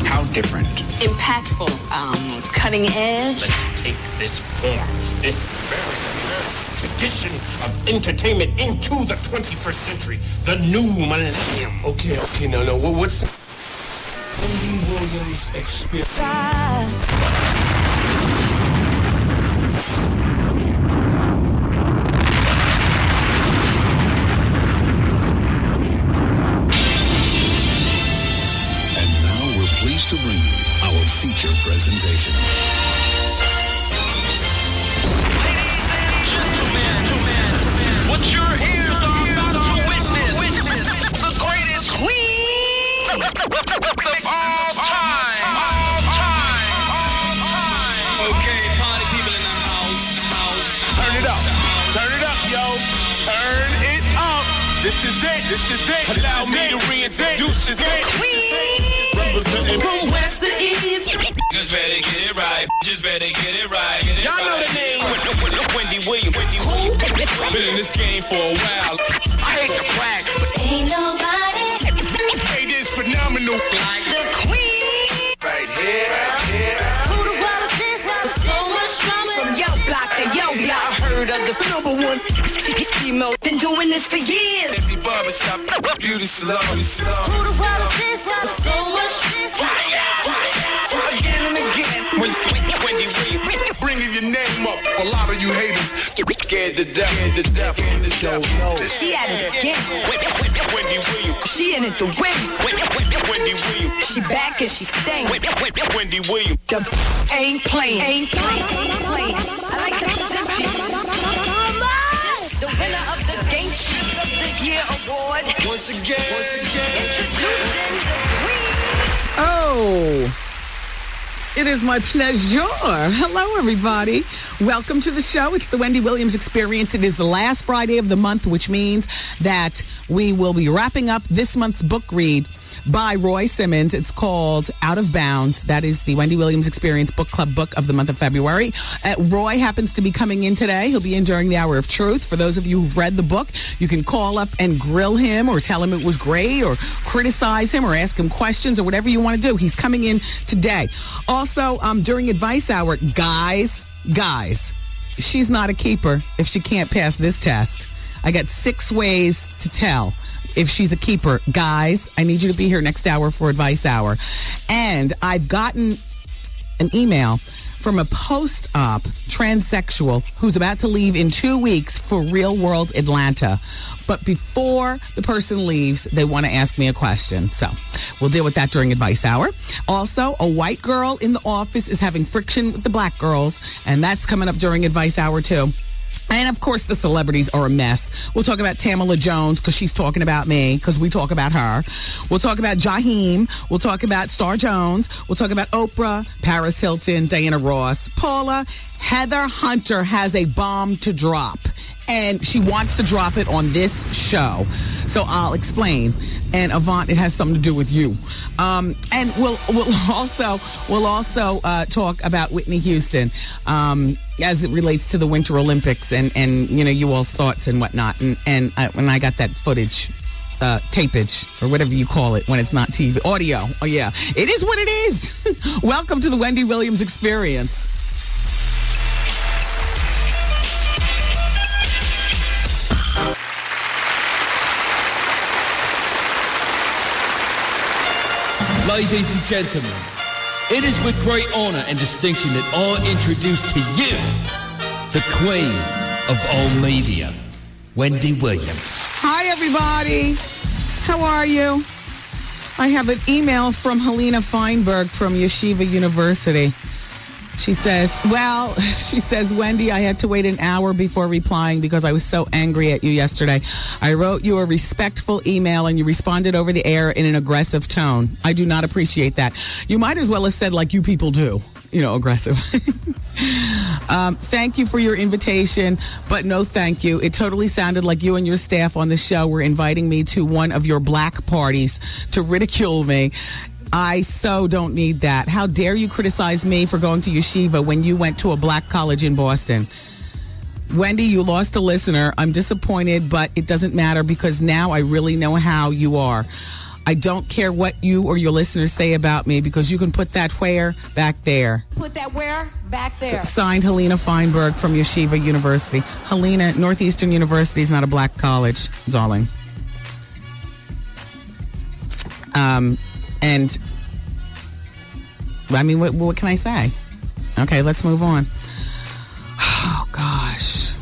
How different? Impactful. Cutting edge. Let's take this form, this very tradition of entertainment into the 21st century, the new millennium. Okay, no, what's Wendy Williams experience? To bring you our feature presentation. Ladies and gentlemen, what you're here are about to witness the greatest queen of all time. Okay, party people in the house. Turn it up, yo. Turn it up. This is it. Allow me to reintroduce this queen. From west to east. Just better get it right. Y'all know the name. Wendy Williams. Been in this game for a while. I hate the crack. Ain't nobody. Hey, this phenomenal. Like the queen. Right here. Who the world is this? With so much drama. From yo block to yo block. Heard of the number one female. Been doing this for years. Every barbershop, beauty salon. Who the world is this? With so much Again and again. Wendy Williams, bringing your name up. A lot of you haters scared to death. She at it again. Wendy Williams. She in it to win. Wendy Williams. She back and she staying. Wendy Williams. The ain't playing. I like to present you. The winner of the Game Shoes of the Year award. Once again. Introducing the queen. Oh, it is my pleasure. Hello, everybody. Welcome to the show. It's the Wendy Williams Experience. It is the last Friday of the month, which means that we will be wrapping up this month's book read by Roy Simmons. It's called Out of Bounds. That is the Wendy Williams Experience Book Club book of the month of February. Roy happens to be coming in today. He'll be in during the Hour of Truth. For those of you who've read the book, you can call up and grill him or tell him it was great or criticize him or ask him questions or whatever you want to do. He's coming in today. Also, during Advice Hour, guys, she's not a keeper if she can't pass this test. I got 6 ways to tell if she's a keeper. Guys, I need you to be here next hour for Advice Hour. And I've gotten an email from a post-op transsexual who's about to leave in 2 weeks for Real World Atlanta. But before the person leaves, they want to ask me a question. So we'll deal with that during Advice Hour. Also, a white girl in the office is having friction with the black girls, and that's coming up during Advice Hour, too. And, of course, the celebrities are a mess. We'll talk about Tamala Jones because she's talking about me because we talk about her. We'll talk about Jaheim. We'll talk about Star Jones. We'll talk about Oprah, Paris Hilton, Diana Ross, Paula. Heather Hunter has a bomb to drop, and she wants to drop it on this show. So I'll explain. And Avant, it has something to do with you. And we'll also talk about Whitney Houston as it relates to the Winter Olympics and you know, you all's thoughts and whatnot. And when I got that footage, tapage or whatever you call it when it's not TV, audio. Oh yeah, it is what it is. Welcome to the Wendy Williams Experience. Ladies and gentlemen, it is with great honor and distinction that I introduce to you the queen of all media, Wendy Williams. Hi, everybody. How are you? I have an email from Helena Feinberg from Yeshiva University. She says, Wendy, I had to wait an hour before replying because I was so angry at you yesterday. I wrote you a respectful email and you responded over the air in an aggressive tone. I do not appreciate that. You might as well have said like you people do, you know, aggressive. Thank you for your invitation, but no thank you. It totally sounded like you and your staff on the show were inviting me to one of your black parties to ridicule me. I so don't need that. How dare you criticize me for going to yeshiva when you went to a black college in Boston? Wendy, you lost a listener. I'm disappointed, but it doesn't matter because now I really know how you are. I don't care what you or your listeners say about me because you can put that where back there. Put that where back there. Signed, Helena Feinberg from Yeshiva University. Helena, Northeastern University is not a black college, darling. And I mean, what can I say? Okay, let's move on. Oh gosh.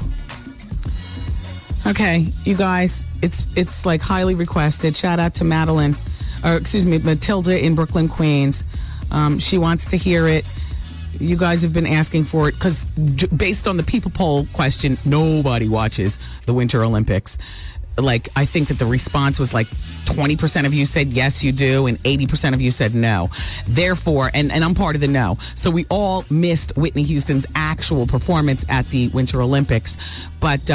Okay, you guys, it's like highly requested. Shout out to Matilda in Brooklyn, Queens. She wants to hear it. You guys have been asking for it because based on the people poll question, nobody watches the Winter Olympics. Like, I think that the response was like 20% of you said yes, you do, and 80% of you said no. Therefore, and I'm part of the no. So we all missed Whitney Houston's actual performance at the Winter Olympics. But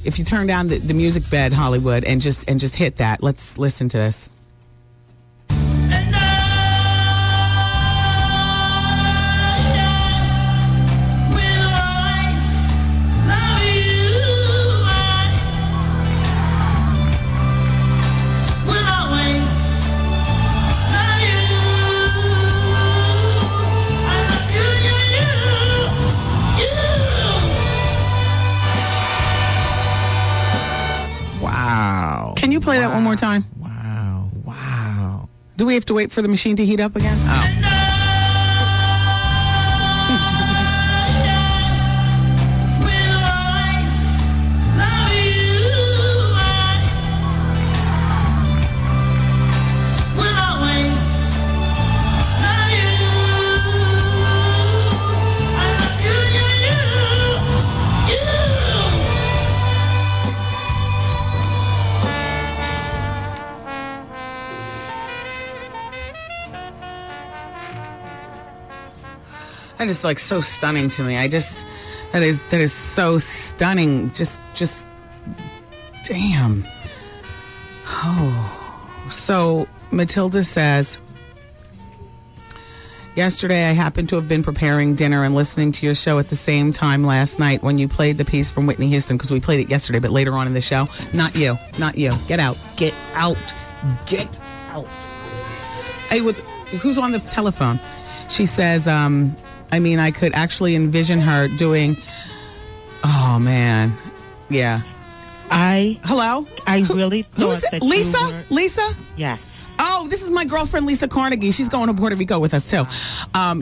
if you turn down the music bed, Hollywood, and just hit that, let's listen to this. Can you play that one more time? Wow. Do we have to wait for the machine to heat up again? Oh. That is like so stunning to me. That is so stunning. Just damn. Oh. So Matilda says, yesterday I happened to have been preparing dinner and listening to your show at the same time last night when you played the piece from Whitney Houston, because we played it yesterday, but later on in the show. Not you. Get out. Hey, who's on the telephone? She says, I could actually envision her doing. Oh man, yeah. Hello. I really thought that Lisa. Lisa. Yes. Oh, this is my girlfriend Lisa Carnegie. She's going to Puerto Rico with us too.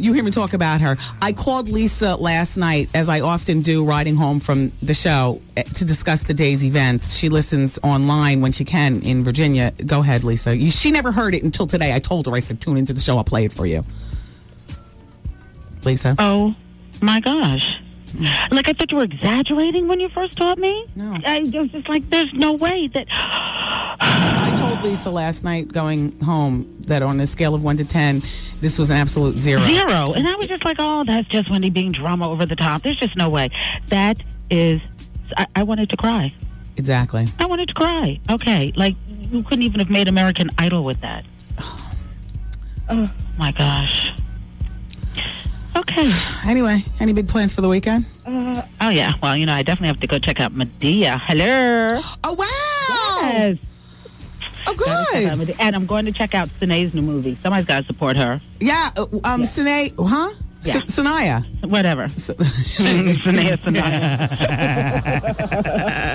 You hear me talk about her. I called Lisa last night, as I often do, riding home from the show, to discuss the day's events. She listens online when she can in Virginia. Go ahead, Lisa. She never heard it until today. I told her, I said, tune into the show. I'll play it for you. Lisa. Oh my gosh. Like, I thought you were exaggerating when you first taught me. No. I was just like, there's no way that. I told Lisa last night going home that on a scale of 1 to 10, this was an absolute 0. And I was just like, oh, that's just Wendy being drama over the top. There's just no way. That is, I wanted to cry. Exactly. I wanted to cry. Okay. Like, you couldn't even have made American Idol with that. Oh my gosh. Okay. Anyway, any big plans for the weekend? Oh, yeah. Well, I definitely have to go check out Medea. Hello. Oh, wow. Yes. Oh, good. And I'm going to check out Sinead's new movie. Somebody's got to support her. Yeah. Sinead, huh? Yeah. Sanaya. Whatever. Sanaya.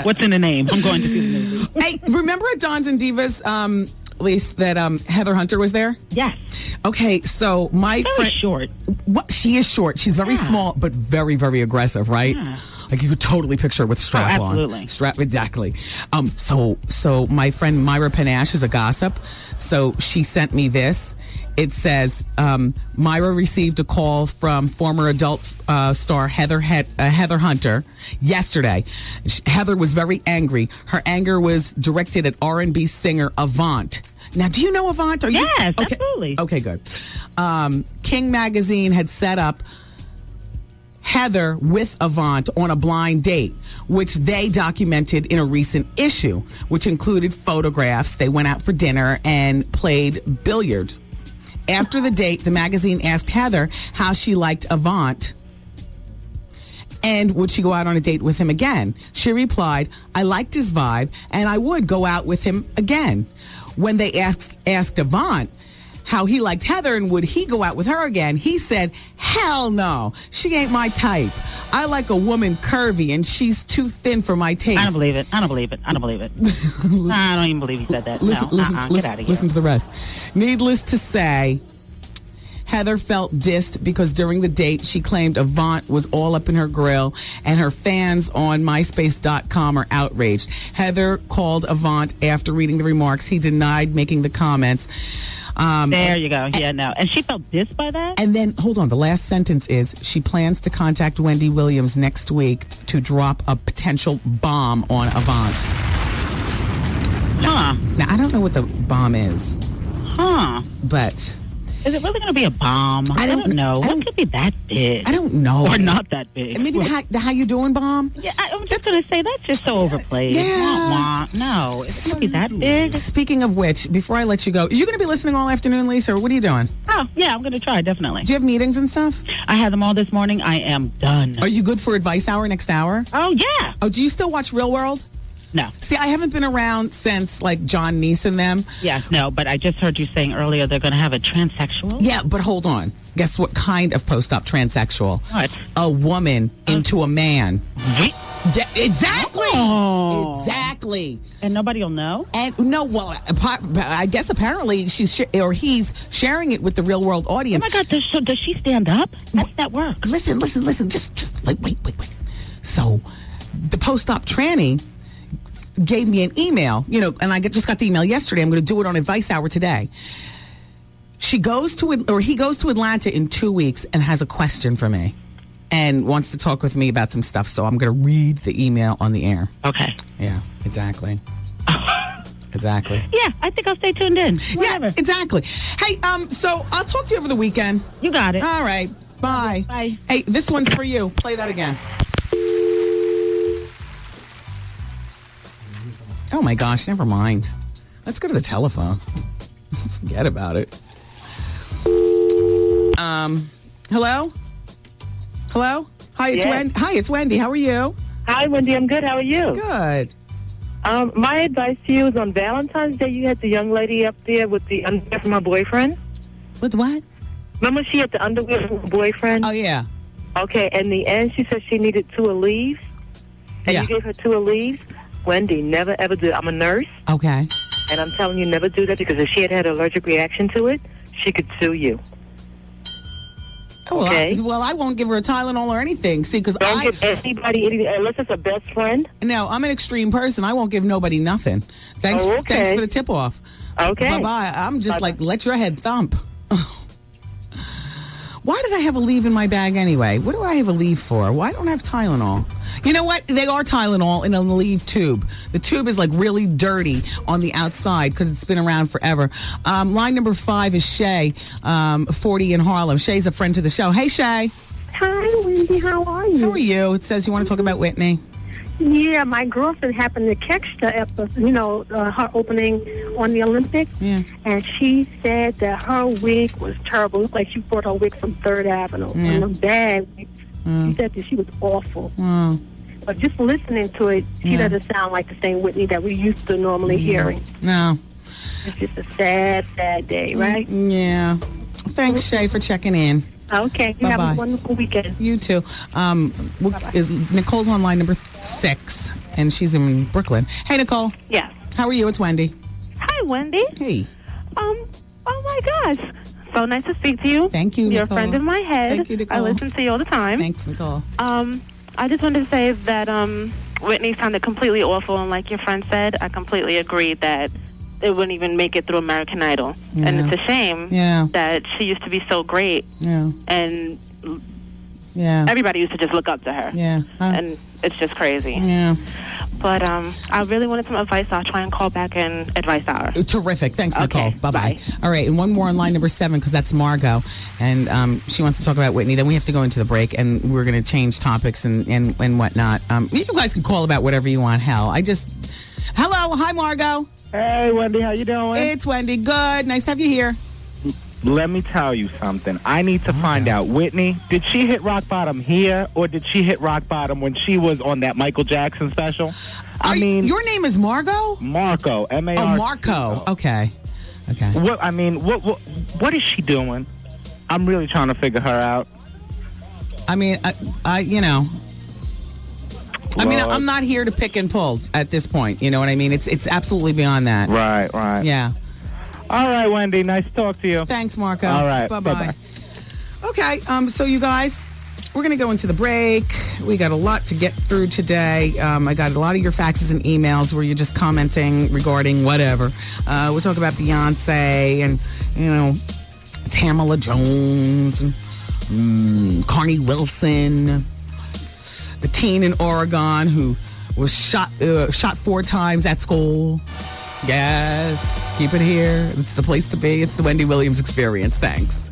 What's in the name? I'm going to see the movie. Hey, remember at Dons and Divas, Lisa, that Heather Hunter was there? Yes. Okay, so my friend, short. What? She is short. She's very small, but very, very aggressive, right? Yeah. Like, you could totally picture her with strap on. Absolutely. Exactly. So my friend Myra Panache is a gossip. So she sent me this. It says, Myra received a call from former adult star Heather Hunter yesterday. Heather was very angry. Her anger was directed at R&B singer Avant. Now, do you know Avant? Yes, okay. Absolutely. Okay, good. King Magazine had set up Heather with Avant on a blind date, which they documented in a recent issue, which included photographs. They went out for dinner and played billiards. After the date, the magazine asked Heather how she liked Avant. And would she go out on a date with him again? She replied, I liked his vibe and I would go out with him again. When they asked Avant how he liked Heather and would he go out with her again, he said, hell no, she ain't my type. I like a woman curvy and she's too thin for my taste. I don't believe it. I don't believe it. I don't believe it. I don't even believe he said that. Listen, Get out of here. Listen to the rest. Needless to say, Heather felt dissed because during the date, she claimed Avant was all up in her grill, and her fans on MySpace.com are outraged. Heather called Avant after reading the remarks. He denied making the comments. There you go. Yeah, no. And she felt dissed by that? And then, hold on, the last sentence is, she plans to contact Wendy Williams next week to drop a potential bomb on Avant. Huh. Now, I don't know what the bomb is. Huh. But... is it really going to be a bomb? I don't know. What could be that big? I don't know. Or not that big. Maybe the how you doing bomb? Yeah, I'm just going to say that's just so overplayed. Yeah. No, it's going to be that big. Speaking of which, before I let you go, are you going to be listening all afternoon, Lisa, or what are you doing? Oh, yeah, I'm going to try, definitely. Do you have meetings and stuff? I had them all this morning. I am done. Are you good for Advice Hour next hour? Oh, yeah. Oh, do you still watch Real World? No. See, I haven't been around since, like, John Neese and them. Yeah, no, but I just heard you saying earlier they're going to have a transsexual. Yeah, but hold on. Guess what kind of post-op transsexual? What? A woman into a man. Exactly. Oh. Exactly. And nobody will know? And no, well, I guess apparently he's sharing it with the Real World audience. Oh, my God. So does she stand up? How does that work? Listen. Just like, wait. So the post-op tranny gave me an email, and I just got the email yesterday. I'm going to do it on Advice Hour today. He goes to Atlanta in 2 weeks and has a question for me and wants to talk with me about some stuff. So I'm going to read the email on the air. Okay. Yeah, exactly. Exactly. Yeah, I think I'll stay tuned in. Whatever. Yeah, exactly. Hey, so I'll talk to you over the weekend. You got it. All right. Bye. Bye. Hey, this one's for you. Play that again. Oh my gosh, never mind. Let's go to the telephone. Forget about it. Hello? Hi, it's Wendy. Hi, it's Wendy. How are you? Hi, Wendy. I'm good. How are you? Good. My advice to you is on Valentine's Day, you had the young lady up there with the underwear from her boyfriend. With what? Remember she had the underwear from her boyfriend? Oh, yeah. Okay, in the end, she said she needed 2 leaves. And you gave her 2 leaves. Wendy, never ever do. I'm a nurse. Okay. And I'm telling you, never do that, because if she had an allergic reaction to it, she could sue you. Oh, okay. Well, I won't give her a Tylenol or anything. See, because don't give anybody anything unless it's a best friend. No, I'm an extreme person. I won't give nobody nothing. Thanks for the tip off. Okay. Bye-bye. I'm just like, let your head thump. Why did I have a leave in my bag anyway? What do I have a leave for? Why don't I have Tylenol? You know what? They are Tylenol in a leave tube. The tube is like really dirty on the outside because it's been around forever. Line number 5 is Shay, 40 in Harlem. Shay's a friend to the show. Hey, Shay. Hi, Wendy. How are you? How are you? It says you want to talk about Whitney. Yeah, my girlfriend happened to catch the episode, her opening on the Olympics. Yeah. And she said that her wig was terrible. It looked like she brought her wig from 3rd Avenue. Yeah. And the bag, she said that she was awful. But just listening to it, she doesn't sound like the same Whitney that we used to normally hearing. No. It's just a sad, sad day, right? Yeah. Thanks, Shay, for checking in. Okay. You have a wonderful weekend. You too. Nicole's on line number 6, and she's in Brooklyn. Hey, Nicole. Yes. How are you? It's Wendy. Hi, Wendy. Hey. Oh my gosh. So nice to speak to you. Thank you, You're Nicole. a friend of my head. Thank you, Nicole. I listen to you all the time. Thanks, Nicole. I just wanted to say that Whitney sounded completely awful, and like your friend said, I completely agree that it wouldn't even make it through American Idol. Yeah. And it's a shame that she used to be so great. Yeah. And everybody used to just look up to her. Yeah. And it's just crazy. Yeah. But I really wanted some advice. I'll try and call back in Advice Hour. Terrific. Thanks, Nicole. Okay, Bye-bye. bye. All right, and one more on line number 7, because that's Margot. And she wants to talk about Whitney. Then we have to go into the break, and we're going to change topics and whatnot. You guys can call about whatever you want. Hello. Hi, Margot. Hey, Wendy. How you doing? It's Wendy. Good. Nice to have you here. Let me tell you something. I need to find out. Whitney, did she hit rock bottom here, or did she hit rock bottom when she was on that Michael Jackson special? Your name is Margot? Marco, M-A-R-C-O. Oh, Marco. Okay. What is she doing? I'm really trying to figure her out. I mean, I'm not here to pick and pull at this point. You know what I mean? It's absolutely beyond that. Right. Yeah. All right, Wendy. Nice to talk to you. Thanks, Marco. All right. Bye-bye. Okay, so you guys, we're going to go into the break. We got a lot to get through today. I got a lot of your faxes and emails where you're just commenting regarding whatever. We'll talk about Beyonce and, Tamala Jones, and, Carney Wilson, the teen in Oregon who was shot 4 times at school. Yes, keep it here. It's the place to be. It's the Wendy Williams Experience. Thanks.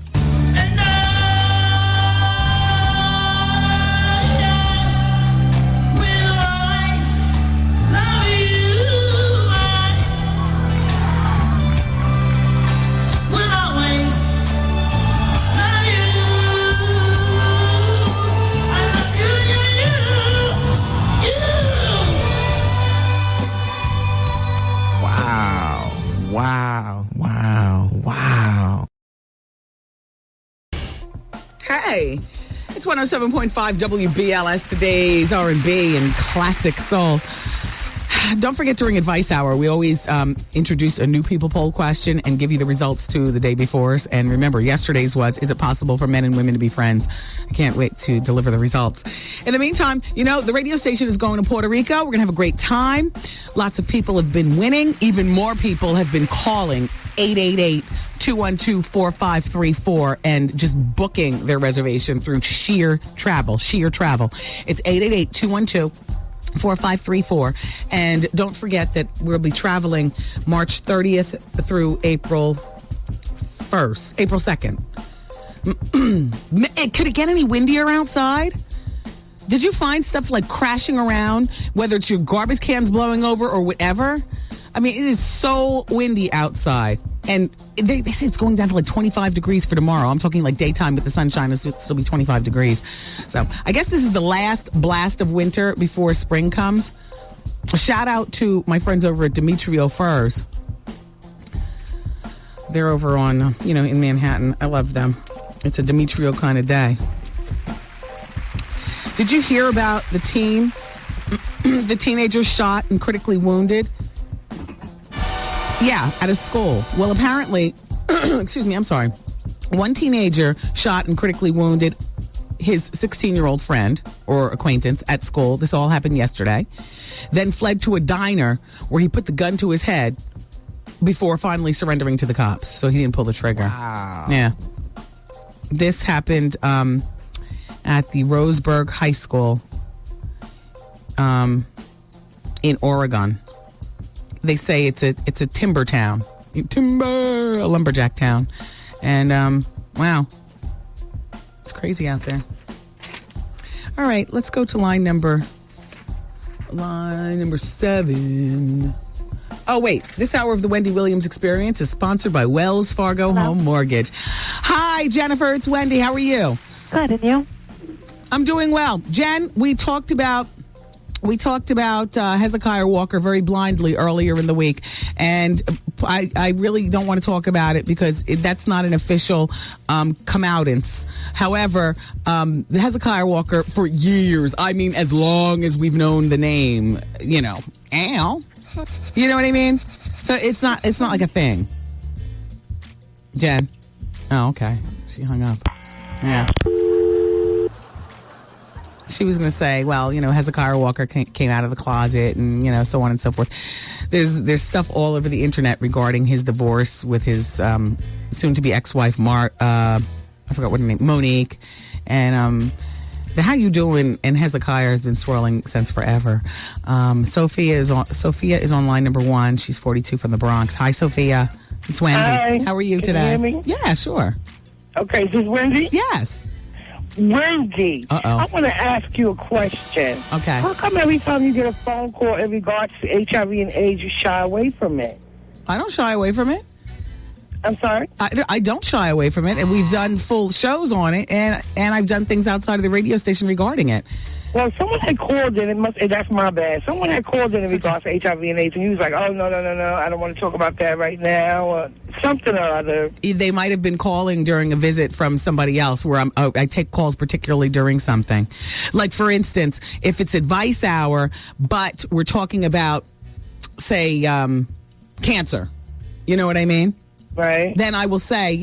Wow. Hey, it's 107.5 WBLS, today's R&B and classic soul. Don't forget during Advice Hour, we always introduce a new people poll question and give you the results to the day before. And remember, yesterday's was, is it possible for men and women to be friends? I can't wait to deliver the results. In the meantime, the radio station is going to Puerto Rico. We're going to have a great time. Lots of people have been winning. Even more people have been calling 888-212-4534 and just booking their reservation through Sheer Travel. It's 888-212-4534. And don't forget that we'll be traveling March 30th through April 2nd. Could it get any windier outside? Did you find stuff like crashing around, whether it's your garbage cans blowing over or whatever? I mean, it is so windy outside. And they say it's going down to like 25 degrees for tomorrow. I'm talking like daytime with the sunshine. It'll still be 25 degrees. So I guess this is the last blast of winter before spring comes. A shout out to my friends over at Demetrio Furs. They're over on, in Manhattan. I love them. It's a Demetrio kind of day. Did you hear about the teenager shot and critically wounded? Yeah, at a school. Well, apparently, one teenager shot and critically wounded his 16-year-old friend or acquaintance at school. This all happened yesterday. Then fled to a diner where he put the gun to his head before finally surrendering to the cops. So he didn't pull the trigger. Wow. Yeah. This happened at the Roseburg High School in Oregon. They say it's a timber town, a lumberjack town, and wow, it's crazy out there. All right, let's go to line number 7. Oh wait, this hour of the Wendy Williams Experience is sponsored by Wells Fargo Home Mortgage. Hi, Jennifer, it's Wendy. How are you? Good, and you? I'm doing well, Jen. We talked about Hezekiah Walker very blindly earlier in the week, and I really don't want to talk about it because that's not an official come-outance. However, Hezekiah Walker, for years, I mean as long as we've known the name, Al, you know what I mean? So it's not like a thing. Jen? Oh, okay. She hung up. Yeah. She was going to say, well, Hezekiah Walker came out of the closet and, so on and so forth. There's stuff all over the internet regarding his divorce with his soon-to-be ex-wife, I forgot what her name, Monique. And the How You Doing and Hezekiah has been swirling since forever. Sophia is on line number 1. She's 42 from the Bronx. Hi, Sophia. It's Wendy. Hi. How are you today? Can you hear me? Yeah, sure. Okay, is this Wendy? Yes. Wendy, Uh-oh. I want to ask you a question. Okay. How come every time you get a phone call in regards to HIV and AIDS, you shy away from it? I don't shy away from it. I'm sorry? I don't shy away from it, and we've done full shows on it, and I've done things outside of the radio station regarding it. Well, someone had called in. That's my bad. Someone had called in regards to HIV and AIDS, and he was like, "Oh no, I don't want to talk about that right now," or something or other. They might have been calling during a visit from somebody else, where I take calls particularly during something. Like, for instance, if it's advice hour, but we're talking about, say, cancer. You know what I mean? Right. Then I will say,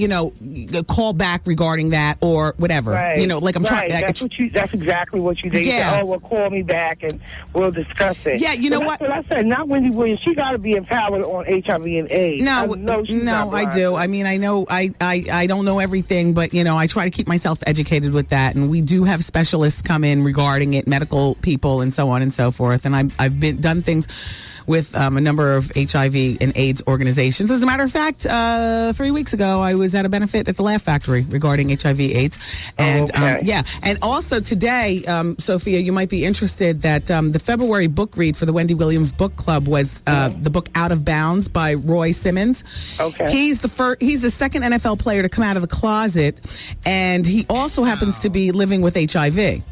call back regarding that or whatever. Right. Like I'm trying. That's exactly what you did. Yeah. You said, well, call me back and we'll discuss it. Yeah, you know what? That's what I said. Not Wendy Williams. She got to be empowered on HIV and AIDS. No, I do. I mean, I know I don't know everything, but I try to keep myself educated with that. And we do have specialists come in regarding it, medical people, and so on and so forth. And I've done things with a number of HIV and AIDS organizations. As a matter of fact, 3 weeks ago, I was at a benefit at the Laugh Factory regarding HIV/AIDS. And and also today, Sophia, you might be interested that the February book read for the Wendy Williams Book Club was the book Out of Bounds by Roy Simmons. Okay. He's the second NFL player to come out of the closet, and he also happens to be living with HIV.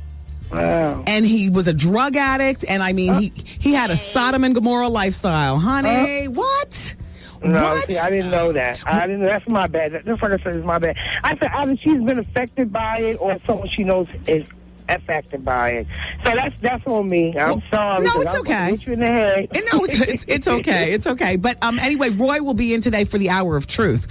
Wow. And he was a drug addict, and I mean, he had a Sodom and Gomorrah lifestyle. Honey, what? No, What? see, I didn't know that. I didn't. That's my bad. That's what I said is my bad. I said either she's been affected by it or someone she knows is affected by it. So that's on me. I'm sorry. No, it's okay. Hit you in the head. No, it's okay. It's okay. But anyway, Roy will be in today for the Hour of Truth.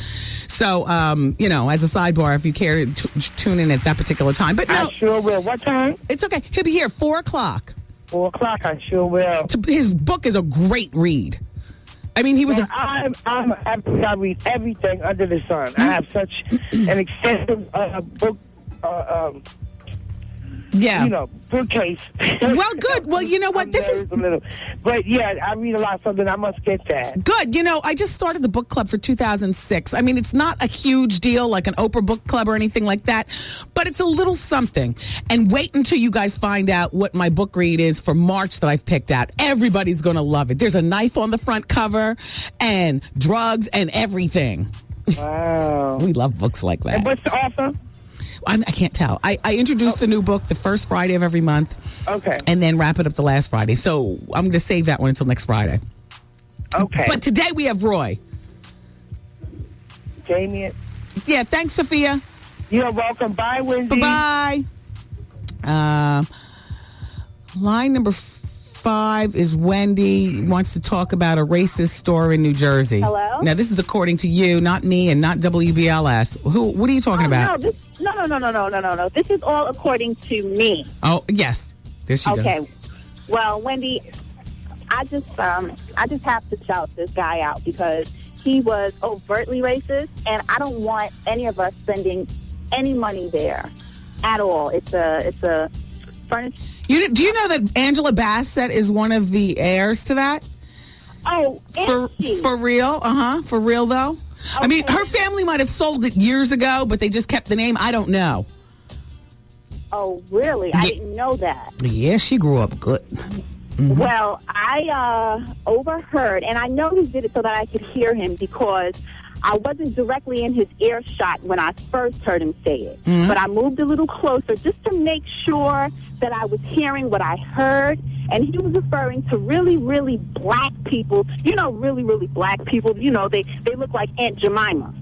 So, as a sidebar, if you care to tune in at that particular time. But no, I sure will. What time? It's okay. He'll be here 4 o'clock. 4 o'clock. I sure will. His book is a great read. I mean, he was. I read everything under the sun. I have such an extensive book. Bookcase. Well, good. Well, you know what? This is. But yeah, I read a lot of something. I must get that. Good. I just started the book club for 2006. I mean, it's not a huge deal like an Oprah book club or anything like that, but it's a little something. And wait until you guys find out what my book read is for March that I've picked out. Everybody's going to love it. There's a knife on the front cover and drugs and everything. Wow. We love books like that. And what's the author? I can't tell. I introduce the new book the first Friday of every month. Okay. And then wrap it up the last Friday. So I'm going to save that one until next Friday. Okay. But today we have Roy. Damien. Yeah, thanks, Sophia. You're welcome. Bye, Wendy. Bye-bye. Line number 5 is Wendy wants to talk about a racist store in New Jersey. Hello? Now, this is according to you, not me and not WBLS. What are you talking about? No. This is all according to me. Oh, yes. There she goes. Okay. Well, Wendy, I just have to shout this guy out because he was overtly racist, and I don't want any of us spending any money there at all. It's a furniture. Do you know that Angela Bassett is one of the heirs to that? Oh, for real? For real, though? Okay. I mean, her family might have sold it years ago, but they just kept the name. I don't know. Oh, really? I didn't know that. Yeah, she grew up good. Mm-hmm. Well, I overheard, and I know he did it so that I could hear him because I wasn't directly in his earshot when I first heard him say it. Mm-hmm. But I moved a little closer just to make sure that I was hearing what I heard. And he was referring to really, really black people. Really, really black people. They look like Aunt Jemima.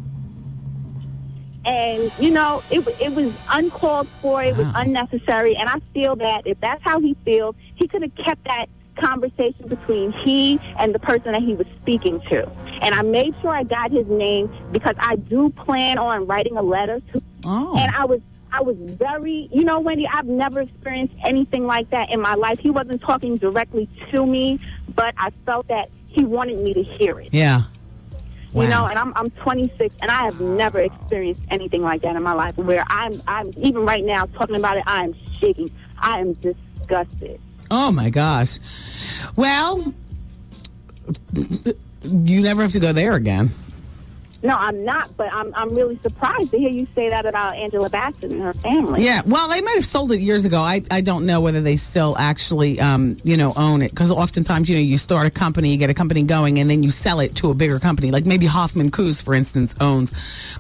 And, it was uncalled for. It was unnecessary. And I feel that if that's how he feels, he could have kept that conversation between he and the person that he was speaking to. And I made sure I got his name because I do plan on writing a letter to him. Oh. And I was very, Wendy, I've never experienced anything like that in my life. He wasn't talking directly to me, but I felt that he wanted me to hear it. Yeah. Wow. And I'm 26, and I have never experienced anything like that in my life where I'm even right now talking about it, I am shaking. I am disgusted. Oh, my gosh. Well, you never have to go there again. No, I'm not, but I'm really surprised to hear you say that about Angela Bassett and her family. Yeah, well, they might have sold it years ago. I don't know whether they still actually, own it. Because oftentimes, you start a company, you get a company going, and then you sell it to a bigger company. Like maybe Hoffman Coos, for instance, owns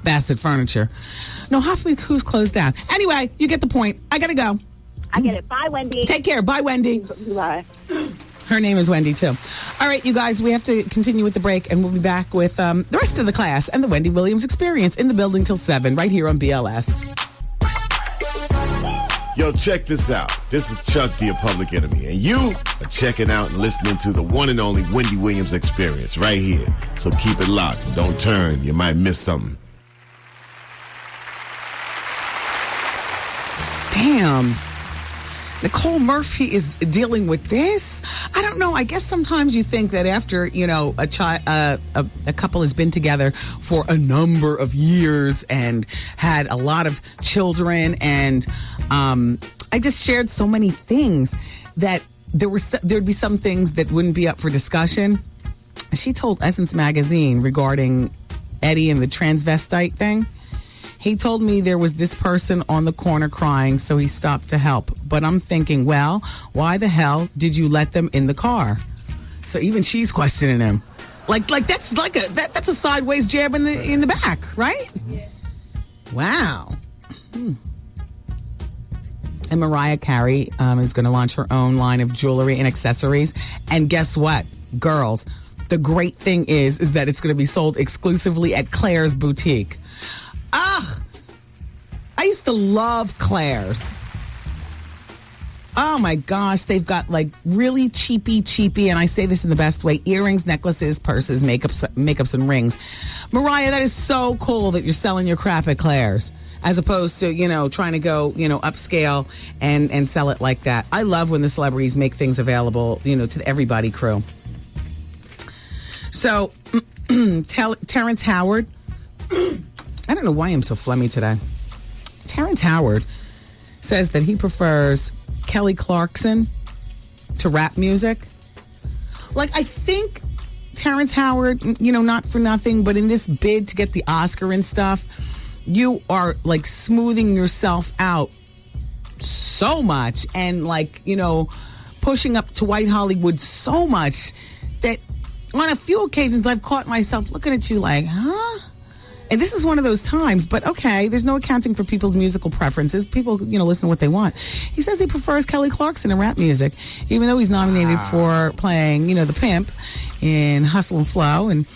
Bassett Furniture. No, Hoffman Coos closed down. Anyway, you get the point. I got to go. I get it. Bye, Wendy. Take care. Bye, Wendy. Bye. Her name is Wendy, too. All right, you guys, we have to continue with the break, and we'll be back with the rest of the class and the Wendy Williams Experience in the building till 7, right here on BLS. Yo, check this out. This is Chuck D of Public Enemy, and you are checking out and listening to the one and only Wendy Williams Experience right here. So keep it locked. Don't turn. You might miss something. Damn. Nicole Murphy is dealing with this. I don't know. I guess sometimes you think that after, a couple has been together for a number of years and had a lot of children, and I just shared so many things that there'd be some things that wouldn't be up for discussion. She told Essence Magazine regarding Eddie and the transvestite thing. He told me there was this person on the corner crying, so he stopped to help. But I'm thinking, well, why the hell did you let them in the car? So even she's questioning him. Like that's that's a sideways jab in the back, right? Yeah. Wow. And Mariah Carey is going to launch her own line of jewelry and accessories. And guess what, girls? The great thing is that it's going to be sold exclusively at Claire's boutique. I used to love Claire's. Oh my gosh, they've got like really cheapy, and I say this in the best way, earrings, necklaces, purses, makeups, and rings. Mariah, that is so cool that you're selling your crap at Claire's, as opposed to, trying to go, upscale and sell it like that. I love when the celebrities make things available, to the everybody crew. So, Terrence Howard, I don't know why I'm so phlegmy today. Terrence Howard says that he prefers Kelly Clarkson to rap music. Like, I think Terrence Howard, not for nothing, but in this bid to get the Oscar and stuff, you are like smoothing yourself out so much and pushing up to white Hollywood so much that on a few occasions I've caught myself looking at you like, huh? And this is one of those times, but okay, there's no accounting for people's musical preferences. People, listen to what they want. He says he prefers Kelly Clarkson in rap music, even though he's nominated for playing, the pimp in Hustle and Flow, and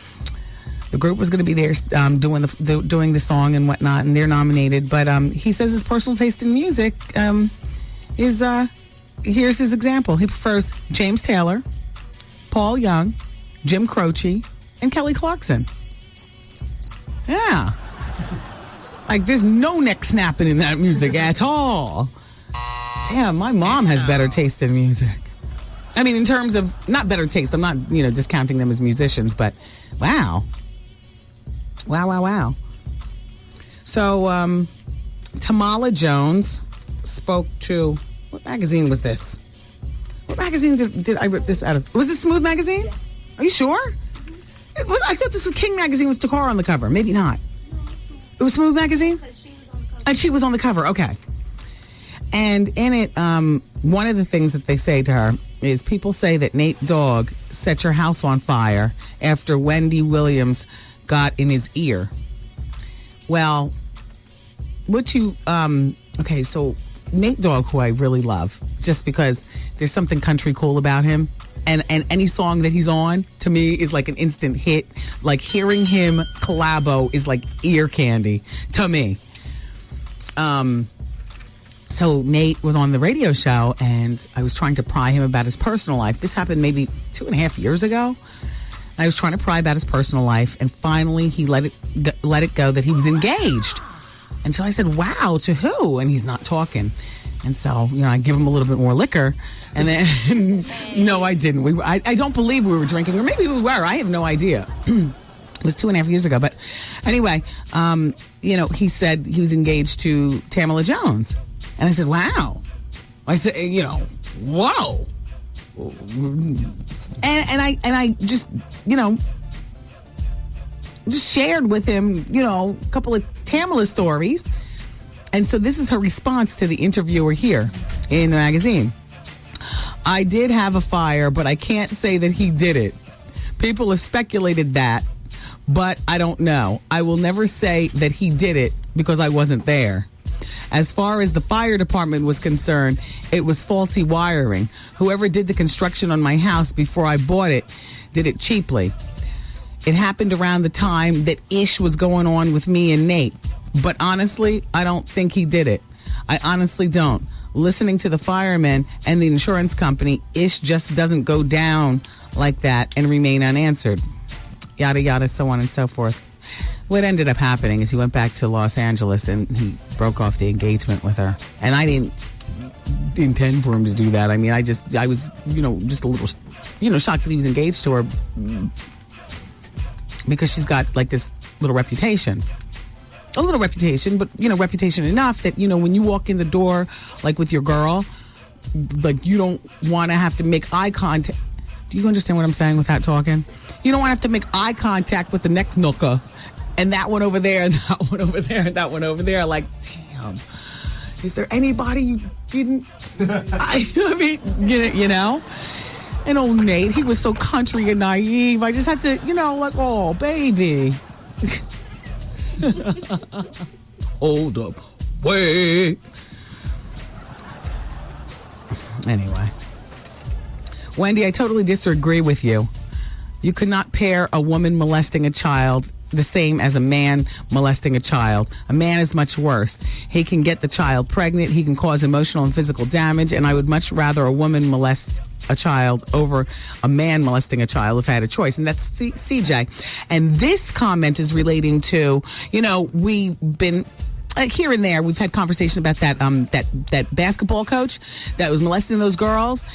the group was going to be there doing the song and whatnot, and they're nominated. But he says his personal taste in music is, here's his example. He prefers James Taylor, Paul Young, Jim Croce, and Kelly Clarkson. Yeah. Like, there's no neck snapping in that music at all. Damn, my mom has better taste in music. I mean, in terms of, not better taste, I'm not, discounting them as musicians, but wow. Wow. So, Tamala Jones spoke to, what magazine was this? What magazine did I rip this out of? Was it Smooth Magazine? Yeah. Are you sure? I thought this was King Magazine with Takara on the cover. Maybe not. It was Smooth Magazine? And she was on the cover. Okay. And in it, one of the things that they say to her is people say that Nate Dogg set your house on fire after Wendy Williams got in his ear. Well, okay, so Nate Dogg, who I really love, just because there's something country cool about him. And any song that he's on, to me, is like an instant hit. Like, hearing him collabo is like ear candy to me. So Nate was on the radio show, and I was trying to pry him about his personal life. This happened maybe 2.5 years ago. I was trying to pry about his personal life, and finally he let it go that he was engaged. And so I said, wow, to who? And he's not talking. And so, I give him a little bit more liquor. And then, no, I didn't. I don't believe we were drinking, or maybe we were. I have no idea. It was 2.5 years ago. But anyway, he said he was engaged to Tamala Jones. And I said, wow. I said, whoa. And I just, just shared with him, a couple of Tamala stories. And so this is her response to the interviewer here in the magazine. I did have a fire, but I can't say that he did it. People have speculated that, but I don't know. I will never say that he did it because I wasn't there. As far as the fire department was concerned, it was faulty wiring. Whoever did the construction on my house before I bought it did it cheaply. It happened around the time that Ish was going on with me and Nate. But honestly, I don't think he did it. I honestly don't. Listening to the firemen and the insurance company, Ish just doesn't go down like that and remain unanswered. Yada, yada, so on and so forth. What ended up happening is he went back to Los Angeles and he broke off the engagement with her. And I didn't intend for him to do that. I mean, I was, just a little, shocked that he was engaged to her because she's got like this little reputation. A little reputation, but, reputation enough that, when you walk in the door, like with your girl, like you don't want to have to make eye contact. Do you understand what I'm saying without talking? You don't want to have to make eye contact with the next nooker. And that one over there, and that one over there, and that one over there. Like, damn, is there anybody you didn't? I mean, And old Nate, he was so country and naive. I just had to, like, oh, baby. Hold up. Wait. Anyway. Wendy, I totally disagree with you. You could not pair a woman molesting a child the same as a man molesting a child. A man is much worse. He can get the child pregnant. He can cause emotional and physical damage. And I would much rather a woman molest a child over a man molesting a child if I had a choice. And that's CJ. And this comment is relating to, we've been here and there. We've had conversation about that basketball coach that was molesting those girls.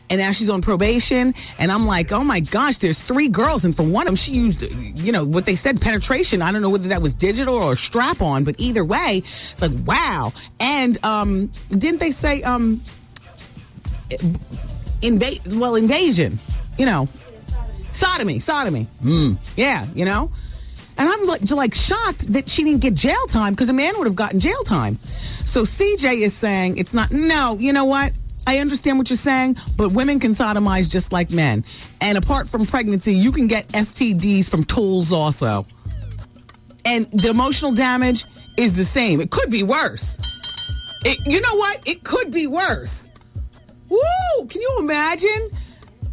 And now she's on probation. And I'm like, oh my gosh, there's 3 girls. And for one of them, she used, what they said, penetration. I don't know whether that was digital or strap on, but either way, it's like, wow. And didn't they say invasion? Sodomy. Yeah, And I'm like shocked that she didn't get jail time because a man would have gotten jail time. So CJ is saying it's not, no, you know what? I understand what you're saying, but women can sodomize just like men. And apart from pregnancy, you can get STDs from tools also. And the emotional damage is the same. It could be worse. You know what? It could be worse. Woo! Can you imagine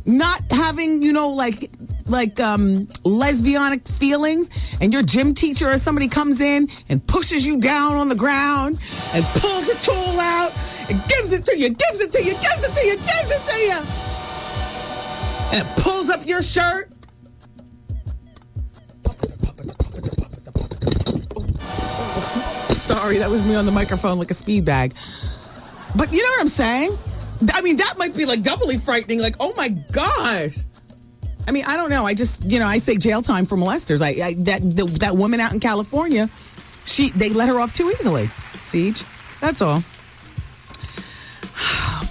not having, lesbianic feelings, and your gym teacher or somebody comes in and pushes you down on the ground and pulls the tool out and gives it to you, and it pulls up your shirt. Sorry, that was me on the microphone like a speed bag. But you know what I'm saying? I mean, that might be like doubly frightening. Like, oh my gosh. I mean, I don't know. I just, I say jail time for molesters. That woman out in California, they let her off too easily. Siege. That's all.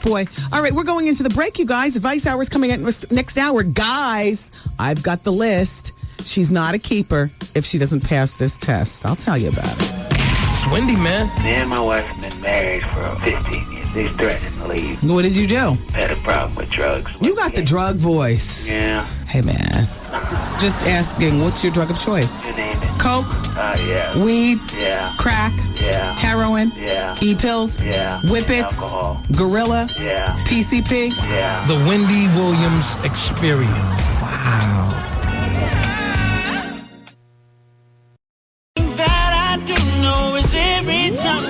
Boy. All right, we're going into the break, you guys. Advice Hour is coming in next hour. Guys, I've got the list. She's not a keeper if she doesn't pass this test. I'll tell you about it. It's Wendy, man. Me and my wife have been married for 15 years. They threatened to leave. What did you do? Had a problem with drugs. You got the drug voice. Yeah. Hey, man. Just asking, what's your drug of choice? You name it. Coke? Yeah. Weed? Yeah. Crack? Yeah. Heroin? Yeah. E-pills? Yeah. Whippets? Alcohol. Gorilla? Yeah. PCP? Yeah. The Wendy Williams Experience. Wow. That I do know is every time.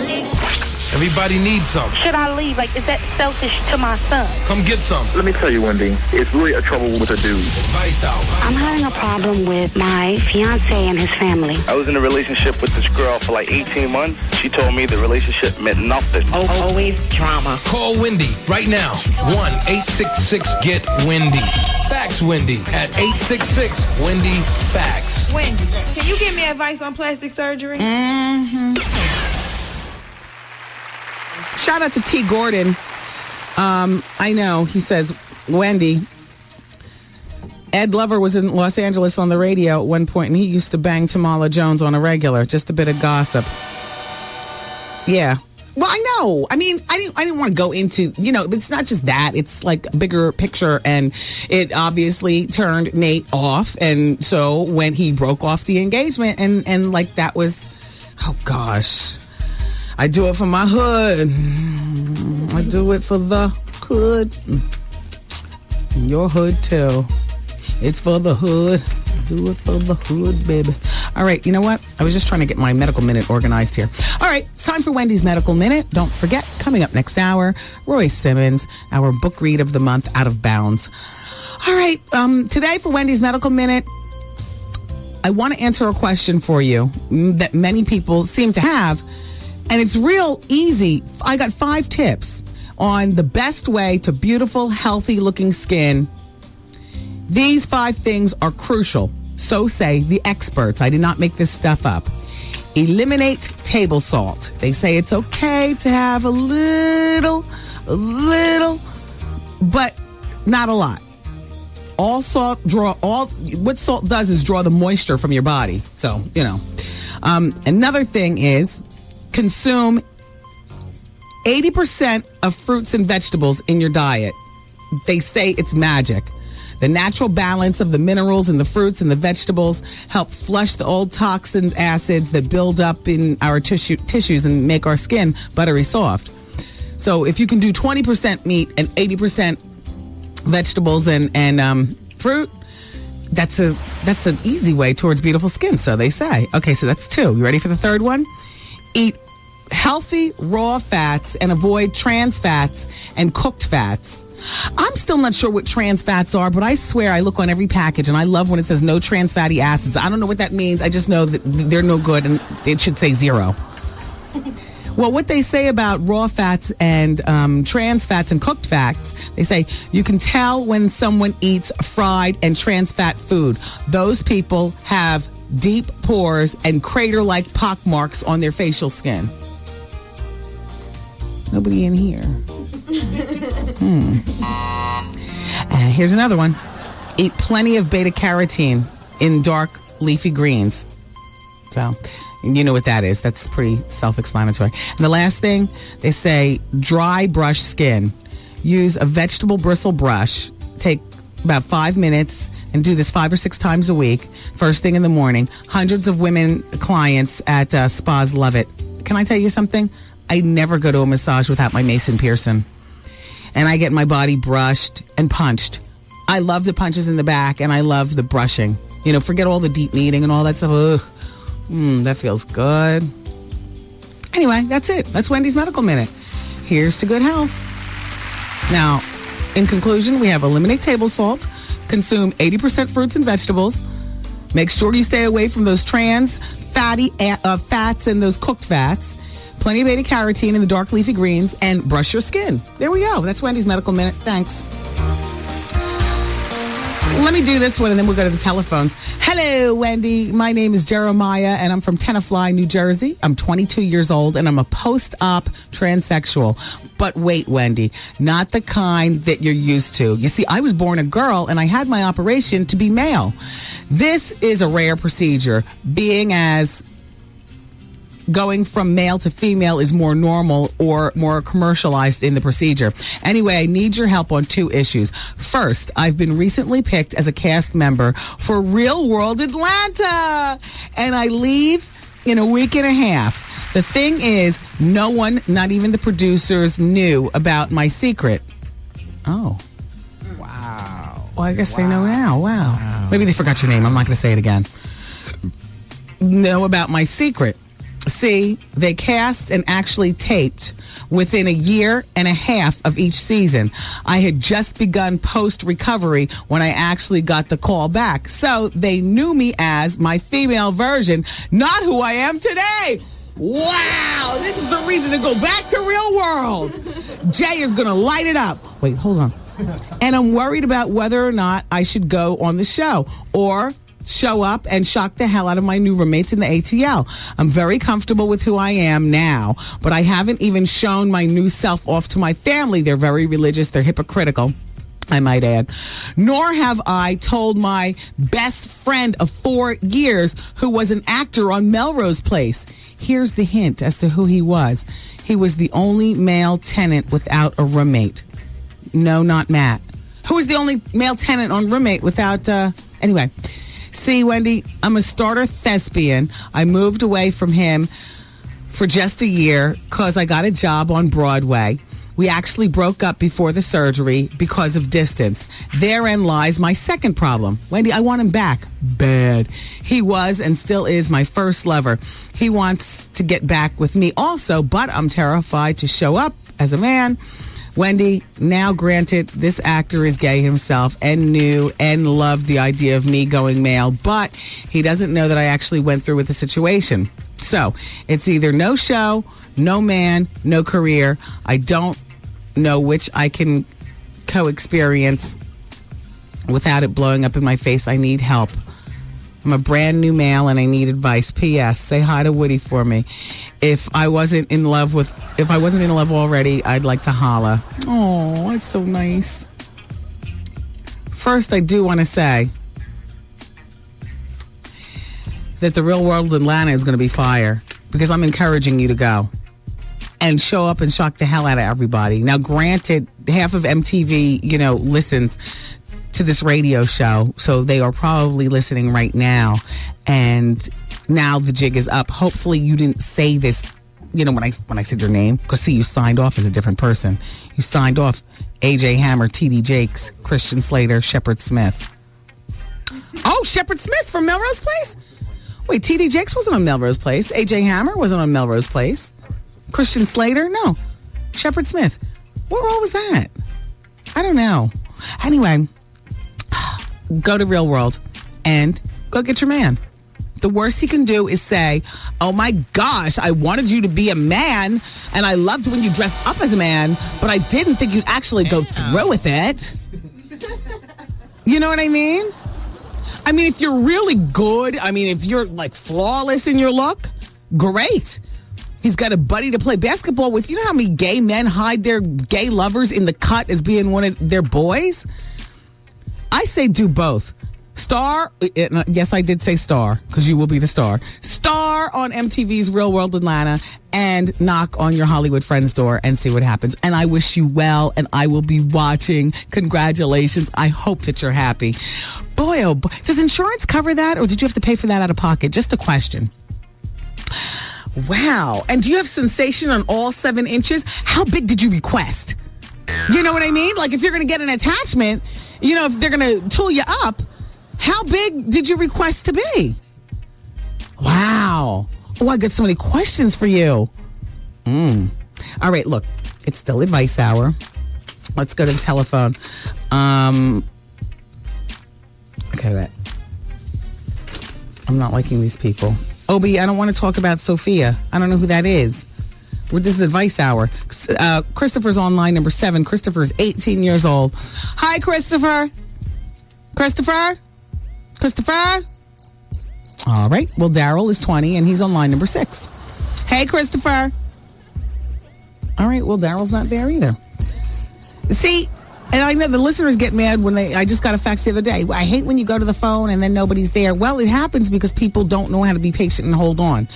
Everybody needs some. Should I leave? Like, is that selfish to my son? Come get some. Let me tell you, Wendy, it's really a trouble with a dude. Advice Hour. I'm having a problem with my fiance and his family. I was in a relationship with this girl for like 18 months. She told me the relationship meant nothing. Always drama. Call Wendy right now. 1-866-GET-WENDY. Fax Wendy at 866-WENDY-FAX. Wendy, can you give me advice on plastic surgery? Mm-hmm. Shout out to T. Gordon. I know, he says, Wendy, Ed Lover was in Los Angeles on the radio at one point, and he used to bang Tamala Jones on a regular. Just a bit of gossip. Yeah. Well, I know. I mean, I didn't want to go into, it's not just that. It's like a bigger picture, and it obviously turned Nate off. And so when he broke off the engagement, and like that was, oh gosh, I do it for my hood. I do it for the hood. Your hood too. It's for the hood. Do it for the hood, baby. All right, you know what? I was just trying to get my medical minute organized here. All right, it's time for Wendy's Medical Minute. Don't forget, coming up next hour, Roy Simmons, our book read of the month, Out of Bounds. All right, today for Wendy's Medical Minute, I want to answer a question for you that many people seem to have, and it's real easy. I got 5 tips on the best way to beautiful, healthy-looking skin. These 5 things are crucial. So say the experts. I did not make this stuff up. Eliminate table salt. They say it's okay to have a little, but not a lot. What salt does is draw the moisture from your body. So, another thing is consume 80% of fruits and vegetables in your diet. They say it's magic. The natural balance of the minerals in the fruits and the vegetables help flush the old toxins, acids that build up in our tissues and make our skin buttery soft. So if you can do 20% meat and 80% vegetables and fruit, that's an easy way towards beautiful skin, so they say. Okay, so that's 2. You ready for the third one? Eat healthy raw fats and avoid trans fats and cooked fats. I'm still not sure what trans fats are, but I swear I look on every package and I love when it says no trans fatty acids. I don't know what that means. I just know that they're no good and it should say 0. Well, what they say about raw fats and trans fats and cooked fats, they say you can tell when someone eats fried and trans fat food. Those people have deep pores and crater-like pockmarks on their facial skin. Nobody in here. Here's another one. Eat plenty of beta carotene in dark leafy greens. So, you know what that is. That's pretty self-explanatory. And the last thing, they say dry brush skin. Use a vegetable bristle brush. Take about 5 minutes and do this 5 or 6 times a week. First thing in the morning. Hundreds of women clients at spas love it. Can I tell you something? I never go to a massage without my Mason Pearson. And I get my body brushed and punched. I love the punches in the back, and I love the brushing. Forget all the deep kneading and all that stuff. Ugh. That feels good. Anyway, that's it. That's Wendy's Medical Minute. Here's to good health. Now, in conclusion, we have eliminate table salt, consume 80% fruits and vegetables, make sure you stay away from those trans fatty fats and those cooked fats, plenty of beta carotene in the dark leafy greens, and brush your skin. There we go. That's Wendy's Medical Minute. Thanks. Let me do this one, and then we'll go to the telephones. Hello, Wendy. My name is Jeremiah, and I'm from Tenafly, New Jersey. I'm 22 years old, and I'm a post-op transsexual. But wait, Wendy, not the kind that you're used to. You see, I was born a girl, and I had my operation to be male. This is a rare procedure, being as going from male to female is more normal or more commercialized in the procedure. Anyway, I need your help on 2 issues. First, I've been recently picked as a cast member for Real World Atlanta, and I leave in a week and a half. The thing is, no one, not even the producers, knew about my secret. Oh. Wow. Well, I guess they know now. Wow. Maybe they forgot your name. I'm not going to say it again. Know about my secret. See, they cast and actually taped within a year and a half of each season. I had just begun post-recovery when I actually got the call back. So they knew me as my female version, not who I am today. Wow, this is the reason to go back to Real World. Jay is going to light it up. Wait, hold on. And I'm worried about whether or not I should go on the show or show up and shock the hell out of my new roommates in the ATL. I'm very comfortable with who I am now, but I haven't even shown my new self off to my family. They're very religious. They're hypocritical. I might add. Nor have I told my best friend of 4 years who was an actor on Melrose Place. Here's the hint as to who he was. He was the only male tenant without a roommate. No, not Matt. Who was the only male tenant on roommate without, anyway. See, Wendy, I'm a starter thespian. I moved away from him for just a year because I got a job on Broadway. We actually broke up before the surgery because of distance. Therein lies my second problem. Wendy, I want him back. Bad. He was and still is my first lover. He wants to get back with me also, but I'm terrified to show up as a man. Wendy, now granted, this actor is gay himself and knew and loved the idea of me going male, but he doesn't know that I actually went through with the situation. So it's either no show, no man, no career. I don't know which I can co-experience without it blowing up in my face. I need help. I'm a brand new male and I need advice. P.S. Say hi to Woody for me. If I wasn't in love already, I'd like to holla. Oh, that's so nice. First, I do want to say that the Real World Atlanta is going to be fire because I'm encouraging you to go and show up and shock the hell out of everybody. Now, granted, half of MTV, listens to this radio show, so they are probably listening right now, and now the jig is up. Hopefully you didn't say this, when I said your name, because see, you signed off as a different person. You signed off AJ Hammer, TD Jakes, Christian Slater, Shepard Smith. Oh, Shepard Smith from Melrose Place? Wait, TD Jakes wasn't on Melrose Place. AJ Hammer wasn't on Melrose Place. Christian Slater? No. Shepard Smith. What role was that? I don't know. Anyway, go to Real World and go get your man. The worst he can do is say, oh my gosh, I wanted you to be a man and I loved when you dressed up as a man, but I didn't think you'd actually go through with it. You know what I mean? I mean, if you're really good, if you're like flawless in your look, great. He's got a buddy to play basketball with. You know how many gay men hide their gay lovers in the cut as being one of their boys? I say do both. Star, yes, I did say star, because you will be the star. Star on MTV's Real World Atlanta and knock on your Hollywood friend's door and see what happens. And I wish you well, and I will be watching. Congratulations. I hope that you're happy. Boy, oh boy. Does insurance cover that, or did you have to pay for that out of pocket? Just a question. Wow. And do you have sensation on all 7 inches? How big did you request? You know what I mean? Like, if you're going to get an attachment, if they're going to tool you up, how big did you request to be? Wow. Oh, I got so many questions for you. All right, look, it's still advice hour. Let's go to the telephone. Okay, wait. I'm not liking these people. Obi, I don't want to talk about Sophia. I don't know who that is. This is advice hour. Christopher's on line number 7. Christopher's 18 years old. Hi, Christopher. Christopher? All right. Well, Daryl is 20, and he's on line number 6. Hey, Christopher. All right. Well, Daryl's not there either. See, and I know the listeners get mad when I just got a fax the other day. I hate when you go to the phone and then nobody's there. Well, it happens because people don't know how to be patient and hold on,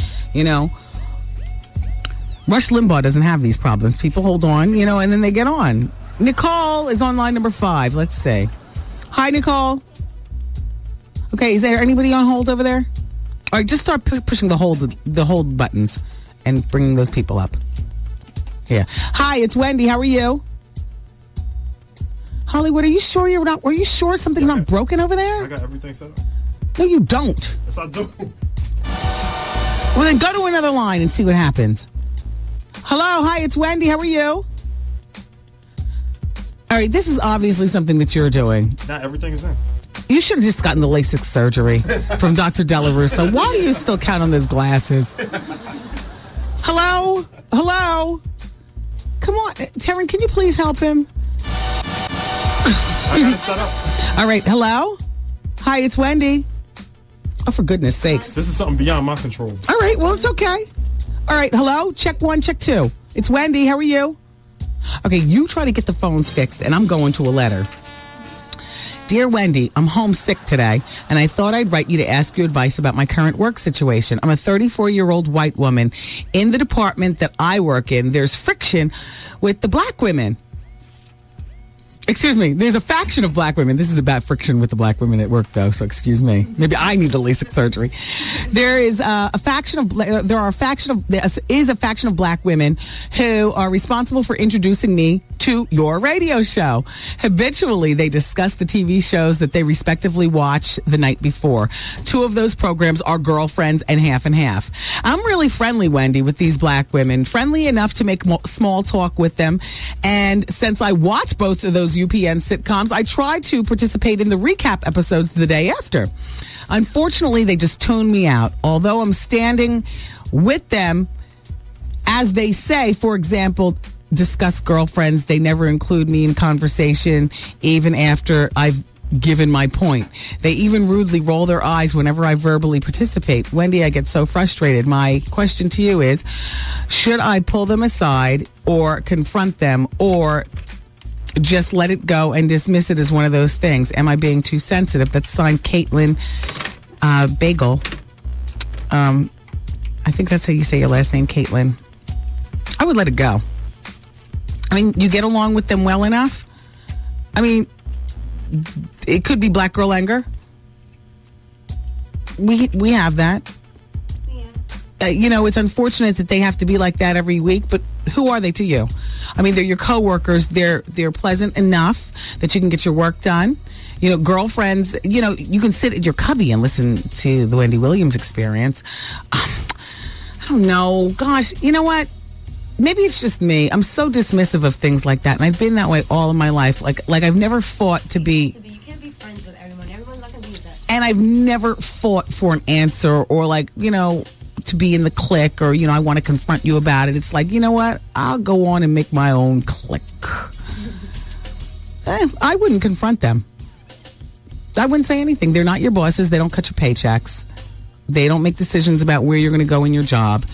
Rush Limbaugh doesn't have these problems. People hold on, and then they get on. Nicole is on line number 5. Let's see. Hi, Nicole. Okay, is there anybody on hold over there? All right, just start pushing the hold buttons and bringing those people up. Yeah. Hi, it's Wendy. How are you? Hollywood, are you sure something's not broken over there? I got everything set up. No, you don't. Yes, I do. Well, then go to another line and see what happens. Hello, hi, it's Wendy. How are you? All right, this is obviously something that you're doing. Not everything is in. You should have just gotten the LASIK surgery from Dr. Della Russo. Why do you still count on those glasses? Hello? Come on. Taryn, can you please help him? I got it set up. All right, hello? Hi, it's Wendy. Oh, for goodness sakes. This is something beyond my control. All right, well, it's okay. All right, hello? Check 1, check 2. It's Wendy. How are you? Okay, you try to get the phones fixed, and I'm going to a letter. Dear Wendy, I'm homesick today, and I thought I'd write you to ask you advice about my current work situation. I'm a 34-year-old white woman. In the department that I work in, there's friction with the black women. Excuse me, there's a faction of black women. This is about friction with the black women at work, though, so excuse me. Maybe I need the LASIK surgery. There is a faction of black women who are responsible for introducing me to your radio show. Habitually, they discuss the TV shows that they respectively watch the night before. 2 of those programs are Girlfriends and Half and Half. I'm really friendly, Wendy, with these black women. Friendly enough to make small talk with them. And since I watch both of those UPN sitcoms, I try to participate in the recap episodes the day after. Unfortunately, they just tune me out. Although I'm standing with them, as they say, for example, discuss Girlfriends, they never include me in conversation, even after I've given my point. They even rudely roll their eyes whenever I verbally participate. Wendy, I get so frustrated. My question to you is, should I pull them aside or confront them, or just let it go and dismiss it as one of those things? Am I being too sensitive? That's signed Caitlin Bagel. I think that's how you say your last name, Caitlin. I would let it go. I mean, you get along with them well enough. I mean, it could be black girl anger. We have that. It's unfortunate that they have to be like that every week, but who are they to you? I mean, they're your coworkers. They're pleasant enough that you can get your work done. Girlfriends, you can sit at your cubby and listen to the Wendy Williams Experience. I don't know. Gosh, you know what? Maybe it's just me. I'm so dismissive of things like that, and I've been that way all of my life. Like I've never fought to be. You can't be friends with everyone. Everyone's not going to be your best. And I've never fought for an answer or to be in the clique, or I want to confront you about it. It's like, you know what? I'll go on and make my own clique. I wouldn't confront them. I wouldn't say anything. They're not your bosses. They don't cut your paychecks. They don't make decisions about where you're going to go in your job.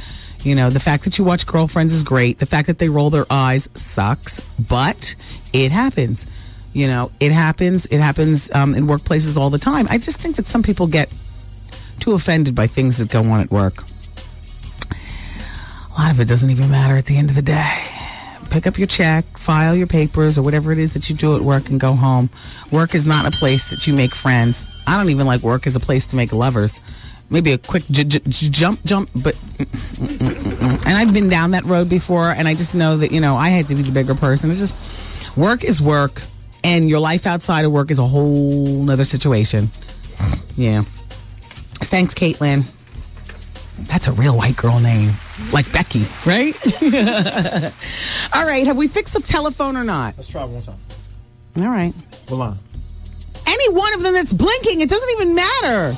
The fact that you watch Girlfriends is great. The fact that they roll their eyes sucks, but it happens. It happens. It happens in workplaces all the time. I just think that some people get too offended by things that go on at work. A lot of it doesn't even matter at the end of the day. Pick up your check, file your papers, or whatever it is that you do at work, and go home. Work is not a place that you make friends. I don't even like work as a place to make lovers. Maybe a quick jump, but... And I've been down that road before, and I just know that, I had to be the bigger person. It's just, work is work, and your life outside of work is a whole nother situation. Yeah. Thanks, Caitlin. That's a real white girl name. Like Becky, right? All right, have we fixed the telephone or not? Let's try one time. All right. What line? Any one of them that's blinking, it doesn't even matter.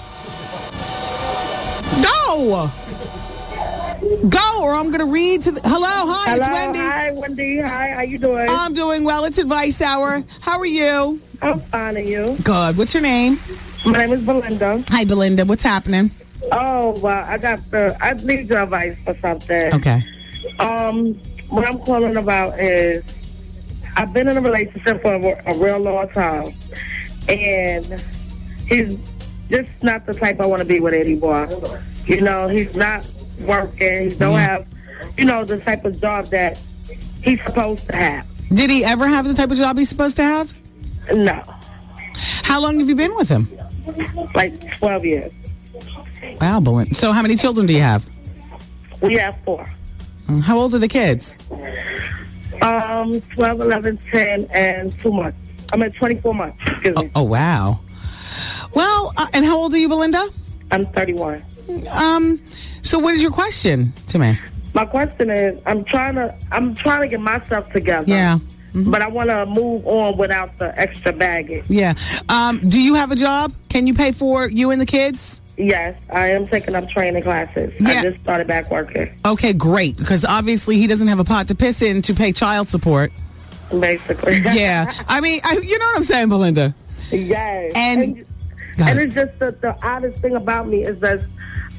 Go, or I'm going to read to the... Hello, it's Wendy. Hi, Wendy. Hi, how you doing? I'm doing well. It's Advice Hour. How are you? I'm fine, and you? Good. What's your name? My name is Belinda. Hi, Belinda. What's happening? Oh, well, I need your advice for something. Okay. What I'm calling about is I've been in a relationship for a real long time, and he's just not the type I want to be with anymore. He's not working. He don't have, the type of job that he's supposed to have. Did he ever have the type of job he's supposed to have? No. How long have you been with him? Like 12 years. Wow, Belinda. So how many children do you have? We have 4. How old are the kids? 12, 11, 10, and 2 months. 24 months. Excuse me. Oh, wow. Well, and how old are you, Belinda? I'm 31. So what is your question to me? My question is, I'm trying to get myself together. Yeah. Mm-hmm. But I want to move on without the extra baggage. Yeah. Do you have a job? Can you pay for you and the kids? Yes, I am taking up training classes. Yeah. I just started back working. Okay, great. Because obviously he doesn't have a pot to piss in to pay child support. Basically. Yeah. I mean, you know what I'm saying, Belinda? Yes. And it's just the oddest thing about me is that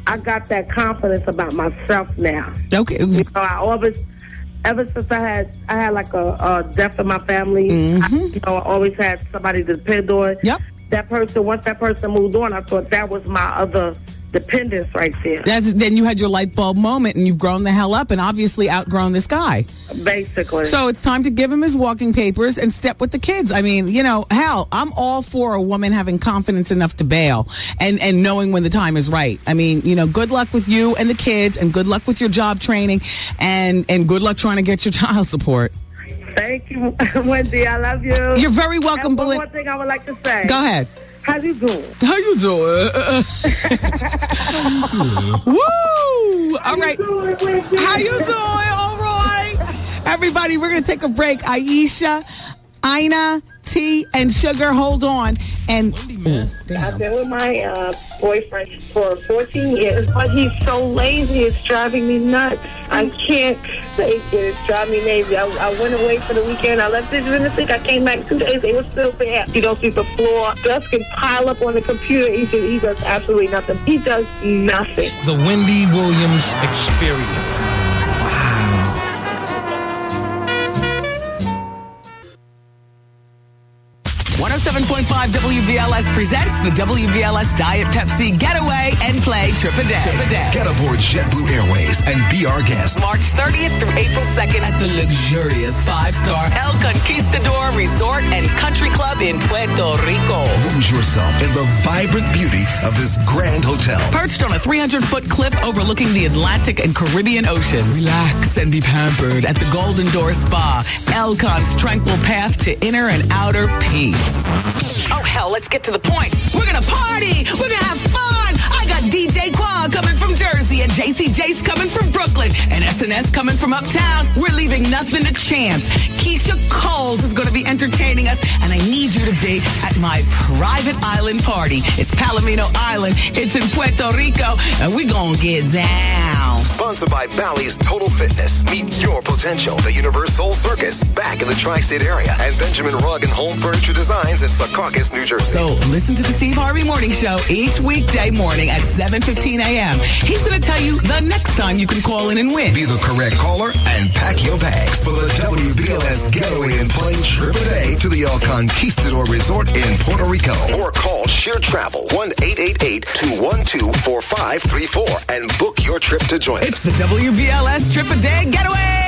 I got that confidence about myself now. Okay. I always, ever since I had like a death in my family, I always had somebody to depend on. Yep. Once that person moved on, I thought that was my other dependence right there. Then you had your light bulb moment, and you've grown the hell up and obviously outgrown this guy. Basically. So it's time to give him his walking papers and step with the kids. I mean, hell, I'm all for a woman having confidence enough to bail and knowing when the time is right. I mean, good luck with you and the kids, and good luck with your job training, and good luck trying to get your child support. Thank you, Wendy. I love you. You're very welcome. And one more thing I would like to say. Go ahead. How you doing? How you doing? Woo! All right. How you doing? All right. Everybody, we're going to take a break. Aisha, Ina, T, and Sugar, hold on. And I've been with my boyfriend for 14 years, but he's so lazy. It's driving me nuts. I can't take it. It's driving me lazy. I went away for the weekend. I left dishes in the sink. I came back 2 days. They were still there. He don't sweep the floor. Dust can pile up on the computer. He does absolutely nothing. He does nothing. The Wendy Williams Experience. 107.5 WVLS presents the WVLS Diet Pepsi Getaway and Play Trip a Day. Get aboard JetBlue Airways and be our guest. March 30th through April 2nd at the luxurious 5-star El Conquistador Resort and Country Club in Puerto Rico. Lose yourself in the vibrant beauty of this grand hotel. Perched on a 300-foot cliff overlooking the Atlantic and Caribbean Oceans. Relax and be pampered at the Golden Door Spa, El Con's tranquil path to inner and outer peace. Oh, hell, let's get to the point. We're going to party. We're going to have fun. I got DJ Quad coming from Jersey and JC Jace coming from Brooklyn and SNS coming from Uptown. We're leaving nothing to chance. Keisha Coles is going to be entertaining us, and I need you to be at my private island party. It's Palomino Island. It's in Puerto Rico, and we're going to get down. Sponsored by Bally's Total Fitness. Meet your potential. The Universal Circus, back in the tri-state area. And Benjamin Rugg and Home Furniture Designs in Secaucus, New Jersey. So listen to the Steve Harvey Morning Show each weekday morning at 7:15 a.m. He's going to tell you the next time you can call in and win. Be the correct caller and pack your bags for the WBLS Getaway and Plane Trip a Day to the El Conquistador Resort in Puerto Rico. Or call Sheer Travel 1-888-212-4534 and book your trip to join us. It's the WBLS Trip a Day Getaway.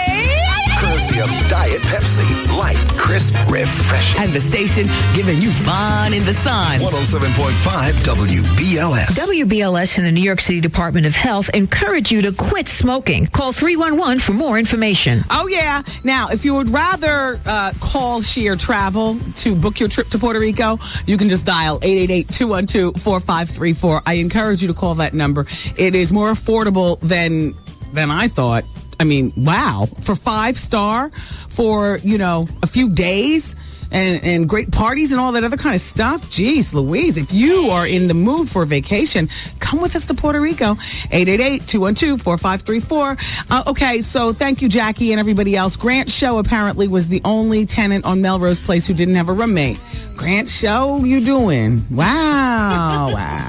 Courtesy of Diet Pepsi. Light, crisp, refreshing. And the station giving you fun in the sun. 107.5 WBLS. WBLS and the New York City Department of Health encourage you to quit smoking. Call 311 for more information. Oh, yeah. Now, if you would rather call Sheer Travel to book your trip to Puerto Rico, you can just dial 888-212-4534. I encourage you to call that number. It is more affordable than I thought. I mean, wow. For 5-star, for, a few days and great parties and all that other kind of stuff. Jeez Louise, if you are in the mood for a vacation, come with us to Puerto Rico. 888-212-4534. Okay, so thank you, Jackie and everybody else. Grant Show apparently was the only tenant on Melrose Place who didn't have a roommate. Grant Show, you doing? Wow, wow.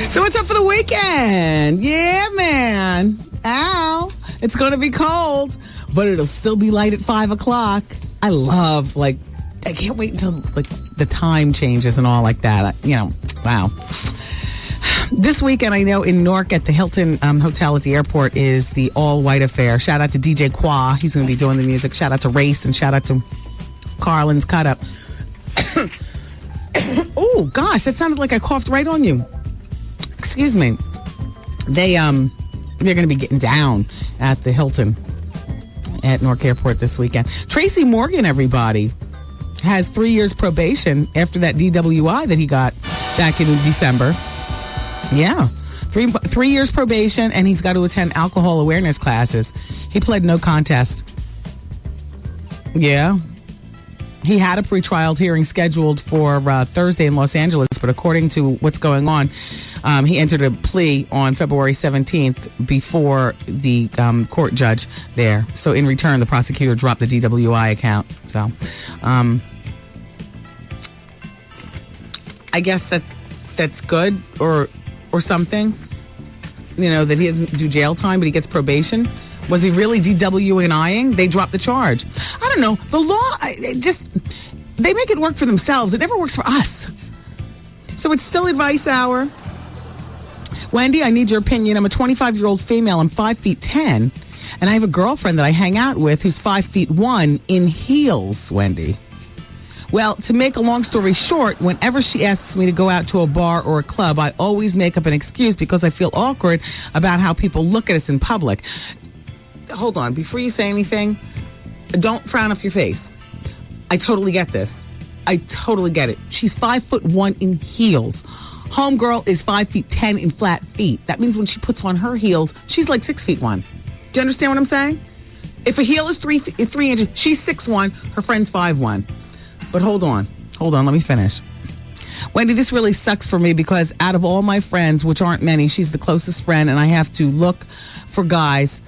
So what's up for the weekend? Yeah, man. Ow. It's going to be cold, but it'll still be light at 5 o'clock. I love, I can't wait until, the time changes and all like that. Wow. This weekend, I know in Newark at the Hilton Hotel at the airport is the all-white affair. Shout out to DJ Qua. He's going to be doing the music. Shout out to Race and shout out to Carlin's Cut Up. Oh, gosh, that sounded like I coughed right on you. Excuse me. They're going to be getting down at the Hilton at Newark Airport this weekend. Tracy Morgan, everybody, has 3 years probation after that DWI that he got back in December. Yeah. 3 years probation, and he's got to attend alcohol awareness classes. He pled no contest. Yeah. He had a pretrial hearing scheduled for Thursday in Los Angeles, but according to what's going on, he entered a plea on February 17th before the court judge there. So in return, the prosecutor dropped the DWI account. So I guess that's good or something. that he doesn't do jail time, but he gets probation? Was he really DWIing? They dropped the charge. I don't know. The law, they make it work for themselves. It never works for us. So it's still advice hour. Wendy, I need your opinion. I'm a 25-year-old female. I'm 5'10", and I have a girlfriend that I hang out with who's 5'1" in heels, Wendy. Well, to make a long story short, whenever she asks me to go out to a bar or a club, I always make up an excuse because I feel awkward about how people look at us in public. Hold on. Before you say anything, don't frown up your face. I totally get this. I totally get it. She's 5'1" in heels. Homegirl is 5'10" in flat feet. That means when she puts on her heels, she's like 6'1". Do you understand what I'm saying? If a heel is 3 inches, she's 6'1", her friend's 5'1". But hold on, let me finish. Wendy, this really sucks for me because out of all my friends, which aren't many, she's the closest friend, and I have to look for guys.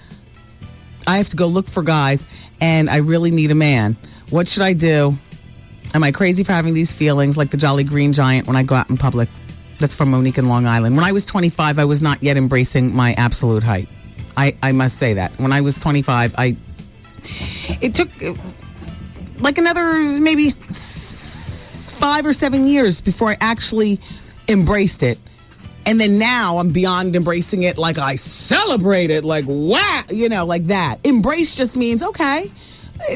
I have to go look for guys, and I really need a man. What should I do? Am I crazy for having these feelings like the Jolly Green Giant when I go out in public? That's from Monique in Long Island. When I was 25, I was not yet embracing my absolute height. I must say that. When I was 25, it took like another maybe 5 or 7 years before I actually embraced it. And then now I'm beyond embracing it. Like I celebrate it. Like, wow, like that. Embrace just means, okay,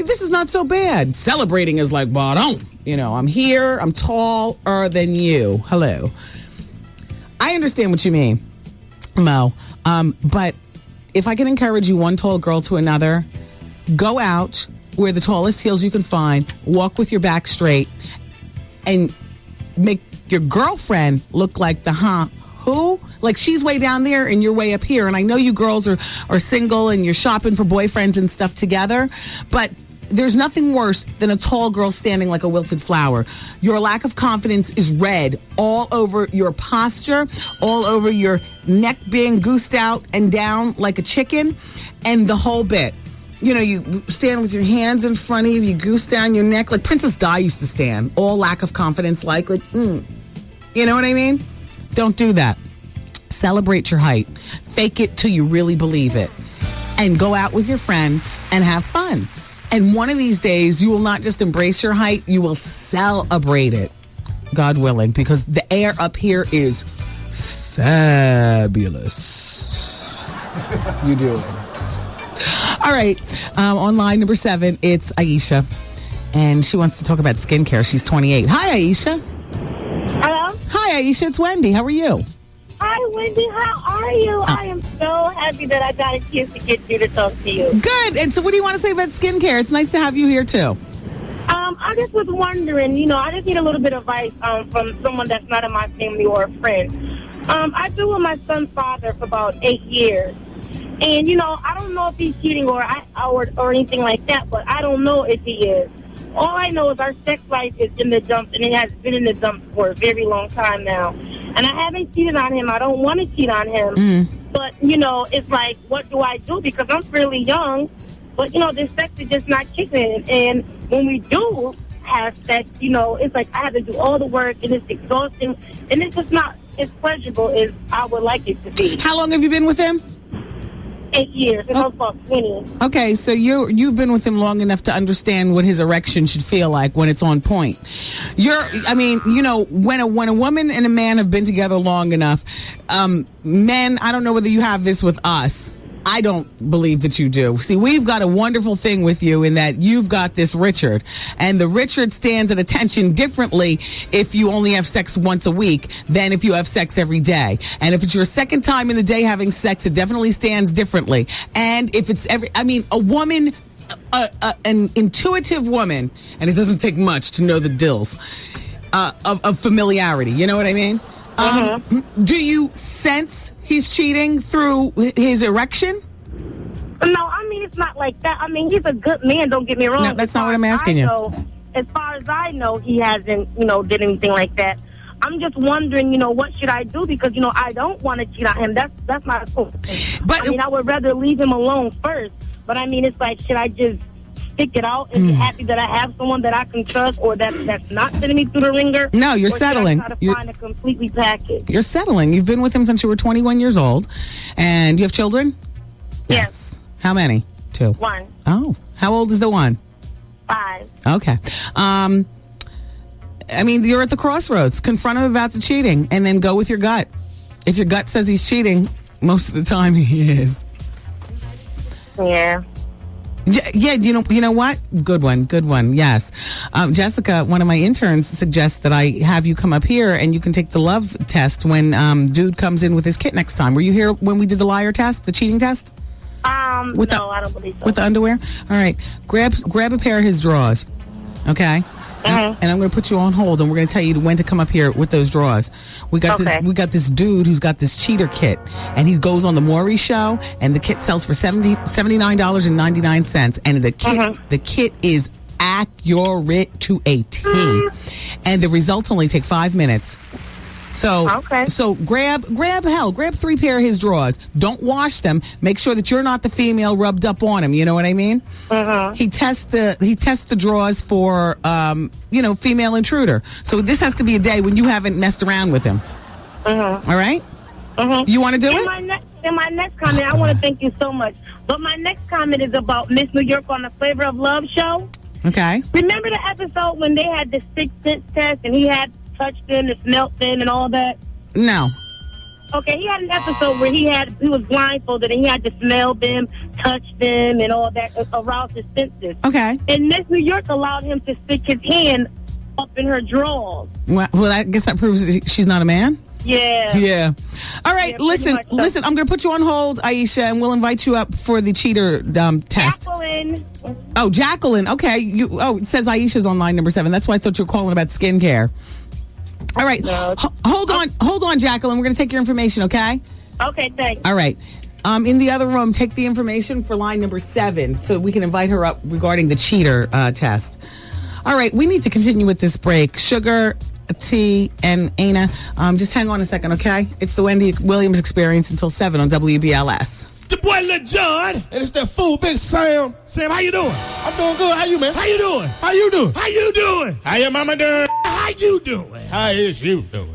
this is not so bad. Celebrating is like, I'm here. I'm taller than you. Hello. I understand what you mean, Mo. But if I can encourage you, one tall girl to another, go out, wear the tallest heels you can find, walk with your back straight, and make your girlfriend look like who? Like she's way down there and you're way up here. And I know you girls are single and you're shopping for boyfriends and stuff together, but there's nothing worse than a tall girl standing like a wilted flower. Your lack of confidence is red all over your posture, all over your neck being goosed out and down like a chicken, and the whole bit. You stand with your hands in front of you, you goose down your neck like Princess Di used to stand. All lack of confidence, You know what I mean? Don't do that. Celebrate your height. Fake it till you really believe it. And go out with your friend and have fun. And one of these days, you will not just embrace your height, you will celebrate it. God willing, because the air up here is fabulous. You do it. All right. On line number 7, it's Aisha. And she wants to talk about skincare. She's 28. Hi, Aisha. Hello? Hi, Aisha. It's Wendy. How are you? Hi, Wendy. How are you? I am so happy that I got a chance to get you to talk to you. Good. And so what do you want to say about skincare? It's nice to have you here, too. I just was wondering, I just need a little bit of advice from someone that's not in my family or a friend. I've been with my son's father for about 8 years. And, I don't know if he's cheating or anything like that, but I don't know if he is. All I know is our sex life is in the dumps, and it has been in the dumps for a very long time now. And I haven't cheated on him. I don't want to cheat on him. But, it's like, what do I do? Because I'm fairly young, but, this sex is just not kicking. And when we do have sex, it's like I have to do all the work, and it's exhausting. And it's just not as pleasurable as I would like it to be. How long have you been with him? 8 years, and I was about 20. Okay, so you've been with him long enough to understand what his erection should feel like when it's on point. When a woman and a man have been together long enough, men, I don't know whether you have this with us. I don't believe that you do. See, we've got a wonderful thing with you in that you've got this Richard, and the Richard stands at attention differently if you only have sex once a week than if you have sex every day. And if it's your second time in the day having sex, it definitely stands differently. And if it's a woman, an intuitive woman, and it doesn't take much to know the dills of familiarity. You know what I mean? Do you sense he's cheating through his erection? No, it's not like that. He's a good man, don't get me wrong. No, that's not what I'm asking you. As far as I know, he hasn't, did anything like that. I'm just wondering, what should I do? Because, I don't want to cheat on him. That's not cool. But I would rather leave him alone first. But, it's like, should I just kick it out and be happy that I have someone that I can trust, or that's not sending me through the ringer? No, you're or settling. Should I try to find a completely package? You're settling. You've been with him since you were 21 years old. And you have children? Yes. How many? 2. 1. Oh. How old is the one? 5. Okay. I mean, you're at the crossroads. Confront him about the cheating and then go with your gut. If your gut says he's cheating, most of the time he is. Yeah. Yeah, you know what? Good one. Yes. Jessica, one of my interns, suggests that I have you come up here and you can take the love test when dude comes in with his kit next time. Were you here when we did the liar test, the cheating test? No, I don't believe so. With the underwear? All right. Grab a pair of his drawers. Okay? And I'm going to put you on hold, and we're going to tell you when to come up here with those drawers. We got this dude who's got this cheater kit, and he goes on the Maury show, and the kit sells for $79.99, and the kit is accurate to a T, and the results only take 5 minutes. So grab 3 pair of his drawers. Don't wash them. Make sure that you're not the female rubbed up on him. You know what I mean? He tests the drawers for female intruder. So this has to be a day when you haven't messed around with him. All right? You want to do it? In my next comment, I want to thank you so much. But my next comment is about Miss New York on the Flavor of Love show. Okay. Remember the episode when they had the 6th sense test and he had touched them and smelt them and all that? No. Okay, he had an episode where he was blindfolded and he had to smell them, touch them, and all that, arouse his senses. Okay. And Miss New York allowed him to stick his hand up in her drawers. Well, I guess that proves that she's not a man? Yeah. Yeah. All right, Yeah, listen, I'm going to put you on hold, Aisha, and we'll invite you up for the cheater test. Jacqueline. Oh, Jacqueline. Okay. It says Aisha's on line number 7. That's why I thought you were calling about skincare. All right. Hold on, Jacqueline. We're going to take your information, okay? Okay, thanks. All right. In the other room, take the information for line number 7 so we can invite her up regarding the cheater test. All right. We need to continue with this break. Sugar, T, and Ana, just hang on a second, okay? It's the Wendy Williams Experience until 7 on WBLS. The boy Lil John, and it's that fool Big Sam. Sam, how you doing? I'm doing good. How you, man? How you doing? How you doing? How you doing? How your mama doing? How you doing? How is you doing?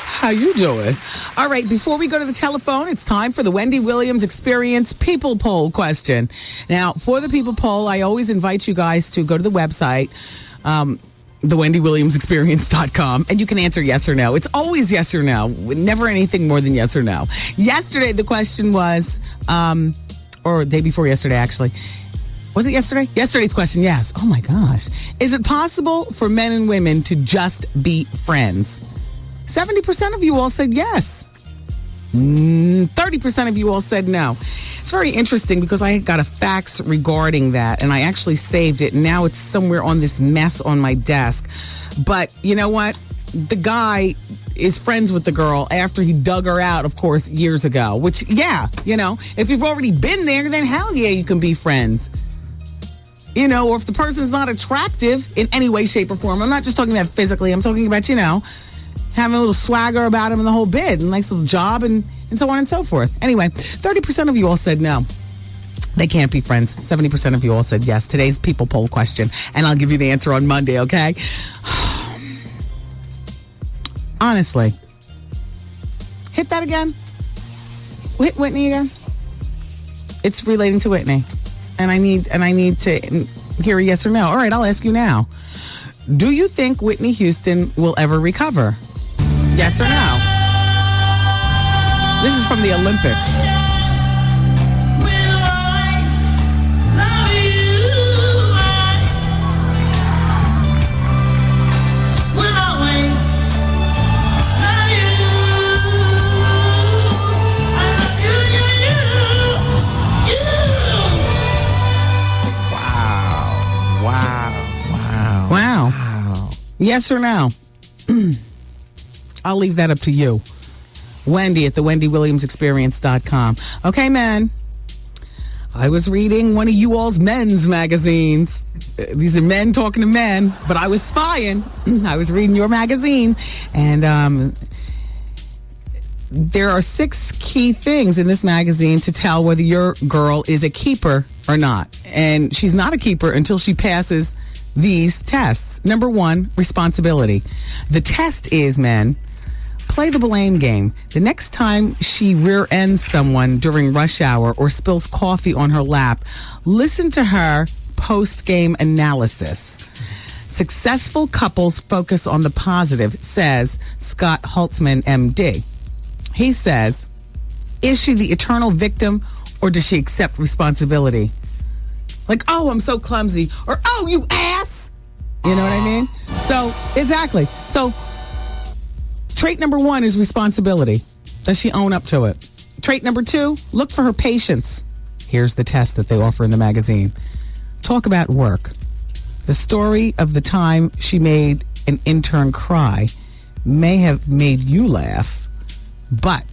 How you doing? All right, before we go to the telephone, it's time for the Wendy Williams Experience People Poll question. Now, for the People Poll, I always invite you guys to go to the website, thewendywilliamsexperience.com, and you can answer yes or no. It's always yes or no, never anything more than yes or no. Yesterday, the question was, or day before yesterday, actually. Was it yesterday? Yesterday's question, yes. Oh my gosh. Is it possible for men and women to just be friends? 70% of you all said yes. 30% of you all said no. It's very interesting because I got a fax regarding that, and I actually saved it, and now it's somewhere on this mess on my desk. But you know what? The guy is friends with the girl after he dug her out, of course, years ago. Which, yeah, if you've already been there, then hell yeah, you can be friends. Or if the person's not attractive in any way, shape, or form. I'm not just talking about physically. I'm talking about, having a little swagger about him and the whole bit, and nice little job, and so on and so forth. Anyway, 30% of you all said no. They can't be friends. 70% of you all said yes. Today's People Poll question, and I'll give you the answer on Monday, okay? Honestly. Hit that again. Hit Whitney again. It's relating to Whitney. And I need to hear a yes or no. All right, I'll ask you now. Do you think Whitney Houston will ever recover? Yes or no? This is from the Olympics. Wow. Yes or no? I'll leave that up to you. Wendy at thewendywilliamsexperience.com. Okay, men. I was reading one of you all's men's magazines. These are men talking to men, but I was spying. I was reading your magazine, and there are 6 key things in this magazine to tell whether your girl is a keeper or not. And she's not a keeper until she passes these tests. Number 1, responsibility. The test is, men, play the blame game. The next time she rear ends someone during rush hour or spills coffee on her lap, listen to her post-game analysis. Successful couples focus on the positive, says Scott Holtzman, MD. He says, is she the eternal victim or does she accept responsibility? Like, oh, I'm so clumsy, or oh, you ass. You know what I mean? So, exactly. So, trait number 1 is responsibility. Does she own up to it? Trait number 2, look for her patience. Here's the test that they offer in the magazine. Talk about work. The story of the time she made an intern cry may have made you laugh, but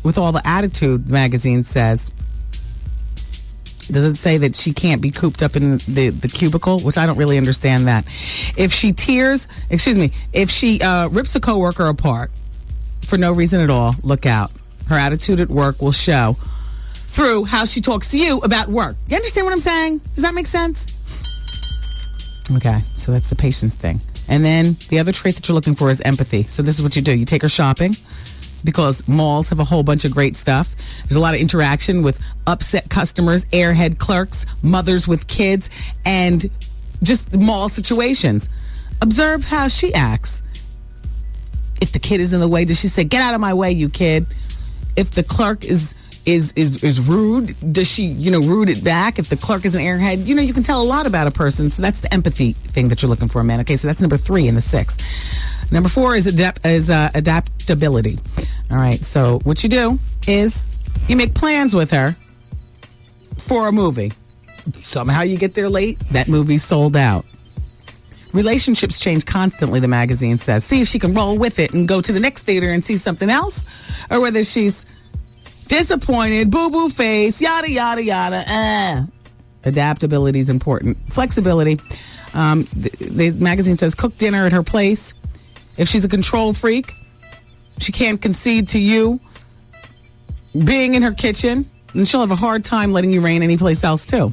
with all the attitude, the magazine says, does it say that she can't be cooped up in the cubicle? Which I don't really understand that. If she rips a coworker apart for no reason at all, look out. Her attitude at work will show through how she talks to you about work. You understand what I'm saying? Does that make sense? Okay, so that's the patience thing. And then the other trait that you're looking for is empathy. So this is what you do. You take her shopping, because malls have a whole bunch of great stuff. There's a lot of interaction with upset customers, airhead clerks, mothers with kids, and just mall situations. Observe how she acts. If the kid is in the way, does she say, "Get out of my way, you kid"? If the clerk is rude, does she, rude it back? If the clerk is an airhead, you can tell a lot about a person. So that's the empathy thing that you're looking for, man. Okay, so that's number 3 in the 6. Number 4 is adaptability. All right, so what you do is you make plans with her for a movie. Somehow you get there late, that movie's sold out. Relationships change constantly, the magazine says. See if she can roll with it and go to the next theater and see something else, or whether she's disappointed, boo-boo face, yada, yada, yada. Adaptability is important. Flexibility. The magazine says cook dinner at her place. If she's a control freak, she can't concede to you being in her kitchen, and she'll have a hard time letting you reign anyplace else, too.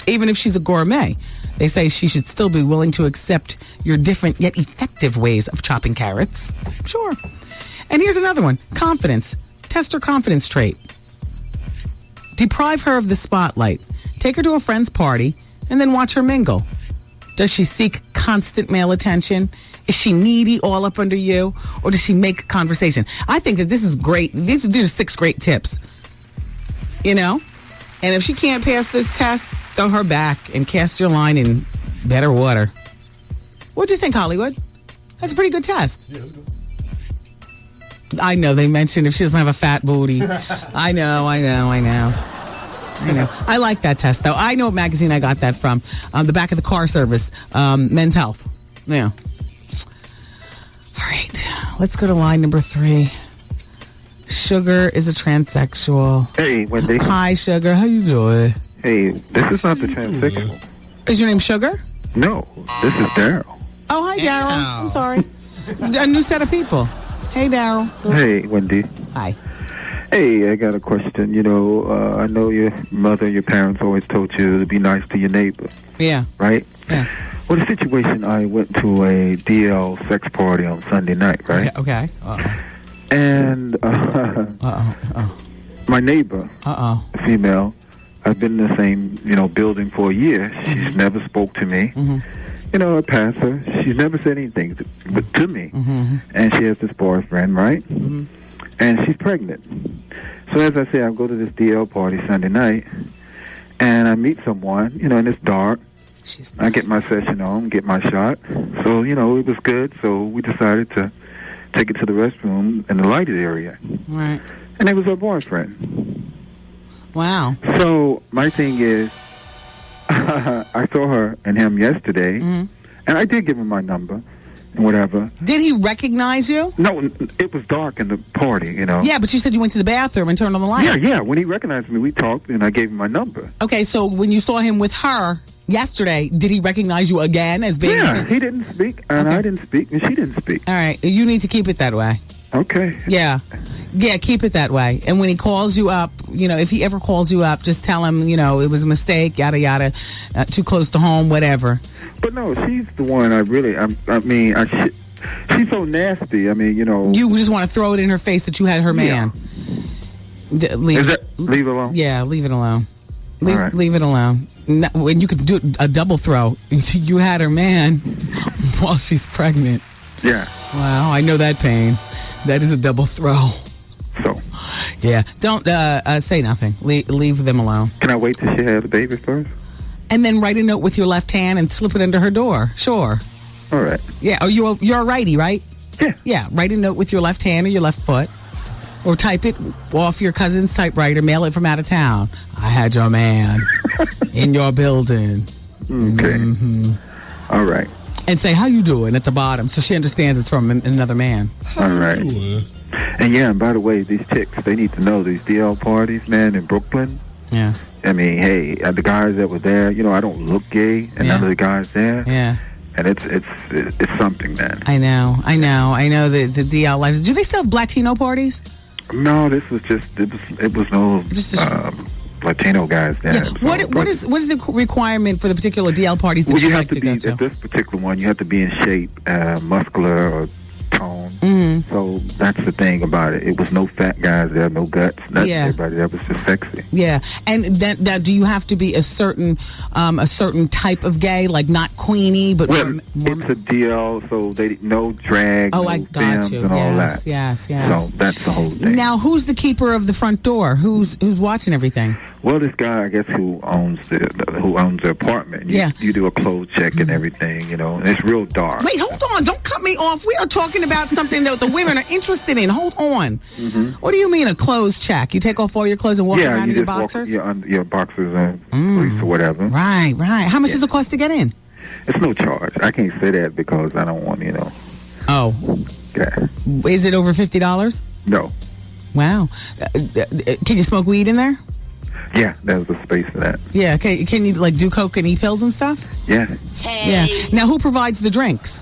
Even if she's a gourmet, they say she should still be willing to accept your different yet effective ways of chopping carrots. Sure. And here's another one. Confidence. Test her confidence trait. Deprive her of the spotlight. Take her to a friend's party and then watch her mingle. Does she seek constant male attention? Is she needy all up under you? Or does she make conversation? I think that this is great. These are 6 great tips. And if she can't pass this test, throw her back and cast your line in better water. What do you think, Hollywood? That's a pretty good test. Yeah, that's good. I know they mentioned if she doesn't have a fat booty. I know. I like that test, though. I know what magazine I got that from. The back of the car service. Men's Health. Yeah. All right. Let's go to line number 3. Sugar is a transsexual. Hey, Wendy. Hi, Sugar. How you doing? Hey, this is not the transsexual. Is your name Sugar? No, this is Daryl. Oh, hi, Daryl. I'm sorry. A new set of people. Hey, Daryl. Hey, Wendy. Hi. Hey, I got a question. I know your mother, your parents always told you to be nice to your neighbor. Yeah. Right? Yeah. Well, the situation, I went to a DL sex party on Sunday night, right? Okay. And my neighbor, female, I've been in the same, building for a year. She's never spoke to me. Mm-hmm. I pass her. She's never said anything to me. Mm-hmm. And she has this boyfriend, right? Mm-hmm. And she's pregnant. So as I say, I go to this DL party Sunday night, and I meet someone, and it's dark. I get my session on, get my shot. So, it was good. So we decided to take it to the restroom in the lighted area. Right. And it was her boyfriend. Wow. So my thing is, I saw her and him yesterday, and I did give him my number and whatever. Did he recognize you? No, it was dark in the party, Yeah, but you said you went to the bathroom and turned on the light. Yeah. When he recognized me, we talked, and I gave him my number. Okay, so when you saw him with her yesterday, did he recognize you again as being... Yeah, he didn't speak, and I didn't speak, and she didn't speak. All right, you need to keep it that way. Okay. Yeah. Yeah, keep it that way. And when he calls you up, if he ever calls you up, just tell him, it was a mistake, yada, yada, too close to home, whatever. But no, she's the one she's so nasty. You just want to throw it in her face that you had her man. Leave it alone? Yeah, leave it alone. Right. Leave it alone. When you could do a double throw, you had her man while she's pregnant. Yeah. Wow, I know that pain. That is a double throw. So. Yeah, don't say nothing. Leave them alone. Can I wait till she has the baby first? And then write a note with your left hand and slip it under her door. Sure. All right. Yeah. Oh, you're a righty, right? Yeah. Yeah. Write a note with your left hand or your left foot, or type it off your cousin's typewriter. Mail it from out of town. I had your man in your building. Okay. Mm-hmm. All right. And say how you doing at the bottom, so she understands it's from another man. All right. And yeah, and by the way, these chicks, they need to know these DL parties, man, in Brooklyn. Yeah. I mean, hey, the guys that were there, I don't look gay, and none of the guys there. Yeah. And it's something, man. I know the DL lives. Do they still have Latino parties? No, this was just it was no Latino guys there. Yeah. What is the requirement for the particular DL parties that you like to go to? At this particular one, you have to be in shape, muscular or tone. Mm-hmm. So that's the thing about it. It was no fat guys there, no guts. Everybody there was just sexy. Yeah, and then do you have to be a certain type of gay, like not queenie, but more it's a DL, so they no drag, no I got you. And all that. Yes. So that's the whole thing. Now, who's the keeper of the front door? Who's watching everything? Well, this guy, I guess, who owns the apartment. You do a clothes check and everything, and it's real dark. Wait, hold on! Don't cut me off. We are talking about something that the women are interested in. Hold on. Mm-hmm. What do you mean a clothes check? You take off all your clothes and walk around in your boxers? Your boxers and briefs or whatever. Right. How much does it cost to get in? It's no charge. I can't say that because I don't want, Oh. Yeah. Is it over $50? No. Wow. Can you smoke weed in there? Yeah, there's a space for that. Yeah, can you do coke and e-pills and stuff? Yeah. Yeah. Now, who provides the drinks?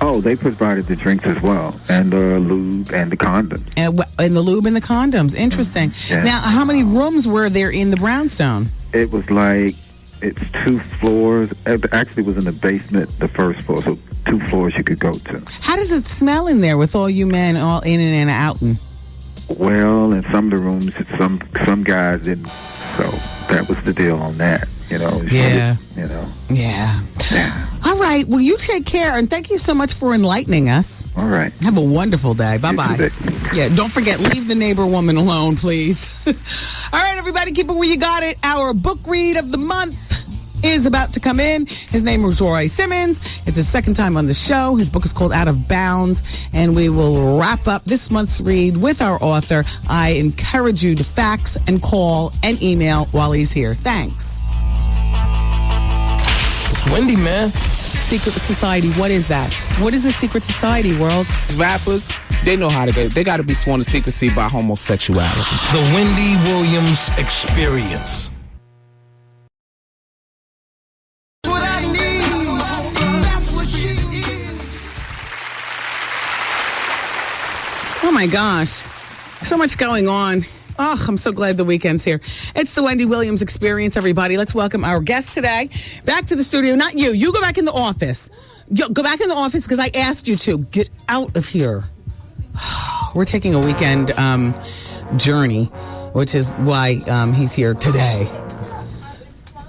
Oh, they provided the drinks as well, and the lube and the condoms. And the lube and the condoms. Interesting. Yeah. Now, how many rooms were there in the brownstone? It was it's 2 floors. It actually was in the basement, the first floor, so 2 floors you could go to. How does it smell in there with all you men all in and out? Well, in some of the rooms, some guys didn't. So that was the deal on that, Yeah. Yeah. All right. Well, you take care, and thank you so much for enlightening us. All right. Have a wonderful day. Bye-bye. Yeah, don't forget, leave the neighbor woman alone, please. All right, everybody, keep it where you got it. Our book read of the month is about to come in. His name is Roy Simmons. It's his second time on the show. His book is called Out of Bounds, and we will wrap up this month's read with our author. I encourage you to fax and call and email while he's here. Thanks. It's Wendy, man. Secret society, what is that? What is a secret society, world? Rappers, they know how to get. They got to be sworn to secrecy by homosexuality. The Wendy Williams Experience. Oh my gosh, so much going on. Oh, I'm so glad the weekend's here. It's the Wendy Williams Experience, everybody. Let's welcome our guest today back to the studio. Not you. You go back in the office. Go back in the office because I asked you to. Get out of here. We're taking a weekend journey, which is why he's here today.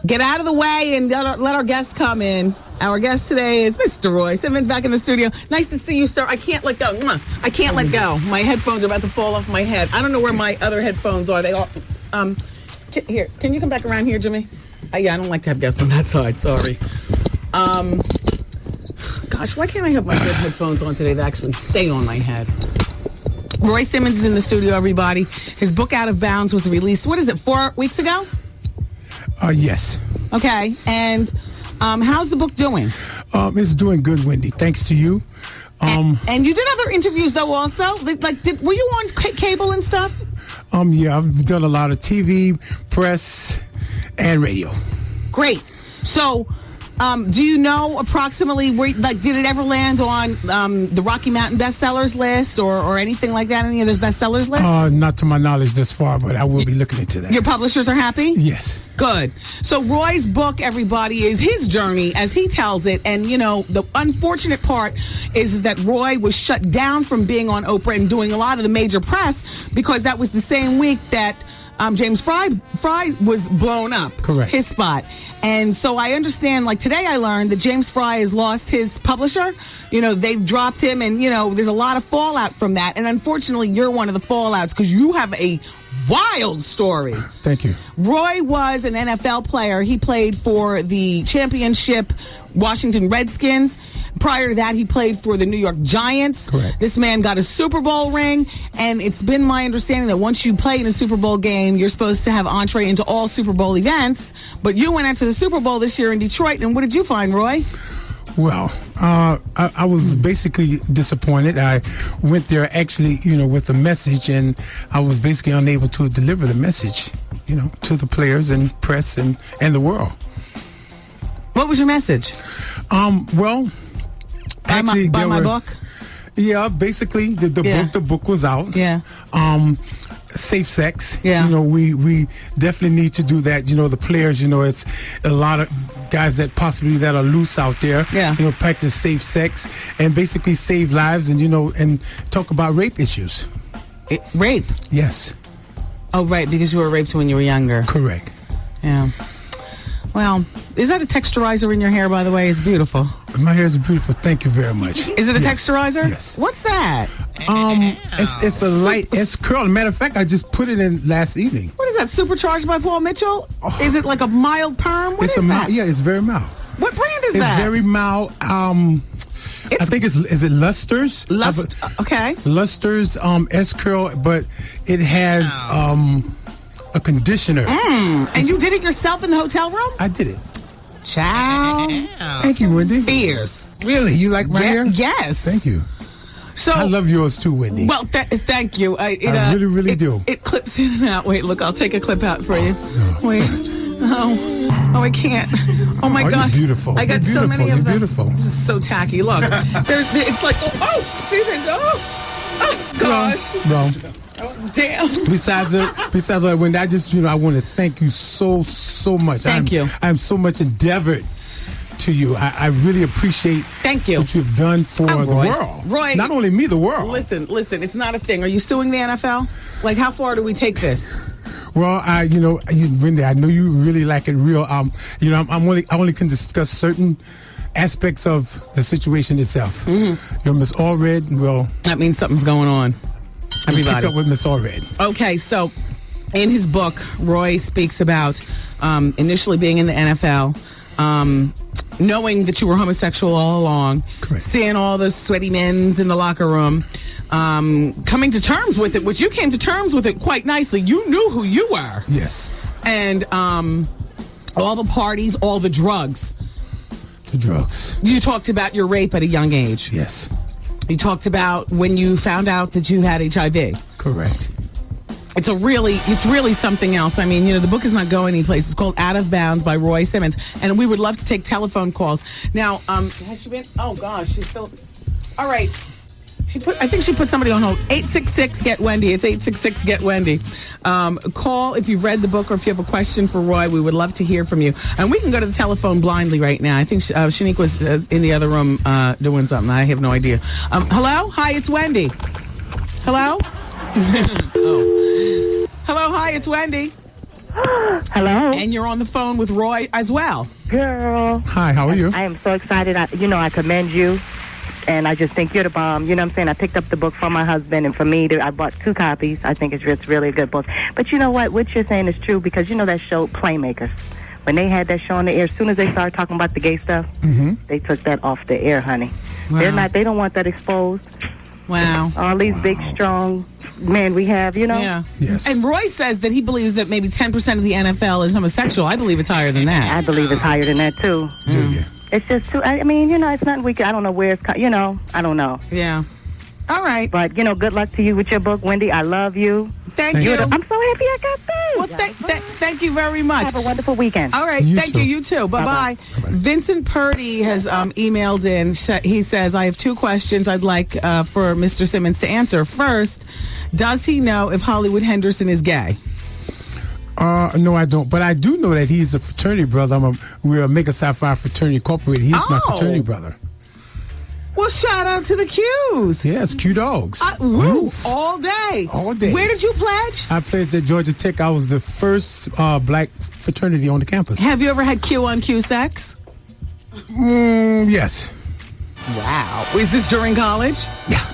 Get out of the way and let our guest come in. Our guest today is Mr. Roy Simmons back in the studio. Nice to see you, sir. I can't let go. I can't let go. My headphones are about to fall off my head. I don't know where my other headphones are. They all. Here, can you come back around here, Jimmy? Yeah, I don't like to have guests on that side. Sorry. Gosh, why can't I have my good headphones on today that actually stay on my head? Roy Simmons is in the studio, everybody. His book, Out of Bounds, was released, 4 weeks ago? Yes. Okay, and how's the book doing? It's doing good, Wendy. Thanks to you. And you did other interviews, though, also? Were you on cable and stuff? Yeah, I've done a lot of TV, press, and radio. Great. So, Do you know approximately where, like, did it ever land on the Rocky Mountain bestsellers list or anything like that? Any of those bestsellers lists? Not to my knowledge this far, but I will be looking into that. Your publishers are happy? Yes. Good. So Roy's book, everybody, is his journey as he tells it. And, you know, the unfortunate part is that Roy was shut down from being on Oprah and doing a lot of the major press because that was the same week that James Fry was blown up. Correct. His spot. And so I understand, like today I learned that James Fry has lost his publisher. You know, they've dropped him and, you know, there's a lot of fallout from that. And unfortunately, you're one of the fallouts because you have a wild story. Thank you. Roy was an NFL player. He played for the championship Washington Redskins. Prior to that, he played for the New York Giants. Correct. This man got a Super Bowl ring, and it's been my understanding that once you play in a Super Bowl game, you're supposed to have entree into all Super Bowl events. But you went out to the Super Bowl this year in Detroit, and what did you find, Roy? Well, I was basically disappointed. I went there actually, you know, with a message, and I was basically unable to deliver the message, you know, to the players and press and the world. What was your message? Well, actually, by my book? Yeah, basically the book was out. Yeah. Safe sex. Yeah. You know, we definitely need to do that. You know, the players, you know, it's a lot of guys that possibly that are loose out there. Yeah. You know, practice safe sex and basically save lives and, you know, and talk about rape issues. Rape? Yes. Oh, right, because you were raped when you were younger. Correct. Yeah. Well, is that a texturizer in your hair, by the way? It's beautiful. My hair is beautiful. Thank you very much. Is it a texturizer? Yes. What's that? It's a light S-curl. Matter of fact, I just put it in last evening. What is that, Supercharged by Paul Mitchell? Is it like a mild perm? What It's is a that? yeah, it's very mild. What brand is It's that? very mild. I think is it Luster's? Okay. Luster's S-curl, but it has a conditioner. And you did it yourself in the hotel room? I did it. Ciao. Thank you, Wendy. Fierce. Really? You like my hair? Yes. Thank you. So I love yours too, Wendy. Well, thank you. I really, really do. It clips in and out. Wait, look, I'll take a clip out for you. No. Wait. Oh, I can't. Oh my gosh. You're beautiful. I got You're so many beautiful. of them. You're beautiful. This is so tacky. Look, it's like see this? Oh gosh. Well, damn. Besides that, Wendy, I just I want to thank you so much. Thank you. I'm so much endeavored to you. I really appreciate Thank you. what you've done for the Roy. world. Roy. Not only me, the world. Listen, it's not a thing. Are you suing the NFL? Like, how far do we take this? Well, Wendy, I know you really like it real. I only can discuss certain aspects of the situation itself. Mm-hmm. Miss Allred, well, that means something's going on. Everybody. Pick up with Miss Allred. Okay, so in his book, Roy speaks about initially being in the NFL, knowing that you were homosexual all along, correct, seeing all the sweaty men's in the locker room, coming to terms with it, which you came to terms with it quite nicely. You knew who you were. Yes. And all the parties, all the drugs. The drugs. You talked about your rape at a young age. Yes. You talked about when you found out that you had HIV. Correct. It's really something else. I mean, the book is not going anyplace. It's called Out of Bounds by Roy Simmons, and we would love to take telephone calls. Now, has she been? Oh gosh, she's still. All right. I think she put somebody on hold. 866-GET-WENDY. It's 866-GET-WENDY. Call if you've read the book or if you have a question for Roy. We would love to hear from you. And we can go to the telephone blindly right now. I think Shanique was in the other room doing something. I have no idea. Hello? Hi, it's Wendy. Hello? Oh. Hello, hi, it's Wendy. Hello. And you're on the phone with Roy as well. Girl. Hi, how are you? I am so excited. I commend you. And I just think you're the bomb. You know what I'm saying? I picked up the book from my husband, and for me, I bought 2 copies. I think it's just really a good book. But you know what? What you're saying is true, because you know that show, Playmakers. When they had that show on the air, as soon as they started talking about the gay stuff, they took that off the air, honey. Wow. They don't want that exposed. Wow. All these big, strong men we have, Yeah. Yes. And Roy says that he believes that maybe 10% of the NFL is homosexual. I believe it's higher than that. I believe it's higher than that, too. Yeah. It's just too, I mean, it's nothing we can, I don't know where it's, I don't know. Yeah. All right. But, good luck to you with your book, Wendy. I love you. Thank you. I'm so happy I got through. Well, thank you very much. Have a wonderful weekend. All right, thank you. You too. Bye-bye. Vincent Purdy has emailed in. He says, I have two questions I'd like for Mr. Simmons to answer. First, does he know if Hollywood Henderson is gay? No, I don't. But I do know that he's a fraternity brother. We're a Mega Sapphire Fraternity Incorporated. He's my fraternity brother. Well, shout out to the Qs. Yes, Q Dogs. All day. All day. Where did you pledge? I pledged at Georgia Tech. I was the first black fraternity on the campus. Have you ever had Q on Q sex? Yes. Wow. Is this during college? Yeah.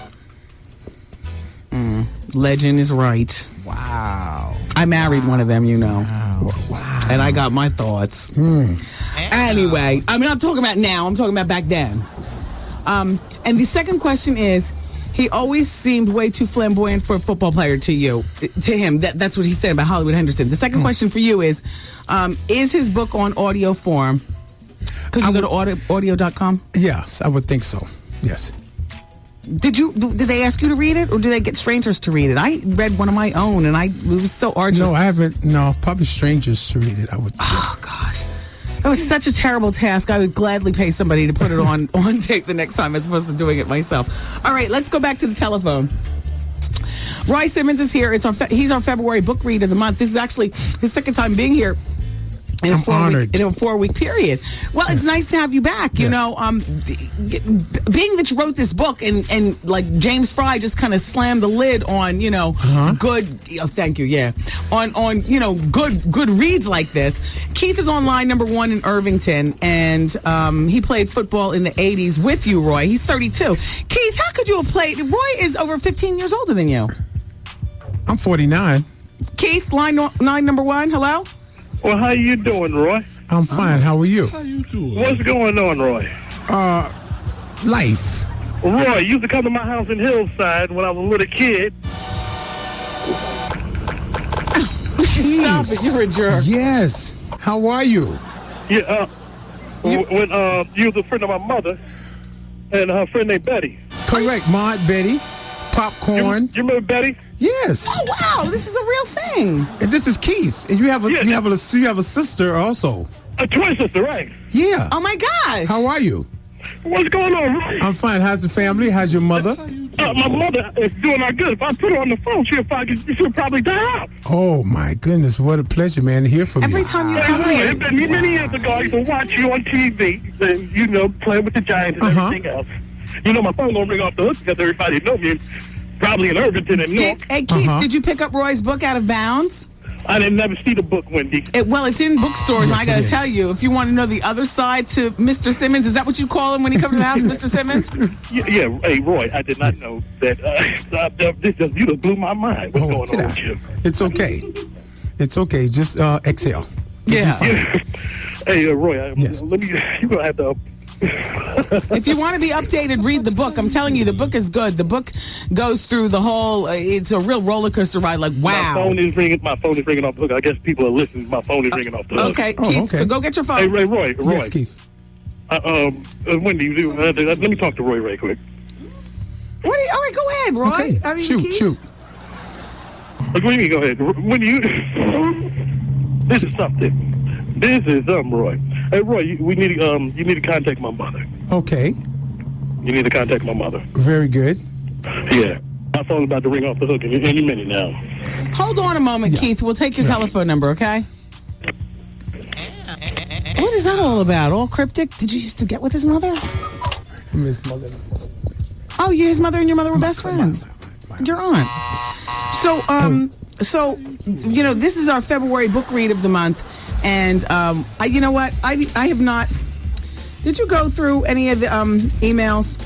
Legend is right. Wow. I married one of them, you know. Wow. And I got my thoughts. Anyway, I'm not talking about now. I'm talking about back then. And the second question is, he always seemed way too flamboyant for a football player to him. That's what he said about Hollywood Henderson. The second question for you is his book on audio form? Could you go to audio.com? Yes, I would think so. Yes. Did they ask you to read it, or did they get strangers to read it? I read one of my own, and it was so arduous. No, I haven't. No, probably strangers to read it. I would. Oh, gosh. That was such a terrible task. I would gladly pay somebody to put it on tape the next time as opposed to doing it myself. All right, let's go back to the telephone. Roy Simmons is here. He's our February book read of the month. This is actually his second time being here. In a 4-week period. Well, it's nice to have you back. You know, being that you wrote this book and like James Fry just kind of slammed the lid on, good. Oh, thank you. Yeah, on good reads like this. Keith is on line number 1 in Irvington, and he played football in the 80s with you, Roy. He's 32. Keith, how could you have played? Roy is over 15 years older than you. I'm 49. Keith, line number 1. Hello. Well, how you doing, Roy? I'm fine. How are you? How you doing? What's going on, Roy? Life. Roy, you used to come to my house in Hillside when I was a little kid. Stop it. You're a jerk. Yes. How are you? Yeah, when you was a friend of my mother and her friend named Betty. Correct. Maud, Betty. Popcorn. You remember Betty? Yes. Oh wow, this is a real thing. And this is Keith, and you have a sister also. A twin sister, right? Yeah. Oh my gosh. How are you? What's going on, Roy? I'm fine. How's the family? How's your mother? My mother is doing all good. If I put her on the phone, she'll probably die out. Oh my goodness, what a pleasure, man, to hear from you. Every time you come here. Many years ago, I used to watch you on TV, and, playing with the Giants and everything else. My phone don't ring off the hook because everybody knows me, probably in Irvington and Newark. Hey, Keith, did you pick up Roy's book Out of Bounds? I didn't never see the book, Wendy. It's in bookstores, and I got to tell you, if you want to know the other side to Mr. Simmons, is that what you call him when he comes to the house, Mr. Simmons? Yeah. Hey, Roy, I did not know that. You just blew my mind. What's going on with you? It's okay. It's okay. Just exhale. Yeah. Hey, Roy, yes. You're going to have to... If you want to be updated, read the book. I'm telling you, the book is good. The book goes through the whole. It's a real roller coaster ride. Like wow. My phone is ringing off the hook. I guess people are listening. My phone is ringing off the hook. Okay, Keith. So go get your phone. Hey, Roy. Yes, Keith. Wendy, let me talk to Roy right quick. All right, go ahead, Roy. Okay. I mean, shoot. What do you mean? Go ahead. Wendy, this is something. This is Roy. Hey, Roy, you need to contact my mother. Okay. You need to contact my mother. Very good. Yeah. My phone's about to ring off the hook any minute now. Hold on a moment, Keith. We'll take your telephone number, okay? What is that all about? All cryptic? Did you used to get with his mother? His mother. Oh, his mother and your mother were best friends. Your aunt. So, this is our February book read of the month. And you know what? I have not. Did you go through any of the emails?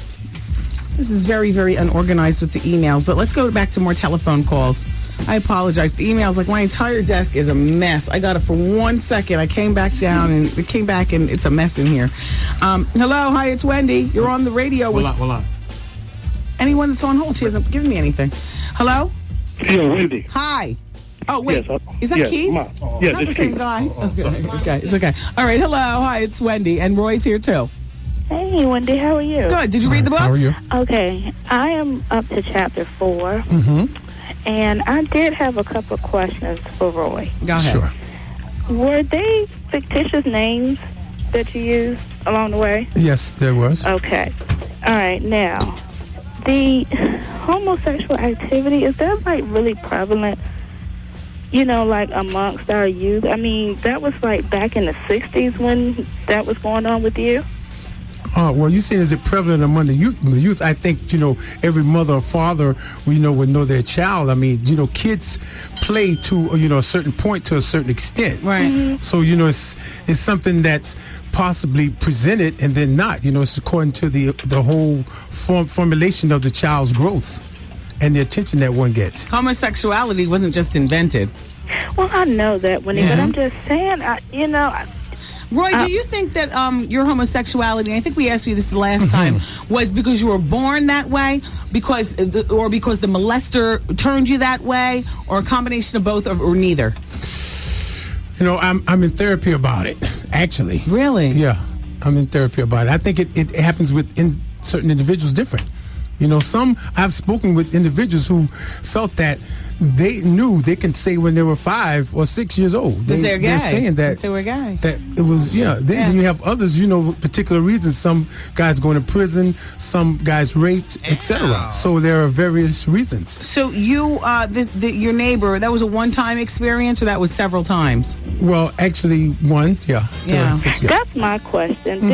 This is very, very unorganized with the emails. But let's go back to more telephone calls. I apologize. The emails, like my entire desk is a mess. I got it for 1 second. I came back down and it came back and it's a mess in here. Hello, hi, it's Wendy. You're on the radio. Hold on. Anyone that's on hold, she hasn't given me anything. Hello? Yeah, Wendy. Hi. Oh, wait. Yes, is that Keith? Not the same guy? It's okay. All right. Hello. Hi, it's Wendy. And Roy's here, too. Hey, Wendy. How are you? Good. Did you read the book? How are you? Okay. I am up to chapter 4. Mm-hmm. And I did have a couple of questions for Roy. Go ahead. Sure. Were they fictitious names that you used along the way? Yes, there was. Okay. All right. Now, the homosexual activity, is that like really prevalent, like amongst our youth? I mean, that was like back in the 60s when that was going on with you? Well, you saying is it prevalent among the youth? The youth, I think, every mother or father, would know their child. I mean, kids play to, a certain point to a certain extent. Right. Mm-hmm. So, it's something that's possibly presented and then not. It's according to the whole formulation of the child's growth and the attention that one gets. Homosexuality wasn't just invented. Well, I know that, Wendy, but I'm just saying, Roy, do you think that your homosexuality, I think we asked you this the last time, was because you were born that way, because the molester turned you that way, or a combination of both, or neither? I'm in therapy about it, actually. Really? Yeah, I'm in therapy about it. I think it happens with certain individuals different. I've spoken with individuals who felt that they knew they can say when they were 5 or 6 years old. They're gay. They're saying that they were gay. That it was, Then you have others, particular reasons. Some guys going to prison, some guys raped, etc. So there are various reasons. So you, your neighbor, that was a one-time experience, or that was several times? Well, actually, one, yeah. That's my question.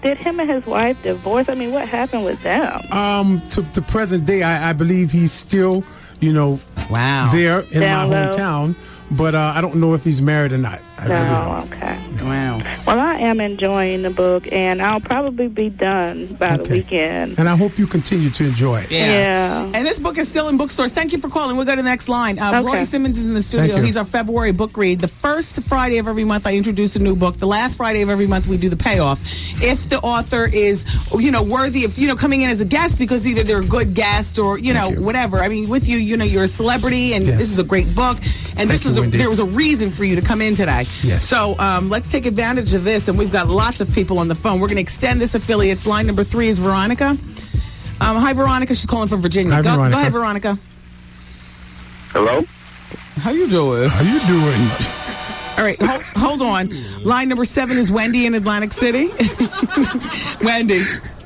Did him and his wife divorce? I mean, what happened with them? To the present day, I believe he's still, there in Down my low. hometown. But I don't know if he's married or not. I really don't. Okay. Wow. Well, I am enjoying the book, and I'll probably be done by the weekend. And I hope you continue to enjoy it. Yeah. And this book is still in bookstores. Thank you for calling. We'll go to the next line. Roy Simmons is in the studio. Thank you. He's our February book read. The first Friday of every month, I introduce a new book. The last Friday of every month, we do the payoff. If the author is, worthy of, coming in as a guest, because either they're a good guest or, whatever. I mean, with you, you're a celebrity, and this is a great book. And there was a reason for you to come in today. Yes. So let's take advantage of this, and we've got lots of people on the phone. We're going to extend this affiliates. Line number 3 is Veronica. Hi, Veronica. She's calling from Virginia. Hi, Go Veronica. ahead, Veronica. Hello? How you doing? How you doing? All right, hold on. Line number 7 is Wendy in Atlantic City. Wendy.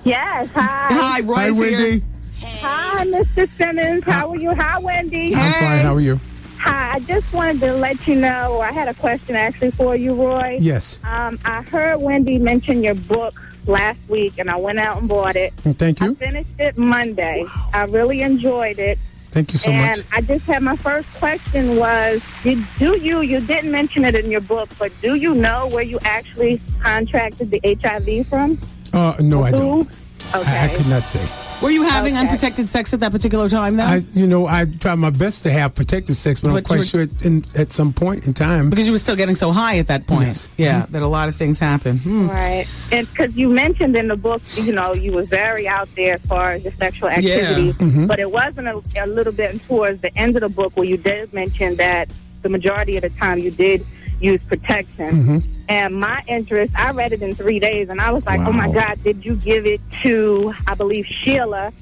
Yes, hi. Hi, Roy's Hi, Wendy. here. Hi, Mr. Simmons. How are you? Hi, Wendy. I'm fine. How are you? Hi, I just wanted to let you know, I had a question actually for you, Roy. Yes. I heard Wendy mention your book last week, and I went out and bought it. Thank you. I finished it Monday. Wow. I really enjoyed it. Thank you so much. And I just had my first question was, you didn't mention it in your book, but do you know where you actually contracted the HIV from? No, I don't. Okay. I could not say. Were you having unprotected sex at that particular time, though? I tried my best to have protected sex, but I'm quite sure at some point in time. Because you were still getting so high at that point. Yes. Yeah, that a lot of things happen. Right. And because you mentioned in the book, you were very out there as far as the sexual activity, but it wasn't a little bit towards the end of the book where you did mention that the majority of the time you did use protection. And my interest, I read it in 3 days, and I was like, oh, my God, did you give it to, I believe, Sheila?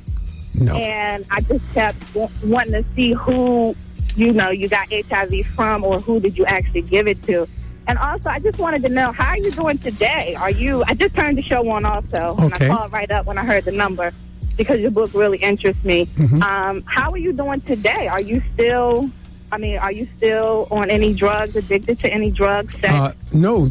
No. And I just kept wanting to see who, you got HIV from, or who did you actually give it to. And also, I just wanted to know, how are you doing today? I just turned the show on also, and I called right up when I heard the number, because your book really interests me. How are you doing today? Are you still on any drugs, addicted to any drugs? No,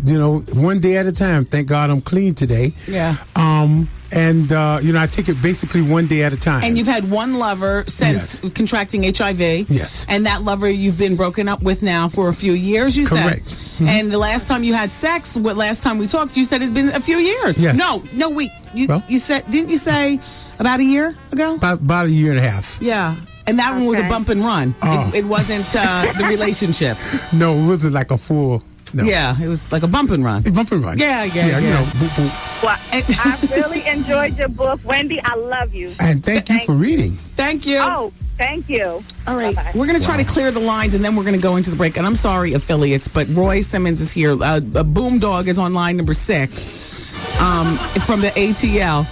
one day at a time. Thank God I'm clean today. Yeah. And I take it basically one day at a time. And you've had one lover since contracting HIV. Yes. And that lover you've been broken up with now for a few years, you said? Correct. And the last time you had sex, last time we talked, you said it'd been a few years. Yes. No, wait. You said, didn't you say about a year ago? About a year and a half. Yeah. And that one was a bump and run. It wasn't the relationship. No, it wasn't like a full. No. Yeah, it was like a bump and run. Bump and run. Yeah. Boop, boop. Well, I really enjoyed your book. Wendy, I love you. And thank you for reading. Thank you. Oh, thank you. All right. Bye-bye. We're going to try to clear the lines, and then we're going to go into the break. And I'm sorry, affiliates, but Roy Simmons is here. Boom Dog is on line number 6 from the ATL.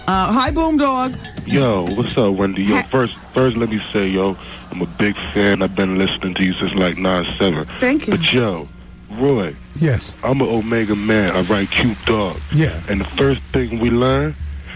Hi, Boom Dog. Yo, what's up, Wendy? Yo, first, let me say, yo, I'm a big fan. I've been listening to you since like 9/7. Thank you. But yo, Roy. Yes. I'm an Omega man. I write cute dog. Yeah. And the first thing we learn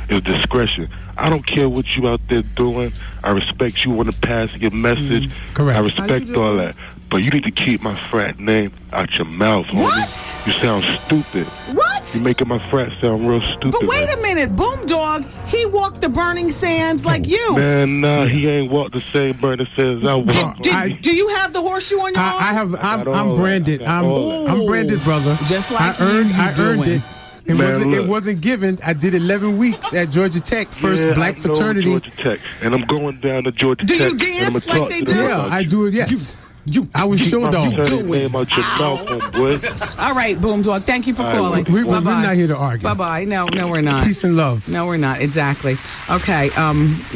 is discretion. I don't care what you out there doing. I respect you want to pass your message. Correct. I respect all that. But you need to keep my frat name out your mouth, homie. What? You sound stupid. What? You're making my frat sound real stupid. But wait man. a minute, Boom Dog, he walked the burning sands like you. Man, nah, he ain't walked the same burning sands I walked. Do you have the horseshoe on your arm? I have. I'm branded. I'm branded, brother. Just like I earned doing. it. It wasn't given. I did 11 weeks at Georgia Tech, first black fraternity. Georgia Tech, and I'm going down to Georgia Do Tech. you dance and I'm like they do? Yeah, I do it. Yes. I was show dog. Name out your mouth, boy. All right, Boom Dog. Thank you for calling. We're not here to argue. Bye-bye. No, we're not. Peace and love. No, we're not. Exactly. Okay,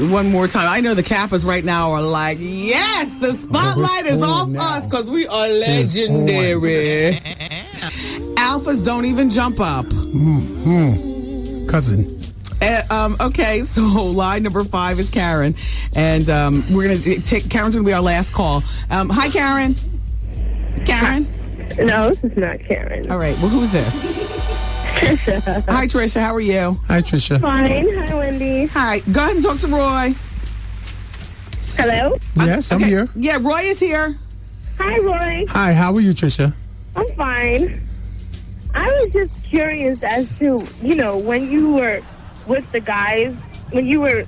one more time. I know the Kappas right now are like, yes, the spotlight is off us because we are legendary. Alphas don't even jump up. Cousin. Okay, so line number 5 is Karen, and we're gonna take Karen's gonna be our last call. Hi, Karen. Karen? No, this is not Karen. All right. Well, who's this? Trisha. Hi, Trisha. How are you? Hi, Trisha. Fine. Hi, Wendy. Hi. Go ahead and talk to Roy. Hello? Yes, I'm here. Yeah, Roy is here. Hi, Roy. Hi, how are you, Trisha? I'm fine. I was just curious as to, when you were with the guys, when you were,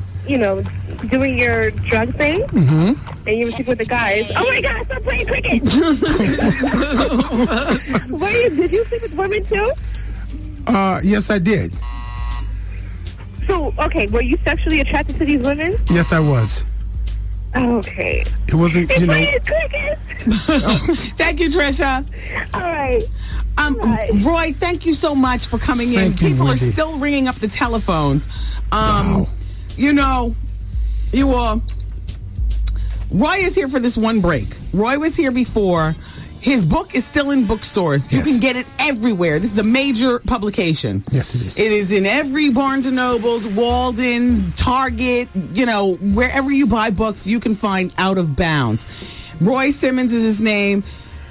doing your drug thing, and you were with the guys. Oh my God, stop playing cricket! Did you sleep with women too? Yes, I did. So, okay, were you sexually attracted to these women? Yes, I was. Okay. It wasn't, Playing cricket! Thank you, Trisha. All right. Roy, thank you so much for coming in. People are still ringing up the telephones. Wow. You all. Roy is here for this one break. Roy was here before. His book is still in bookstores. You can get it everywhere. This is a major publication. Yes, it is. It is in every Barnes & Nobles, Walden, Target, wherever you buy books, you can find Out of Bounds. Roy Simmons is his name,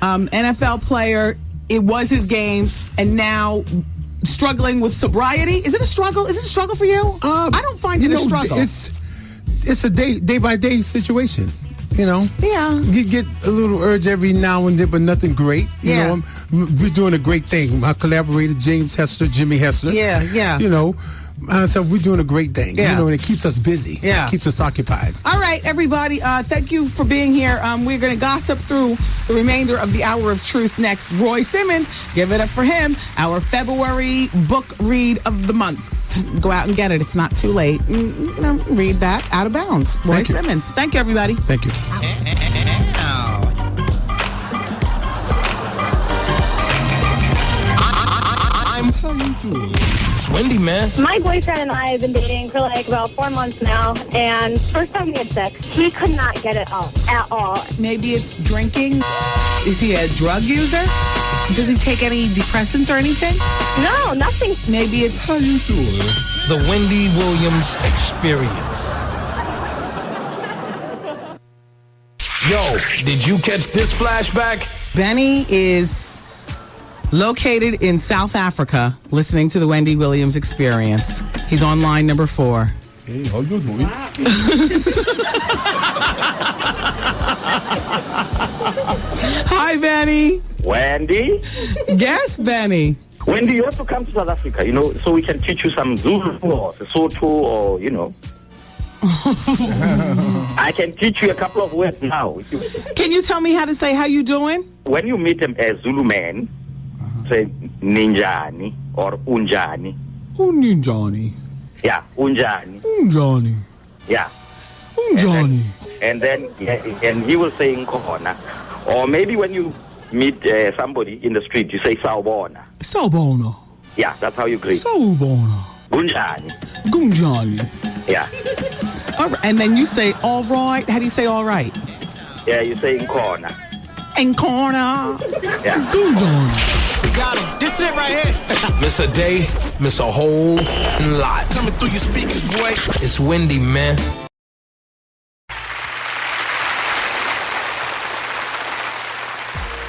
NFL player. It was his game, and now struggling with sobriety. Is it a struggle? Is it a struggle for you? I don't find it a struggle. It's a day by day situation. Yeah. You get a little urge every now and then, but nothing great. We're doing a great thing. My collaborator, James Hester, Jimmy Hester. Yeah. So we're doing a great thing. Yeah. And it keeps us busy. Yeah. It keeps us occupied. All right, everybody. Thank you for being here. We're going to gossip through the remainder of the Hour of Truth next. Roy Simmons, give it up for him. Our February book read of the month. Go out and get it. It's not too late. Read that. Out of Bounds. Roy Simmons. Thank you, everybody. Thank you. How you doing? It's Wendy, man. My boyfriend and I have been dating for about 4 months now, and first time we had sex, he could not get it up at all. Maybe it's drinking. Is he a drug user? Does he take any depressants or anything? No, nothing. Maybe it's... How you doing? The Wendy Williams Experience. Yo, did you catch this flashback? Benny is located in South Africa, listening to the Wendy Williams Experience. He's on line number 4. Hey, how you doing? Hi, Benny. Wendy? Yes, Benny. Wendy, you have to come to South Africa, so we can teach you some Zulu or Sotho or, I can teach you a couple of words now. Can you tell me how to say how you doing? When you meet a Zulu man, say ninjani or unjani. Unjani. Yeah, unjani. Unjani. Yeah. Unjani. And then he will say Nkona. Or maybe when you meet somebody in the street, you say Sawubona. Sawubona. Yeah, that's how you greet. Sawubona. Gunjani. Gunjani. Yeah. All right. And then you say all right. How do you say all right? Yeah, you say Nkona. Nkona. Yeah. Gunjani. Got him. This is it right here. Miss a day, miss a whole lot. Coming through your speakers, boy. It's Wendy, man.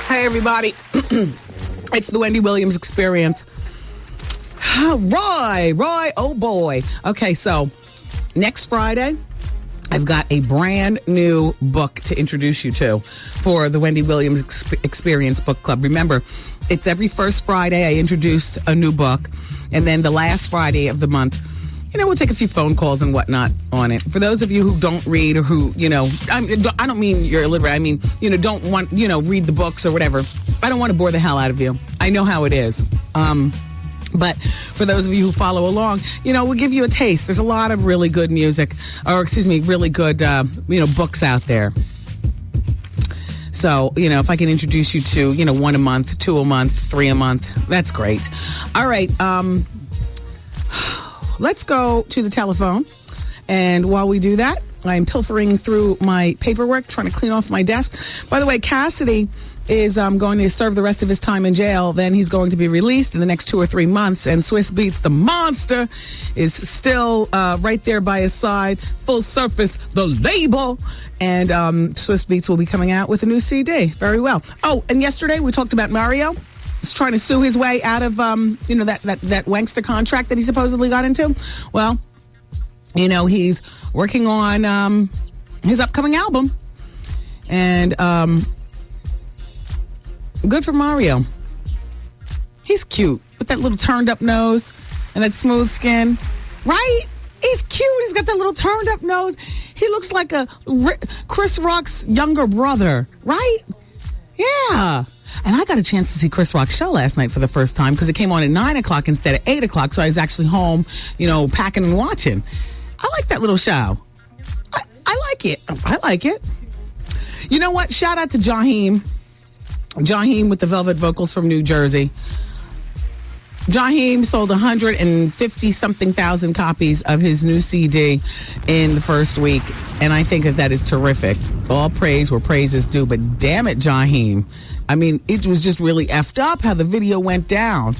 Hey, everybody. It's the Wendy Williams Experience. Roy, oh boy. Okay, so next Friday, I've got a brand new book to introduce you to for the Wendy Williams Experience Book Club. Remember, it's every first Friday I introduce a new book, and then the last Friday of the month, we'll take a few phone calls and whatnot on it. For those of you who don't read or who, I don't mean you're illiterate. I mean, don't want, read the books or whatever. I don't want to bore the hell out of you. I know how it is. But for those of you who follow along, we'll give you a taste. There's a lot of really good music, really good, books out there. So, if I can introduce you to, 1 a month, 2 a month, 3 a month, that's great. All right. Let's go to the telephone. And while we do that, I'm pilfering through my paperwork, trying to clean off my desk. By the way, Cassidy is going to serve the rest of his time in jail. Then he's going to be released in the next 2 or 3 months. And Swiss Beats, the monster, is still right there by his side. Full Surface, the label. And Swiss Beats will be coming out with a new CD. Very well. Oh, and yesterday we talked about Mario. He's trying to sue his way out of, that Wankster contract that he supposedly got into. Well, he's working on his upcoming album. And good for Mario. He's cute with that little turned up nose and that smooth skin. Right? He's cute. He's got that little turned up nose. He looks like a Chris Rock's younger brother. Right? Yeah. And I got a chance to see Chris Rock's show last night for the first time because it came on at 9 o'clock instead of 8 o'clock. So I was actually home, packing and watching. I like that little show. I like it. I like it. You know what? Shout out to Jaheim. Jaheim with the Velvet Vocals from New Jersey. Jaheim sold 150-something thousand copies of his new CD in the first week. And I think that is terrific. All praise where praise is due. But damn it, Jaheim. I mean, it was just really effed up how the video went down.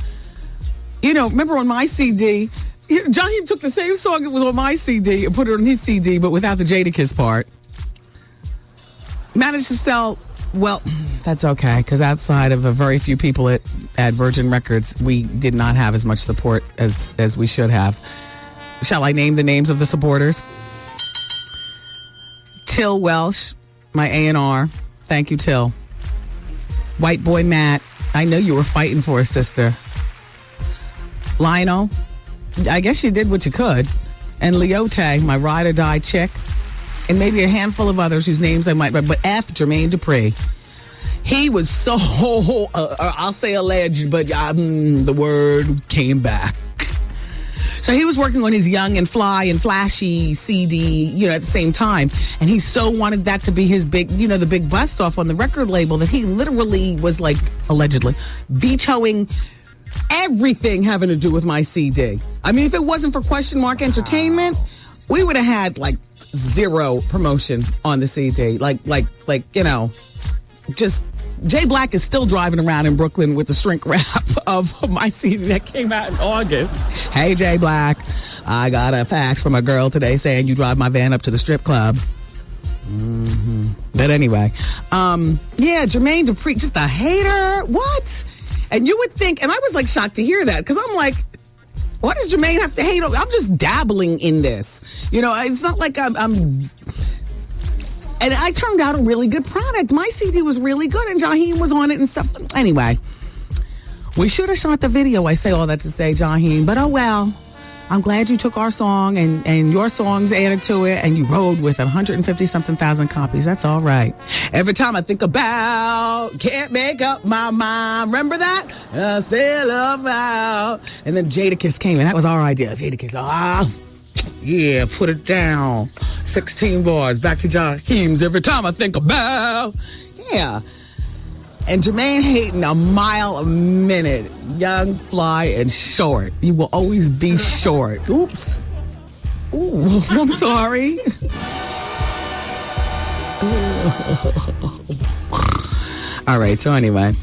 Remember on my CD, Jaheim took the same song that was on my CD and put it on his CD, but without the Jadakiss part. Managed to sell, well, that's okay, because outside of a very few people at Virgin Records, we did not have as much support as we should have. Shall I name the names of the supporters? Till Welsh, my A&R. Thank you, Till. White Boy Matt, I know you were fighting for us, sister. Lionel, I guess you did what you could. And Leote, my ride or die chick. And maybe a handful of others whose names I might, but F. Jermaine Dupri. He was so, I'll say alleged, but the word came back. So he was working on his young and fly and flashy CD, at the same time. And he so wanted that to be his big, the big bust off on the record label that he literally was like, allegedly, vetoing everything having to do with my CD. I mean, if it wasn't for Question Mark Entertainment, we would have had like zero promotion on the CD. Just Jay Black is still driving around in Brooklyn with the shrink wrap of my CD that came out in August. Hey, Jay Black, I got a fax from a girl today saying you drive my van up to the strip club. Mm-hmm. But anyway, Jermaine Dupri, just a hater. What? And you would think, and I was like shocked to hear that because I'm like, what does Jermaine have to hate? I'm just dabbling in this. It's not like I'm and I turned out a really good product. My CD was really good, and Jaheim was on it and stuff. Anyway, we should have shot the video. I say all that to say, Jaheim, but oh well. I'm glad you took our song and your songs added to it, and you rode with 150-something thousand copies. That's all right. Every time I think about, can't make up my mind. Remember that? I still about. And then Jadakiss came in. That was our idea. Jadakiss, yeah, put it down. 16 bars. Back to Jaheim's. Every time I think about. Yeah. And Jermaine hating a mile a minute. Young, fly, and short. You will always be short. Oops. Ooh, I'm sorry. All right, so anyway.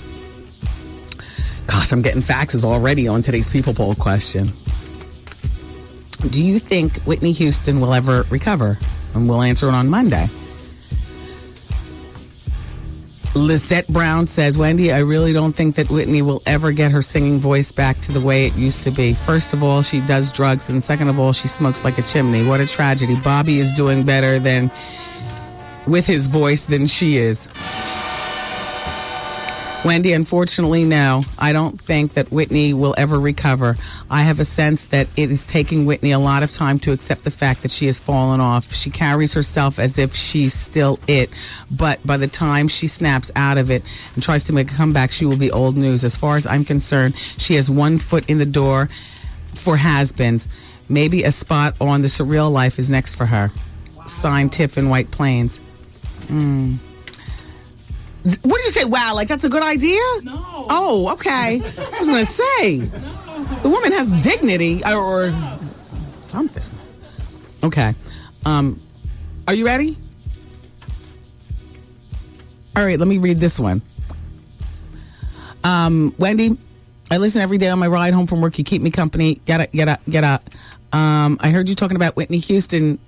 Gosh, I'm getting faxes already on today's People Poll question. Do you think Whitney Houston will ever recover? And we'll answer it on Monday. Lisette Brown says, Wendy, I really don't think that Whitney will ever get her singing voice back to the way it used to be. First of all, she does drugs, and second of all, she smokes like a chimney. What a tragedy. Bobby is doing better than with his voice than she is. Wendy, unfortunately, no. I don't think that Whitney will ever recover. I have a sense that it is taking Whitney a lot of time to accept the fact that she has fallen off. She carries herself as if she's still it, but by the time she snaps out of it and tries to make a comeback, she will be old news. As far as I'm concerned, she has one foot in the door for has-beens. Maybe a spot on The Surreal Life is next for her. Signed, Tiff in White Plains. What did you say? Wow, like that's a good idea? No. Oh, okay. I was going to say. No. The woman has dignity or something. Okay. Are you ready? All right, let me read this one. Wendy, I listen every day on my ride home from work. You keep me company. Get up. I heard you talking about Whitney Houston.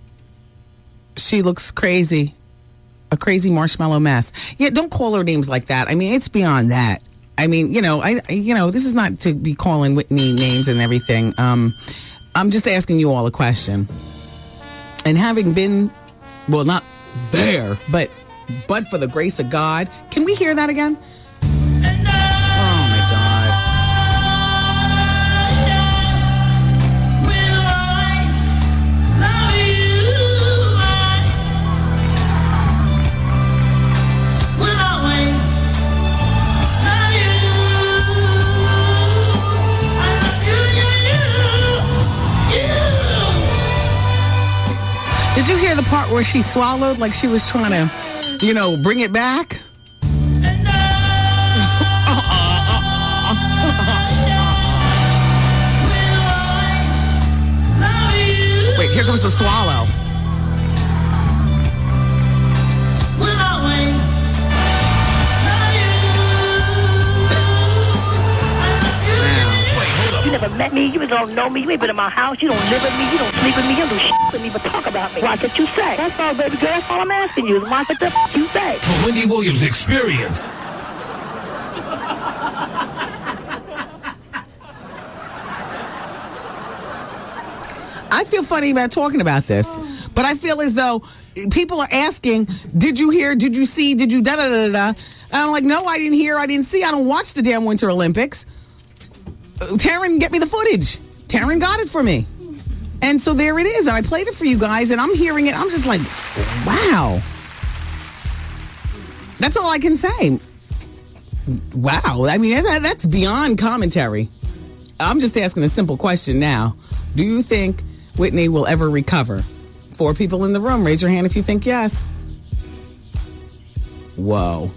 She looks crazy. A crazy marshmallow mess. Yeah, don't call her names like that. I mean, it's beyond that. I mean, this is not to be calling Whitney names and everything. I'm just asking you all a question. And having been, well, not there, but for the grace of God, can we hear that again? Did you hear the part where she swallowed like she was trying to, bring it back? Wait, here comes the swallow. You never met me. You don't know me. You ain't been in my house. You don't live with me. You don't sleep with me. You don't do shit with me, but talk about me. Watch what you say. That's all, baby girl. That's all I'm asking you. Watch what the you say. The Wendy Williams Experience. I feel funny about talking about this, but I feel as though people are asking, did you hear, did you see, did you da-da-da-da-da? And I'm like, no, I didn't hear, I didn't see. I don't watch the damn Winter Olympics. Taryn, get me the footage. Taryn got it for me. And so there it is. And I played it for you guys, and I'm hearing it. I'm just like, wow. That's all I can say. Wow. I mean, that's beyond commentary. I'm just asking a simple question now. Do you think Whitney will ever recover? 4 people in the room. Raise your hand if you think yes. Whoa.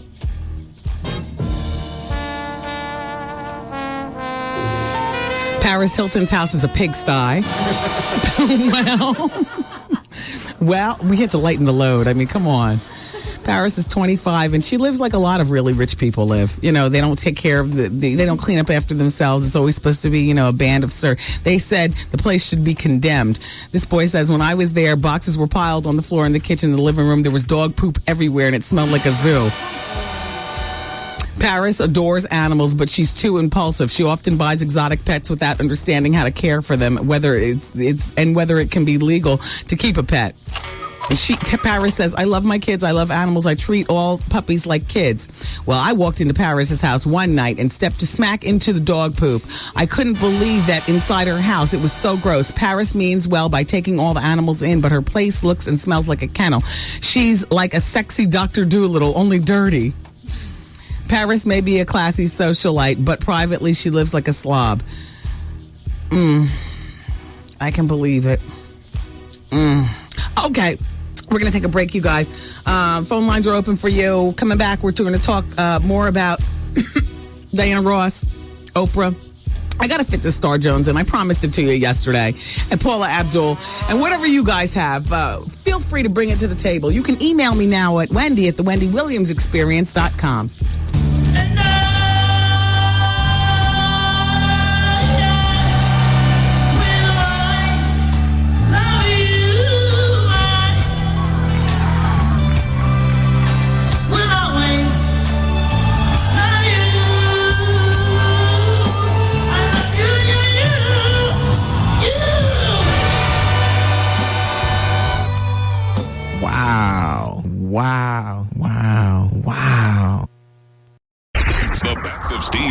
Paris Hilton's house is a pigsty. Well, we had to lighten the load. I mean, come on. Paris is 25, and she lives like a lot of really rich people live. They don't take care of they don't clean up after themselves. It's always supposed to be, a band of They said the place should be condemned. This boy says, when I was there, boxes were piled on the floor in the kitchen, in the living room. There was dog poop everywhere, and it smelled like a zoo. Paris adores animals, but she's too impulsive. She often buys exotic pets without understanding how to care for them, whether it can be legal to keep a pet. And Paris says, I love my kids. I love animals. I treat all puppies like kids. Well, I walked into Paris's house one night and stepped smack into the dog poop. I couldn't believe that inside her house. It was so gross. Paris means well by taking all the animals in, but her place looks and smells like a kennel. She's like a sexy Dr. Dolittle, only dirty. Paris may be a classy socialite, but privately she lives like a slob. I can believe it. Okay. We're going to take a break, you guys. Phone lines are open for you. Coming back, we're going to talk more about Diana Ross, Oprah. I got to fit the Star Jones in. I promised it to you yesterday. And Paula Abdul. And whatever you guys have, feel free to bring it to the table. You can email me now at Wendy at thewendywilliamsexperience.com.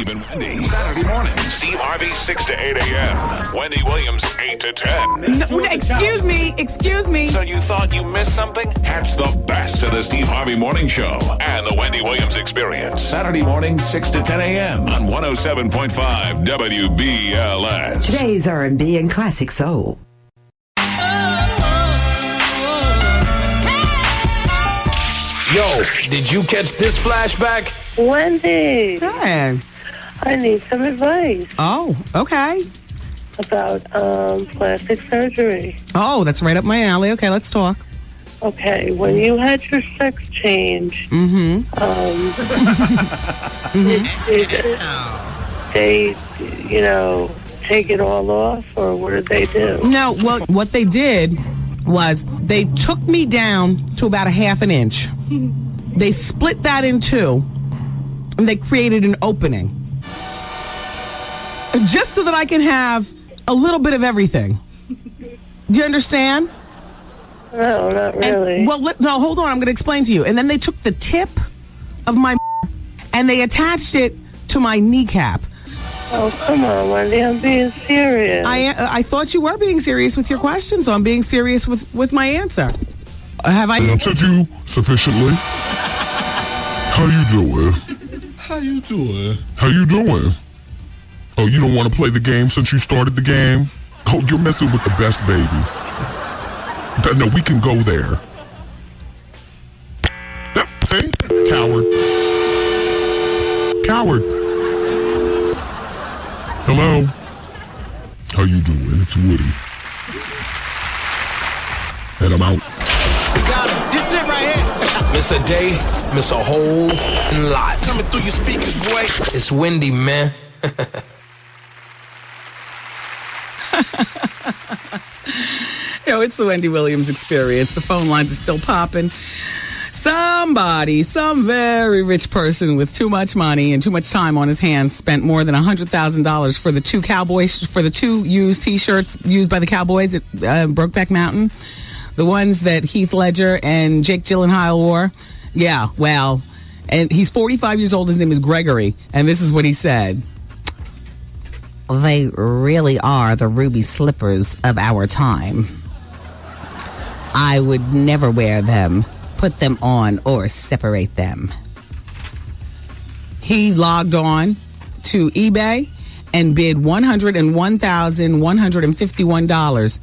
Steve and Wendy. Saturday morning, Steve Harvey, 6 to 8 a.m. Wendy Williams, 8 to 10. No, excuse me. So you thought you missed something? Catch the best of the Steve Harvey Morning Show and the Wendy Williams Experience. Saturday morning, 6 to 10 a.m. on 107.5 WBLS. Today's R&B and classic soul. Yo, did you catch this flashback? Wendy. Hey. I need some advice. Oh, okay. About plastic surgery. Oh, that's right up my alley. Okay, let's talk. Okay, when you had your sex change, Mm-hmm. did they, take it all off, or what did they do? No, well, what they did was they took me down to about a half an inch. They split that in two, and they created an opening. Just so that I can have a little bit of everything. Do you understand? No, not really. No, hold on. I'm going to explain to you. And then they took the tip of my and they attached it to my kneecap. Oh, come on, Wendy. I'm being serious. I thought you were being serious with your question, so I'm being serious with my answer. Have I answered you sufficiently? How you doing? How you doing? How you doing? Oh, you don't want to play the game since you started the game? Oh, you're messing with the best baby. No, we can go there. Yep, see? Coward. Coward. Hello? How you doing? It's Woody. And I'm out. Got him. This is it right here. Miss a day, miss a whole lot. Coming through your speakers, boy. It's Wendy, man. It's the Wendy Williams Experience. The phone lines are still popping. Some very rich person with too much money and too much time on his hands spent more than $100,000 for the two used T-shirts used by the Cowboys at Brokeback Mountain. The ones that Heath Ledger and Jake Gyllenhaal wore. Yeah, well, and he's 45 years old. His name is Gregory, and this is what he said. They really are the ruby slippers of our time. I would never wear them, put them on, or separate them. He logged on to eBay and bid $101,151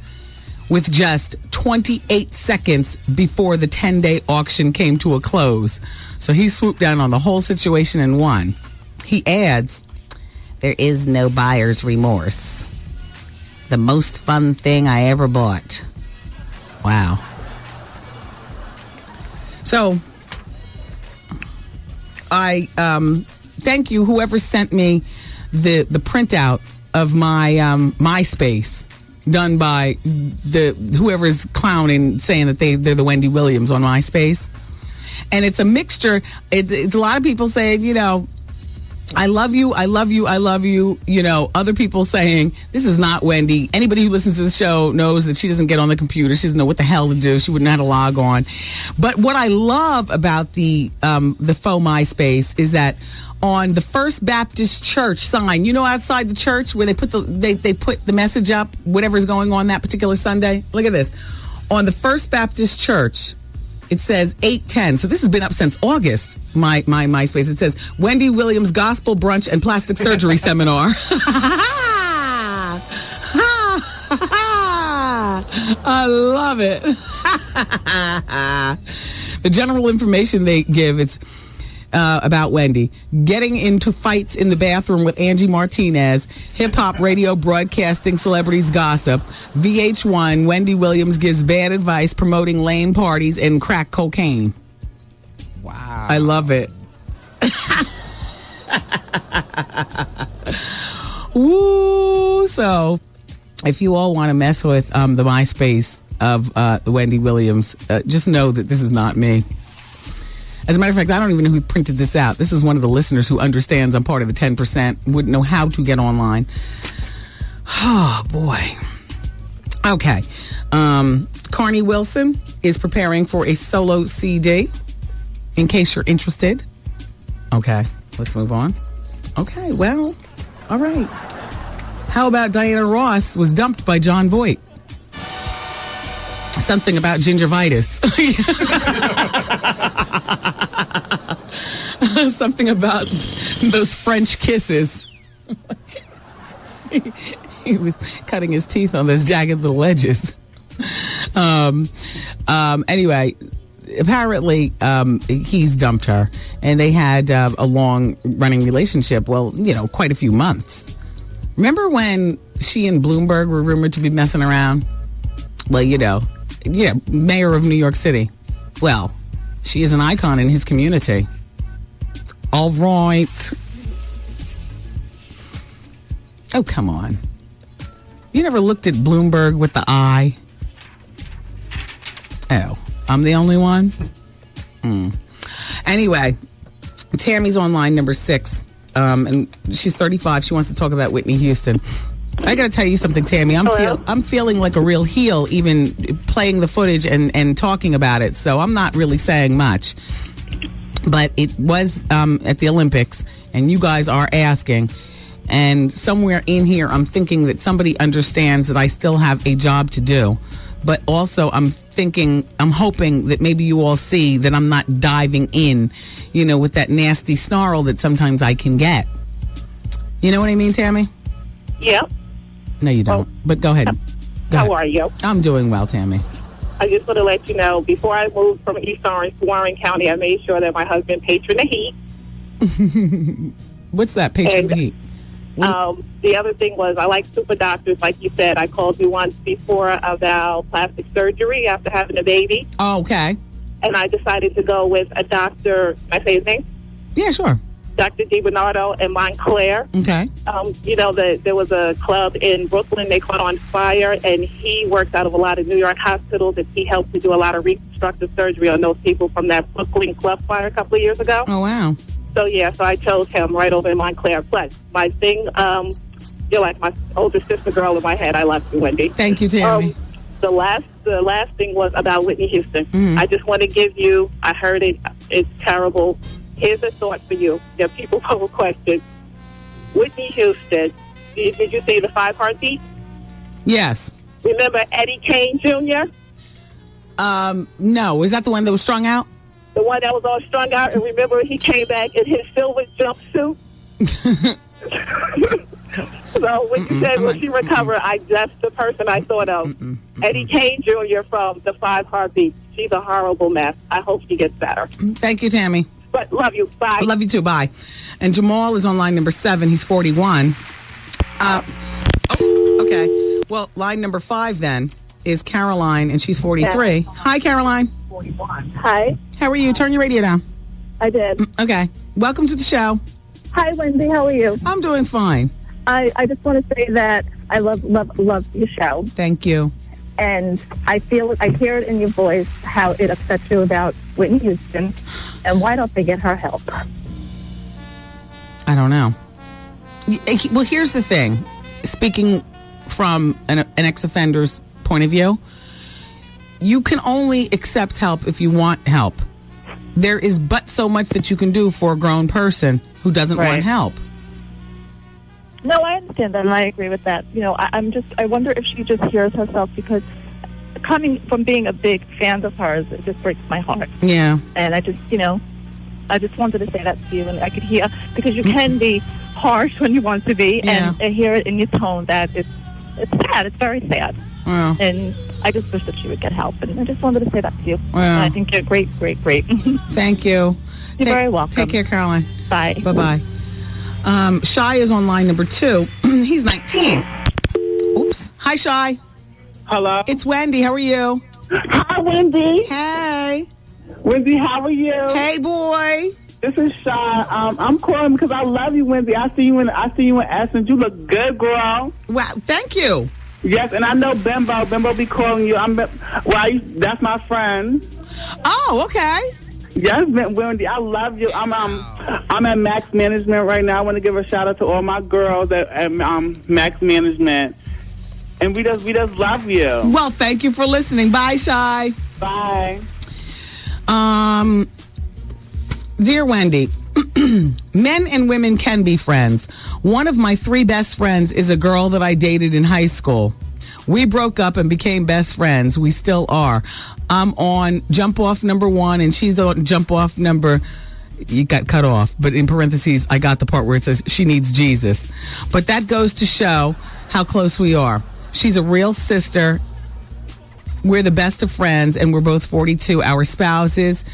with just 28 seconds before the 10-day auction came to a close. So he swooped down on the whole situation and won. He adds, there is no buyer's remorse. The most fun thing I ever bought. Wow. So, I thank you, whoever sent me the printout of my MySpace done by whoever's clowning, saying that they're the Wendy Williams on MySpace. And it's a mixture. It's a lot of people saying, I love you, I love you, I love you. Other people saying, this is not Wendy. Anybody who listens to the show knows that she doesn't get on the computer. She doesn't know what the hell to do. She wouldn't know how to log on. But what I love about the faux MySpace is that on the First Baptist Church sign, outside the church where they put they put the message up, whatever's going on that particular Sunday. Look at this. On the First Baptist Church, it says 8:10. So this has been up since August, my MySpace. It says, Wendy Williams Gospel Brunch and Plastic Surgery Seminar. I love it. The general information they give, it's about Wendy. Getting into fights in the bathroom with Angie Martinez. Hip-hop radio broadcasting celebrities gossip. VH1, Wendy Williams gives bad advice promoting lame parties and crack cocaine. Wow. I love it. Woo! So, if you all want to mess with the MySpace of Wendy Williams, just know that this is not me. As a matter of fact, I don't even know who printed this out. This is one of the listeners who understands I'm part of the 10%, wouldn't know how to get online. Oh, boy. Okay. Carney Wilson is preparing for a solo CD, in case you're interested. Okay, let's move on. Okay, well, all right. How about Diana Ross was dumped by John Voight? Something about gingivitis. Something about those French kisses. He was cutting his teeth on those jagged little edges. Anyway, apparently he's dumped her, and they had a long-running relationship. Well, quite a few months. Remember when she and Bloomberg were rumored to be messing around? Well, mayor of New York City. Well, she is an icon in his community. All right. Oh, come on. You never looked at Bloomberg with the eye? Oh, I'm the only one? Anyway, Tammy's on line number 6. And she's 35. She wants to talk about Whitney Houston. I got to tell you something, Tammy. I'm feeling like a real heel even playing the footage and talking about it. So I'm not really saying much. But it was at the Olympics, and you guys are asking. And somewhere in here, I'm thinking that somebody understands that I still have a job to do. But also, I'm hoping that maybe you all see that I'm not diving in, with that nasty snarl that sometimes I can get. You know what I mean, Tammy? Yep. No, you don't. But go ahead. How are you? I'm doing well, Tammy. I just want to let you know, before I moved from East Orange to Warren County, I made sure that my husband patroned the heat. What's that, patron the heat? The other thing was, I like super doctors, like you said. I called you once before about plastic surgery after having a baby. Oh, okay. And I decided to go with a doctor. Can I say his name? Yeah, sure. Dr. DiBernardo in Montclair. Okay. There was a club in Brooklyn they caught on fire, and he worked out of a lot of New York hospitals, and he helped to do a lot of reconstructive surgery on those people from that Brooklyn club fire a couple of years ago. Oh, wow. So I chose him right over in Montclair. But my thing, you're like my older sister girl in my head. I love you, Wendy. Thank you, Tammy. The last thing was about Whitney Houston. Mm-hmm. I just want to give you, I heard it, it's terrible. Here's a thought for you. There are people who will question. Whitney Houston, did you say the 5 heartbeats? Yes. Remember Eddie Kane Jr.? No. Is that the one that was strung out? The one that was all strung out, and remember he came back in his silver jumpsuit? So when you said, will she recover, that's the person I thought of. Eddie Kane Jr. from the 5 Heartbeats. She's a horrible mess. I hope she gets better. Thank you, Tammy. But love you. Bye. I love you too. Bye. And Jamal is on line number 7. He's 41. Okay. Well, line number 5 then is Caroline, and she's 43. Yeah. Hi, Caroline. 41. Hi. How are you? Turn your radio down. I did. Okay. Welcome to the show. Hi, Wendy. How are you? I'm doing fine. I just want to say that I love your show. Thank you. And I hear it in your voice how it upsets you about Whitney Houston, and why don't they get her help? I don't know. Well, here's the thing. Speaking from an ex-offender's point of view, you can only accept help if you want help. There is but so much that you can do for a grown person who doesn't want help. No, I understand that, and I agree with that. I wonder if she just hears herself, because coming from being a big fan of hers, it just breaks my heart. Yeah. And I just wanted to say that to you, and I could hear, because you can be harsh when you want to be, and hear it in your tone that it's sad. It's very sad. Wow. And I just wish that she would get help, and I just wanted to say that to you. Wow. And I think you're great. Thank you. You're very welcome. Take care, Caroline. Bye. Bye-bye. Shy is on line number 2. He's 19. Oops. Hi, Shy. Hello. It's Wendy. How are you? Hi, Wendy. Hey. Wendy, how are you? Hey, boy. This is Shy. I'm calling because I love you, Wendy. I see you in Essence. You look good, girl. Wow. Thank you. Yes, and I know Bimbo be calling you. That's my friend. Oh, okay. Yes, Wendy, I love you. I'm at Max Management right now. I want to give a shout out to all my girls at Max Management, and we just love you. Well, thank you for listening. Bye, Shy. Bye. Dear Wendy, Men and women can be friends. One of my 3 best friends is a girl that I dated in high school. We broke up and became best friends. We still are. I'm on jump off number 1 and she's on jump off number, you got cut off, but in parentheses, I got the part where it says she needs Jesus. But that goes to show how close we are. She's a real sister. We're the best of friends and we're both 42. Our spouses,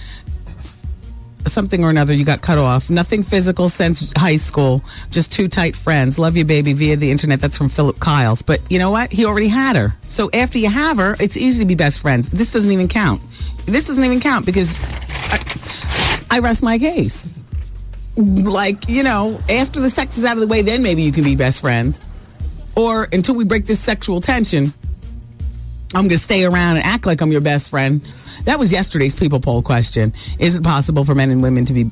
something or another, you got cut off. Nothing physical since high school. Just 2 tight friends. Love you, baby, via the internet. That's from Philip Kiles. But you know what? He already had her. So after you have her, it's easy to be best friends. This doesn't even count. This doesn't even count because I rest my case. Like, you know, after the sex is out of the way, then maybe you can be best friends. Or until we break this sexual tension, I'm going to stay around and act like I'm your best friend. That was yesterday's People Poll question. Is it possible for men and women to be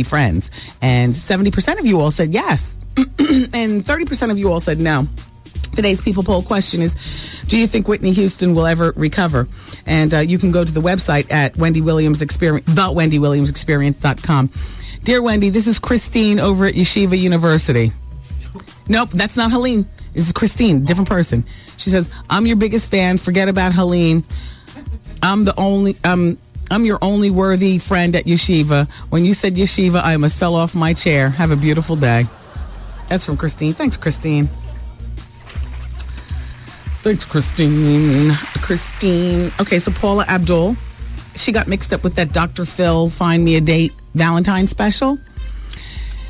friends? And 70% of you all said yes. And 30% of you all said no. Today's People Poll question is, do you think Whitney Houston will ever recover? And you can go to the website at thewendywilliamsexperience.com. Dear Wendy, this is Christine over at Yeshiva University. Nope, that's not Helene. This is Christine, different person. She says, I'm your biggest fan. Forget about Helene. I'm your only worthy friend at Yeshiva. When you said Yeshiva, I almost fell off my chair. Have a beautiful day. That's from Christine. Thanks, Christine. Thanks, Christine. Christine. Okay, so Paula Abdul, she got mixed up with that Dr. Phil Find Me a Date Valentine special.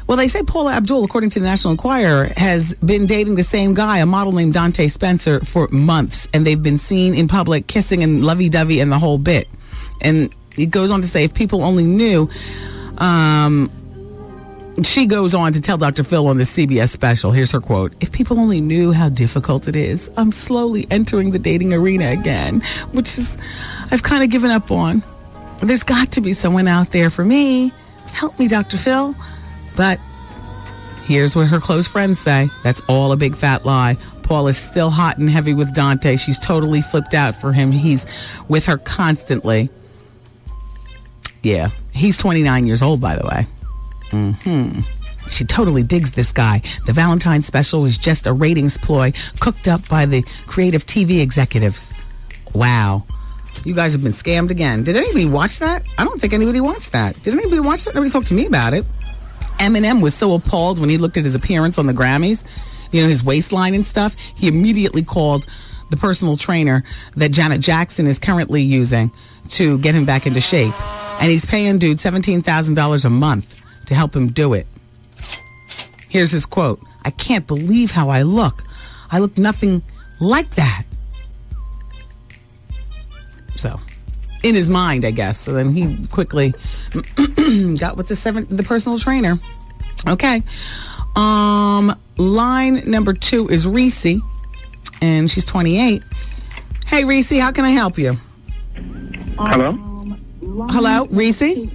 Well, they say Paula Abdul, according to the National Enquirer, has been dating the same guy, a model named Dante Spencer, for months. And they've been seen in public kissing and lovey-dovey and the whole bit. And it goes on to say, if people only knew, she goes on to tell Dr. Phil on the CBS special, here's her quote, if people only knew how difficult it is, I'm slowly entering the dating arena again, which is, I've kind of given up on. There's got to be someone out there for me. Help me, Dr. Phil. But here's what her close friends say. That's all a big fat lie. Paul is still hot and heavy with Dante. She's totally flipped out for him. He's with her constantly. Yeah, he's 29 years old, by the way. She totally digs this guy. The Valentine special was just a ratings ploy cooked up by the creative TV executives. Wow. You guys have been scammed again. Did anybody watch that? I don't think anybody watched that. Did anybody watch that? Nobody talked to me about it. Eminem was so appalled when he looked at his appearance on the Grammys, you know, his waistline and stuff. He immediately called the personal trainer that Janet Jackson is currently using to get him back into shape. And he's paying dude $17,000 a month to help him do it. Here's his quote. I can't believe how I look. I look nothing like that. So, in his mind, I guess. So then he quickly got with the personal trainer. Okay. Line number 2 is Reese, and she's 28. Hey, Reese, how can I help you? Hello? Hello, Reese?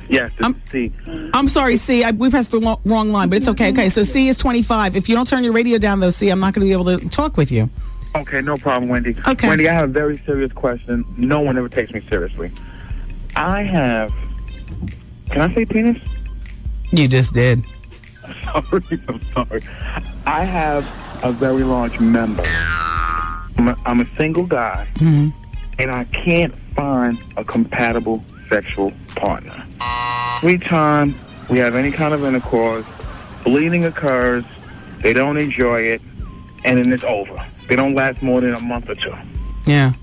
Yes, this is C. I'm sorry, C. We pressed the wrong line, but it's okay. Okay, so C is 25. If you don't turn your radio down, though, C, I'm not going to be able to talk with you. Okay, no problem, Wendy. Okay. Wendy, I have a very serious question. No one ever takes me seriously. I have... Can I say penis? You just did. I'm sorry. I have a very large member. I'm a single guy, and I can't find a compatible sexual partner. Every time we have any kind of intercourse, bleeding occurs, they don't enjoy it, and then it's over. They don't last more than a month or 2. Yeah.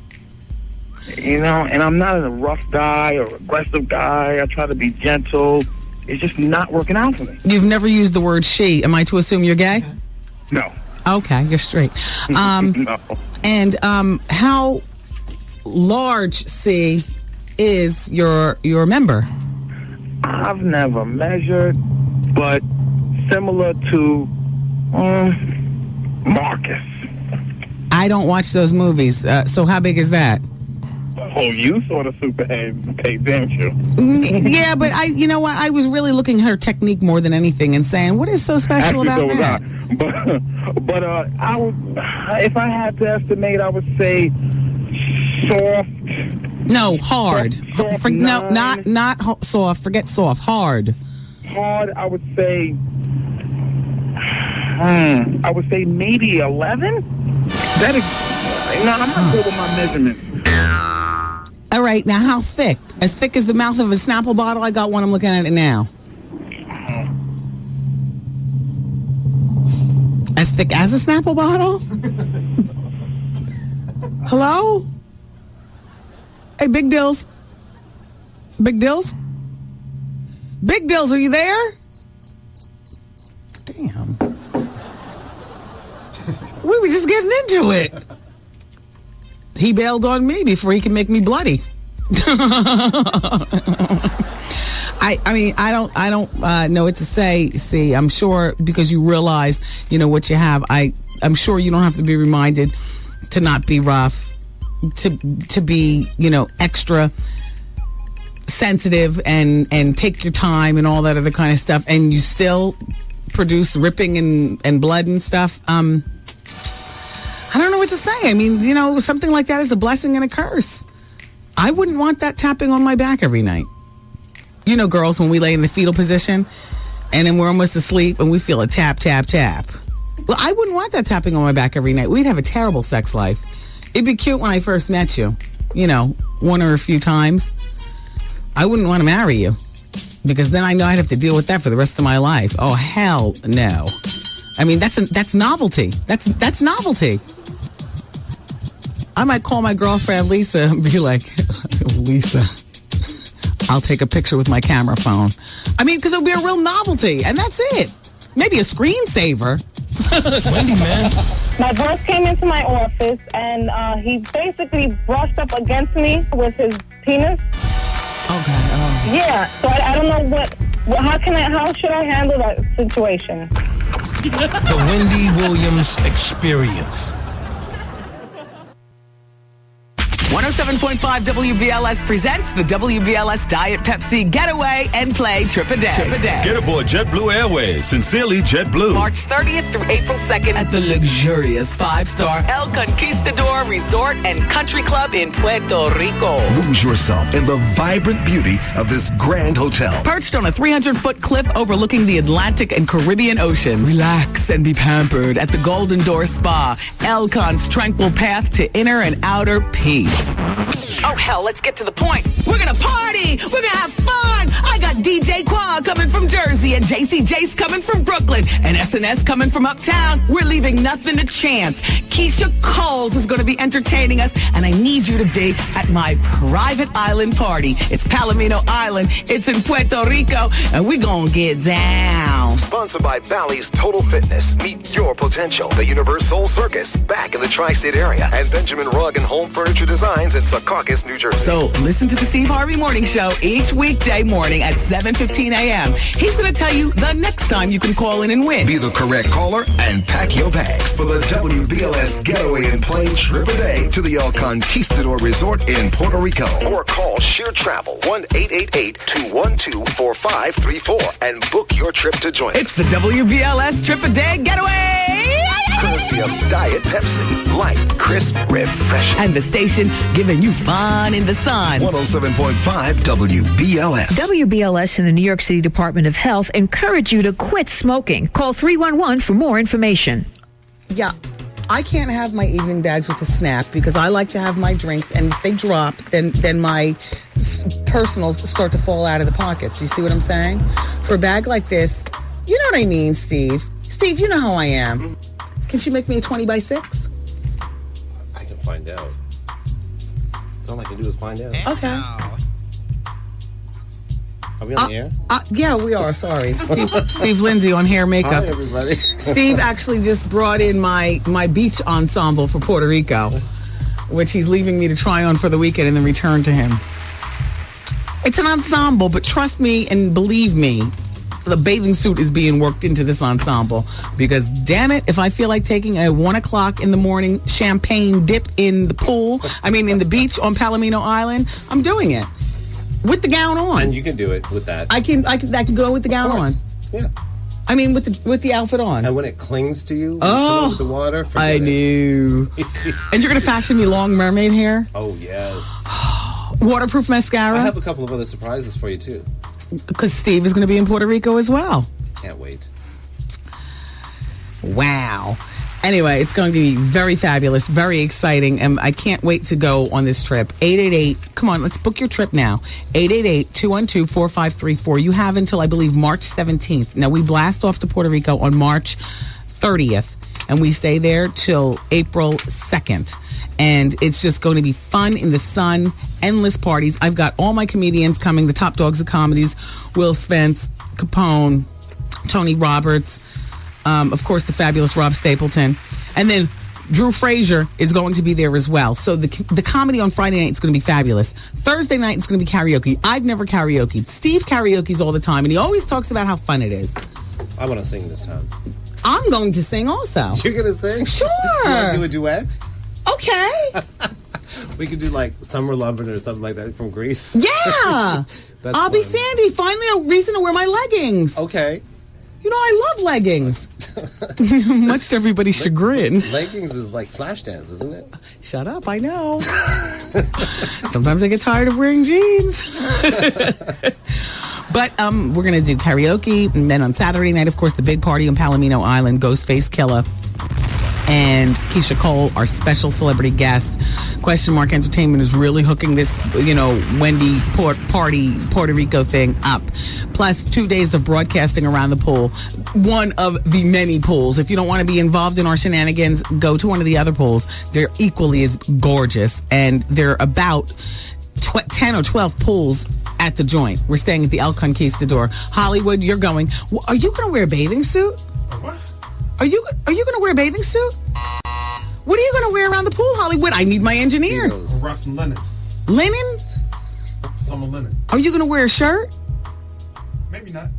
You know, and I'm not a rough guy or aggressive guy. I try to be gentle. It's just not working out for me. You've never used the word she. Am I to assume you're gay? No. Okay, you're straight. No. And how large, C, is your member? I've never measured, but similar to Marcus. I don't watch those movies. So how big is that? Oh, you saw the super tape, didn't you? Yeah, but you know what? I was really looking at her technique more than anything and saying, what is so special Actually, about that? But I would, if I had to estimate, I would say soft. No, hard. Soft No, not soft. Forget soft. Hard. hard, I would say maybe 11. That is, no, I'm not good with my measurements. All right, now how thick? As thick as the mouth of a Snapple bottle? I got one, I'm looking at it now. As thick as a Snapple bottle? Hello? Hey, Big Dills. Big Dills? Big Dills, are you there? Damn. We were just getting into it. He bailed on me before he can make me bloody. I mean, I don't know what to say. See, I'm sure because you realize, what you have. I'm sure you don't have to be reminded to not be rough, to be, extra sensitive and take your time and all that other kind of stuff, and you still produce ripping and blood and stuff. I don't know what to say. I mean, something like that is a blessing and a curse. I wouldn't want that tapping on my back every night. Girls, when we lay in the fetal position and then we're almost asleep and we feel a tap, tap, tap. Well, I wouldn't want that tapping on my back every night. We'd have a terrible sex life. It'd be cute when I first met you, one or a few times. I wouldn't want to marry you because then I know I'd have to deal with that for the rest of my life. Oh, hell no. I mean, that's novelty. That's novelty. I might call my girlfriend Lisa and be like, Lisa, I'll take a picture with my camera phone. I mean, because it'll be a real novelty, and that's it. Maybe a screensaver. Wendy, man. My boss came into my office, and he basically brushed up against me with his penis. Okay. Oh. Yeah, so I don't know how should I handle that situation? The Wendy Williams Experience. 107.5 WBLS presents the WBLS Diet Pepsi Getaway and Play Trip a Day. Get aboard JetBlue Airways. Sincerely, JetBlue. March 30th through April 2nd at the luxurious 5-star El Conquistador Resort and Country Club in Puerto Rico. Lose yourself in the vibrant beauty of this grand hotel. Perched on a 300-foot cliff overlooking the Atlantic and Caribbean Oceans. Relax and be pampered at the Golden Door Spa, El Con's tranquil path to inner and outer peace. Oh, hell, let's get to the point. We're gonna party. We're gonna have fun. I got DJ Quad coming from Jersey and JC Jace coming from Brooklyn and SNS coming from uptown. We're leaving nothing to chance. Keisha Coles is gonna be entertaining us, and I need you to be at my private island party. It's Palomino Island. It's in Puerto Rico, and we're gonna get down. Sponsored by Bally's Total Fitness. Meet your potential. The Universal Circus, back in the tri-state area. And Benjamin Rugg and Home Furniture Designs in Secaucus, New Jersey. So listen to the Steve Harvey Morning Show each weekday morning at 7:15 a.m. He's going to tell you the next time you can call in and win. Be the correct caller and pack your bags for the WBLS Getaway and Plane Trip a Day to the El Conquistador Resort in Puerto Rico. Or call Sheer Travel 1-888-212-4534 and book your trip to join us. It's the WBLS Trip a Day Getaway. Courtesy of Diet Pepsi. Light, crisp, refreshing. And the station giving you fun in the sun. 107.5 WBLS. WBLS and the New York City Department of Health encourage you to quit smoking. Call 311 for more information. Yeah, I can't have my evening bags with a snap because I like to have my drinks, and if they drop, then my personals start to fall out of the pockets. You see what I'm saying? For a bag like this, you know what I mean, Steve? Steve, you know how I am. Can she make me a 20 by 6? I can find out. That's all I can do is find out. Okay. Are we on the air? Yeah, we are. Sorry. Steve Lindsay on hair makeup. Hi, everybody. Steve actually just brought in my beach ensemble for Puerto Rico, which he's leaving me to try on for the weekend and then return to him. It's an ensemble, but trust me and believe me, the bathing suit is being worked into this ensemble because, damn it, if I feel like taking a 1 o'clock in the morning champagne dip in the pool, in the beach on Palomino Island, I'm doing it with the gown on. And you can do it with that. I can go with the gown on. Yeah. With the outfit on. And when it clings to you, with the water. I knew. And you're gonna fashion me long mermaid hair? Oh yes. Waterproof mascara. I have a couple of other surprises for you too. Because Steve is going to be in Puerto Rico as well. Can't wait. Wow. Anyway, it's going to be very fabulous, very exciting, and I can't wait to go on this trip. 888, come on, let's book your trip now. 888-212-4534. You have until, I believe, March 17th. Now, we blast off to Puerto Rico on March 30th, and we stay there till April 2nd. And it's just going to be fun in the sun, endless parties. I've got all my comedians coming, the top dogs of comedies, Will Spence, Capone, Tony Roberts, of course, the fabulous Rob Stapleton. And then Drew Frazier is going to be there as well. So the comedy on Friday night is going to be fabulous. Thursday night is going to be karaoke. I've never karaoke'd. Steve karaoke's all the time, and he always talks about how fun it is. I want to sing this time. I'm going to sing also. You're going to sing? Sure. You want to do a duet? Okay. We could do like Summer Lovin' or something like that from Greece. Yeah. I'll be Sandy. Finally a reason to wear my leggings. Okay. You know, I love leggings. Much to everybody's chagrin. Leggings is like Flashdance, isn't it? Shut up, I know. Sometimes I get tired of wearing jeans. But we're going to do karaoke. And then on Saturday night, of course, the big party on Palomino Island, Ghostface Killer and Keisha Cole, our special celebrity guest. Question Mark Entertainment is really hooking this, Wendy Puerto Rico thing up. Plus 2 days of broadcasting around the pool. One of the many pools. If you don't want to be involved in our shenanigans, go to one of the other pools. They're equally as gorgeous. And they're about 10 or 12 pools at the joint. We're staying at the El Conquistador. Hollywood, you're going. Are you going to wear a bathing suit? What? Are you going to wear a bathing suit? What are you going to wear around the pool, Hollywood? I need my engineer. We'll rock some linen. Linen? Some linen. Are you going to wear a shirt? Maybe not.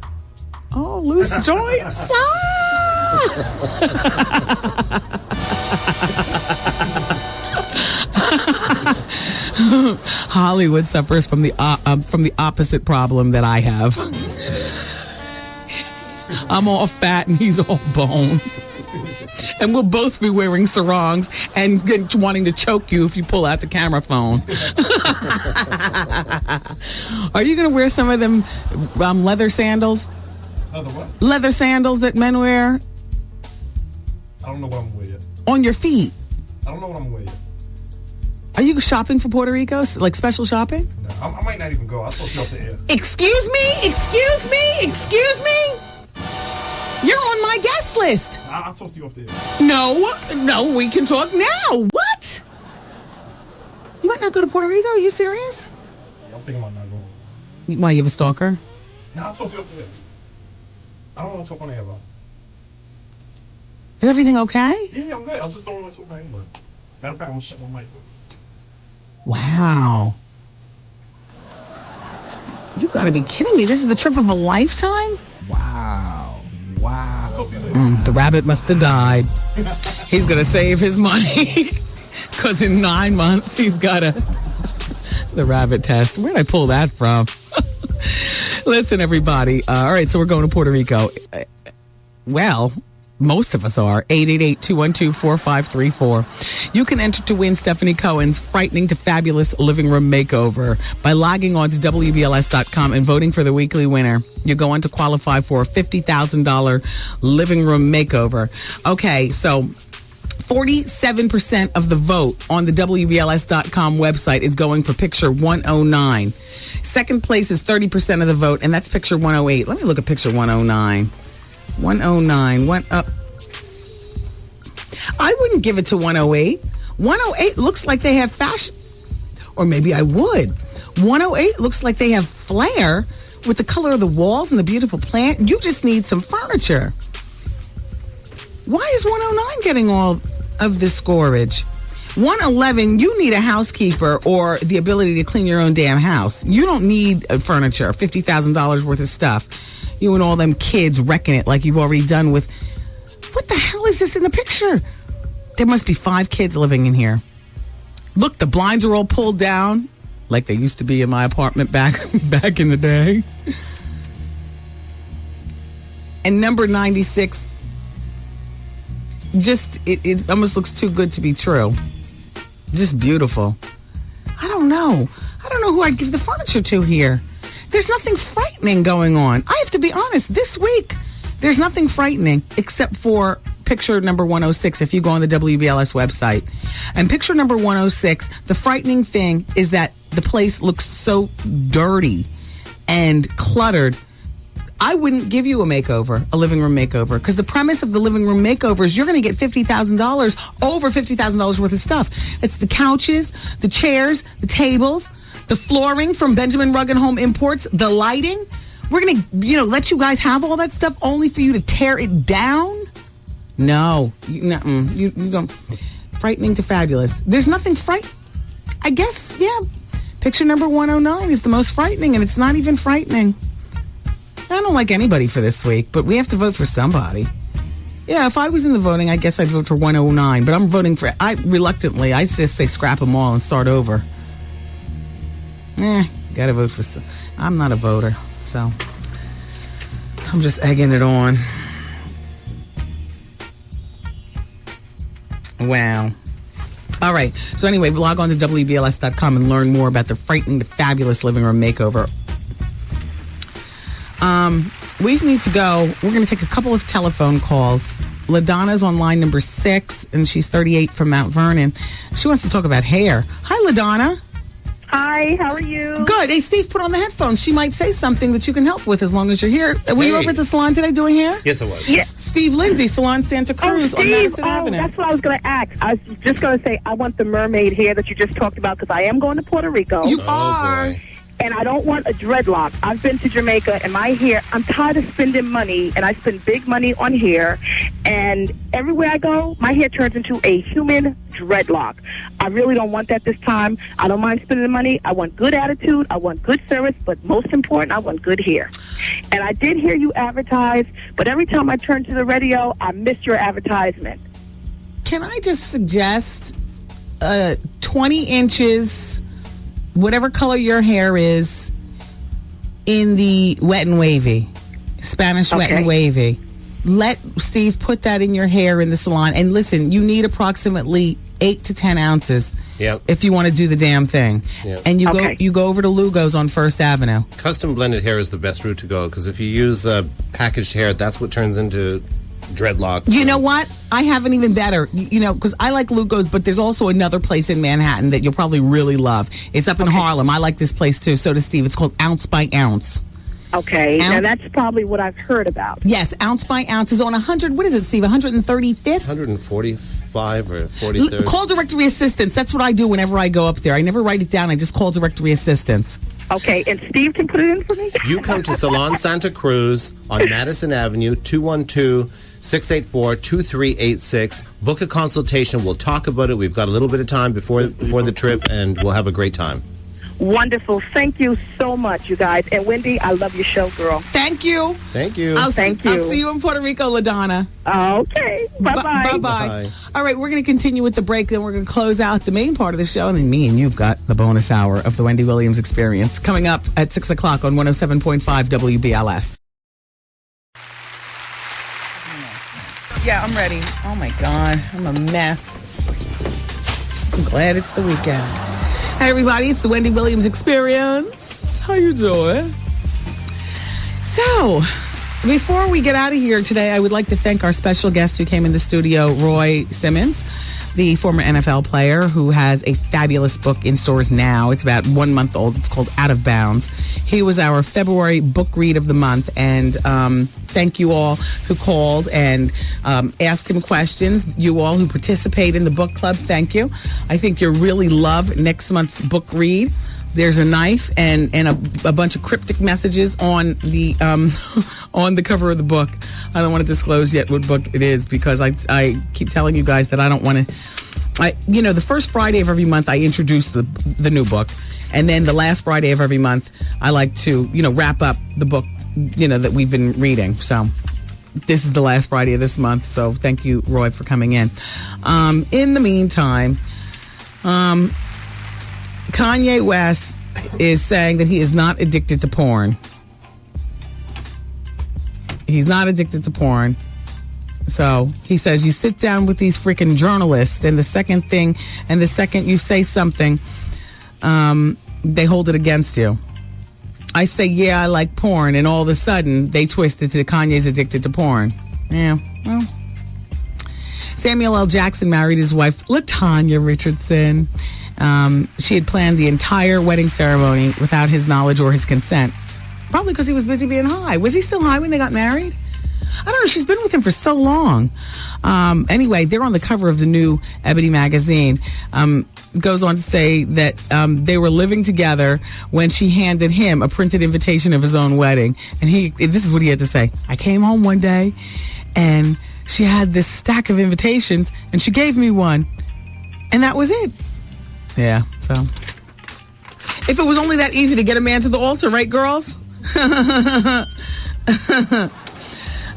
Oh, loose joints. Hollywood suffers from the opposite problem that I have. I'm all fat and he's all bone. And we'll both be wearing sarongs and wanting to choke you if you pull out the camera phone. Are you going to wear some of them leather sandals? Leather what? Leather sandals that men wear? I don't know what I'm going to wear yet. On your feet? I don't know what I'm going to wear yet. Are you shopping for Puerto Rico? Like special shopping? No, I might not even go. I'll talk you off the air. Excuse me? Excuse me? Excuse me? You're on my guest list. I'll talk to you off the air. No, we can talk now. What? You might not go to Puerto Rico? Are you serious? Yeah, I'm thinking about not going. Why, you have a stalker? No, I'll talk to you off the air. I don't want to talk on the air about it. Is everything okay? Yeah, I'm good. I just don't want to talk on the air about it. Matter of fact, I'm going to shut my mic. Wow. You gotta be kidding me. This is the trip of a lifetime? Wow. The rabbit must have died. He's gonna save his money. Because in 9 months, he's got the rabbit test. Where'd I pull that from? Listen, everybody. All right, so we're going to Puerto Rico. Well, most of us are. 888-212-4534. You can enter to win Stephanie Cohen's frightening to fabulous living room makeover by logging on to WBLS.com and voting for the weekly winner. You're going to qualify for a $50,000 living room makeover. Okay, so 47% of the vote on the WBLS.com website is going for picture 109. Second place is 30% of the vote, and that's picture 108. Let me look at picture 109. 109. I wouldn't give it to 108. 108 looks like they have fashion. Or maybe I would. 108 looks like they have flair with the color of the walls and the beautiful plant. You just need some furniture. Why is 109 getting all of this scorage? 111, you need a housekeeper or the ability to clean your own damn house. You don't need furniture, $50,000 worth of stuff. You and all them kids wrecking it like you've already done with... What the hell is this in the picture? There must be 5 kids living in here. Look, the blinds are all pulled down like they used to be in my apartment back in the day. And number 96, just, it almost looks too good to be true. Just beautiful. I don't know who I'd give the furniture to here. There's nothing frightening going on. I have to be honest. This week, there's nothing frightening except for picture number 106 if you go on the WBLS website. And picture number 106, the frightening thing is that the place looks so dirty and cluttered. I wouldn't give you a living room makeover, because the premise of the living room makeover is you're going to get $50,000, over $50,000 worth of stuff. It's the couches, the chairs, the tables, the flooring from Benjamin Rug and Home Imports, the lighting. We're going to, let you guys have all that stuff only for you to tear it down? No. You don't. Frightening to fabulous. There's nothing I guess, yeah. Picture number 109 is the most frightening, and it's not even frightening. I don't like anybody for this week, but we have to vote for somebody. Yeah, if I was in the voting, I guess I'd vote for 109, but I'm voting for, I just say scrap them all and start over. Gotta vote for, I'm not a voter, so I'm just egging it on. Wow. All right. So anyway, log on to WBLS.com and learn more about the frightening to fabulous living room makeover. We need to go. We're going to take a couple of telephone calls. LaDonna's on line number 6, and she's 38 from Mount Vernon. She wants to talk about hair. Hi, LaDonna. Hi, how are you? Good. Hey, Steve, put on the headphones. She might say something that you can help with as long as you're here. Were you over at the salon today doing hair? Yes, I was. Yes. Steve Lindsay, Salon Santa Cruz on Madison Avenue. That's what I was going to ask. I was just going to say, I want the mermaid hair that you just talked about, because I am going to Puerto Rico. You are. Boy. And I don't want a dreadlock. I've been to Jamaica, and my hair, I'm tired of spending money, and I spend big money on hair. And everywhere I go, my hair turns into a human dreadlock. I really don't want that this time. I don't mind spending the money. I want good attitude. I want good service. But most important, I want good hair. And I did hear you advertise, but every time I turn to the radio, I miss your advertisement. Can I just suggest 20 inches... whatever color your hair is, in the wet and wavy, Spanish wet and wavy. Let Steve put that in your hair in the salon. And listen, you need approximately 8 to 10 ounces if you want to do the damn thing. Yep. And you go over to Lugo's on First Avenue. Custom blended hair is the best route to go, because if you use packaged hair, that's what turns into dreadlocks. You know what? I have an even better, because I like Lugo's, but there's also another place in Manhattan that you'll probably really love. It's up in Harlem. I like this place too. So does Steve. It's called Ounce by Ounce. Okay. Now that's probably what I've heard about. Yes, Ounce by Ounce is on 100. What is it, Steve? 135th? 145 or 43rd. Call directory assistance. That's what I do whenever I go up there. I never write it down. I just call directory assistance. Okay, and Steve can put it in for me? You come to Salon Santa Cruz on Madison Avenue, 212-684-2386. Book a consultation. We'll talk about it. We've got a little bit of time before the trip, and we'll have a great time. Wonderful. Thank you so much, you guys. And Wendy, I love your show, girl. Thank you. Thank you. Thank you. I'll see you in Puerto Rico, LaDonna. Okay. Bye-bye. Bye-bye. All right, we're going to continue with the break. Then we're going to close out the main part of the show. And then me and you've got the bonus hour of the Wendy Williams Experience coming up at 6 o'clock on 107.5 WBLS. Yeah, I'm ready. Oh, my God. I'm a mess. I'm glad it's the weekend. Hey, everybody. It's the Wendy Williams Experience. How you doing? So, before we get out of here today, I would like to thank our special guest who came in the studio, Roy Simmons, the former NFL player who has a fabulous book in stores now. It's about 1 month old. It's called Out of Bounds. He was our February book read of the month, and thank you all who called and asked him questions. You all who participate in the book club, thank you. I think you'll really love next month's book read. There's a knife and a bunch of cryptic messages on the cover of the book. I don't want to disclose yet what book it is, because I keep telling you guys that I don't want to. The first Friday of every month I introduce the new book, and then the last Friday of every month I like to wrap up the book that we've been reading. So this is the last Friday of this month. So thank you, Roy, for coming in. In the meantime, Kanye West is saying that he is not addicted to porn. He's not addicted to porn. So he says you sit down with these freaking journalists, and the second you say something, they hold it against you. I say, yeah, I like porn, and all of a sudden they twist it to Kanye's addicted to porn. Yeah, well. Samuel L. Jackson married his wife, LaTanya Richardson. She had planned the entire wedding ceremony without his knowledge or his consent. Probably because he was busy being high. Was he still high when they got married? I don't know. She's been with him for so long. Anyway, they're on the cover of the new Ebony magazine. Goes on to say that they were living together when she handed him a printed invitation of his own wedding. And this is what he had to say. I came home one day and she had this stack of invitations and she gave me one. And that was it. Yeah, so. If it was only that easy to get a man to the altar, right, girls?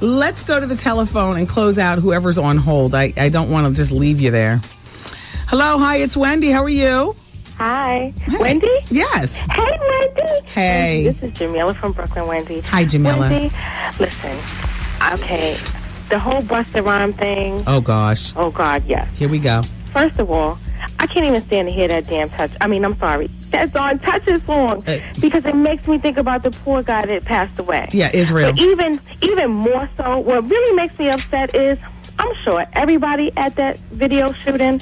Let's go to the telephone and close out whoever's on hold. I don't want to just leave you there. Hello, hi, it's Wendy. How are you? Hi. Hey. Wendy? Yes. Hey, Wendy. Hey. This is Jamila from Brooklyn, Wendy. Hi, Jamila. Wendy, listen, okay, the whole Busta Rhyme thing. Oh, gosh. Oh, God, yes. Here we go. First of all, I can't even stand to hear that damn that song, Touches song, because it makes me think about the poor guy that passed away. Yeah, Israel. But even more so, what really makes me upset is, I'm sure everybody at that video shooting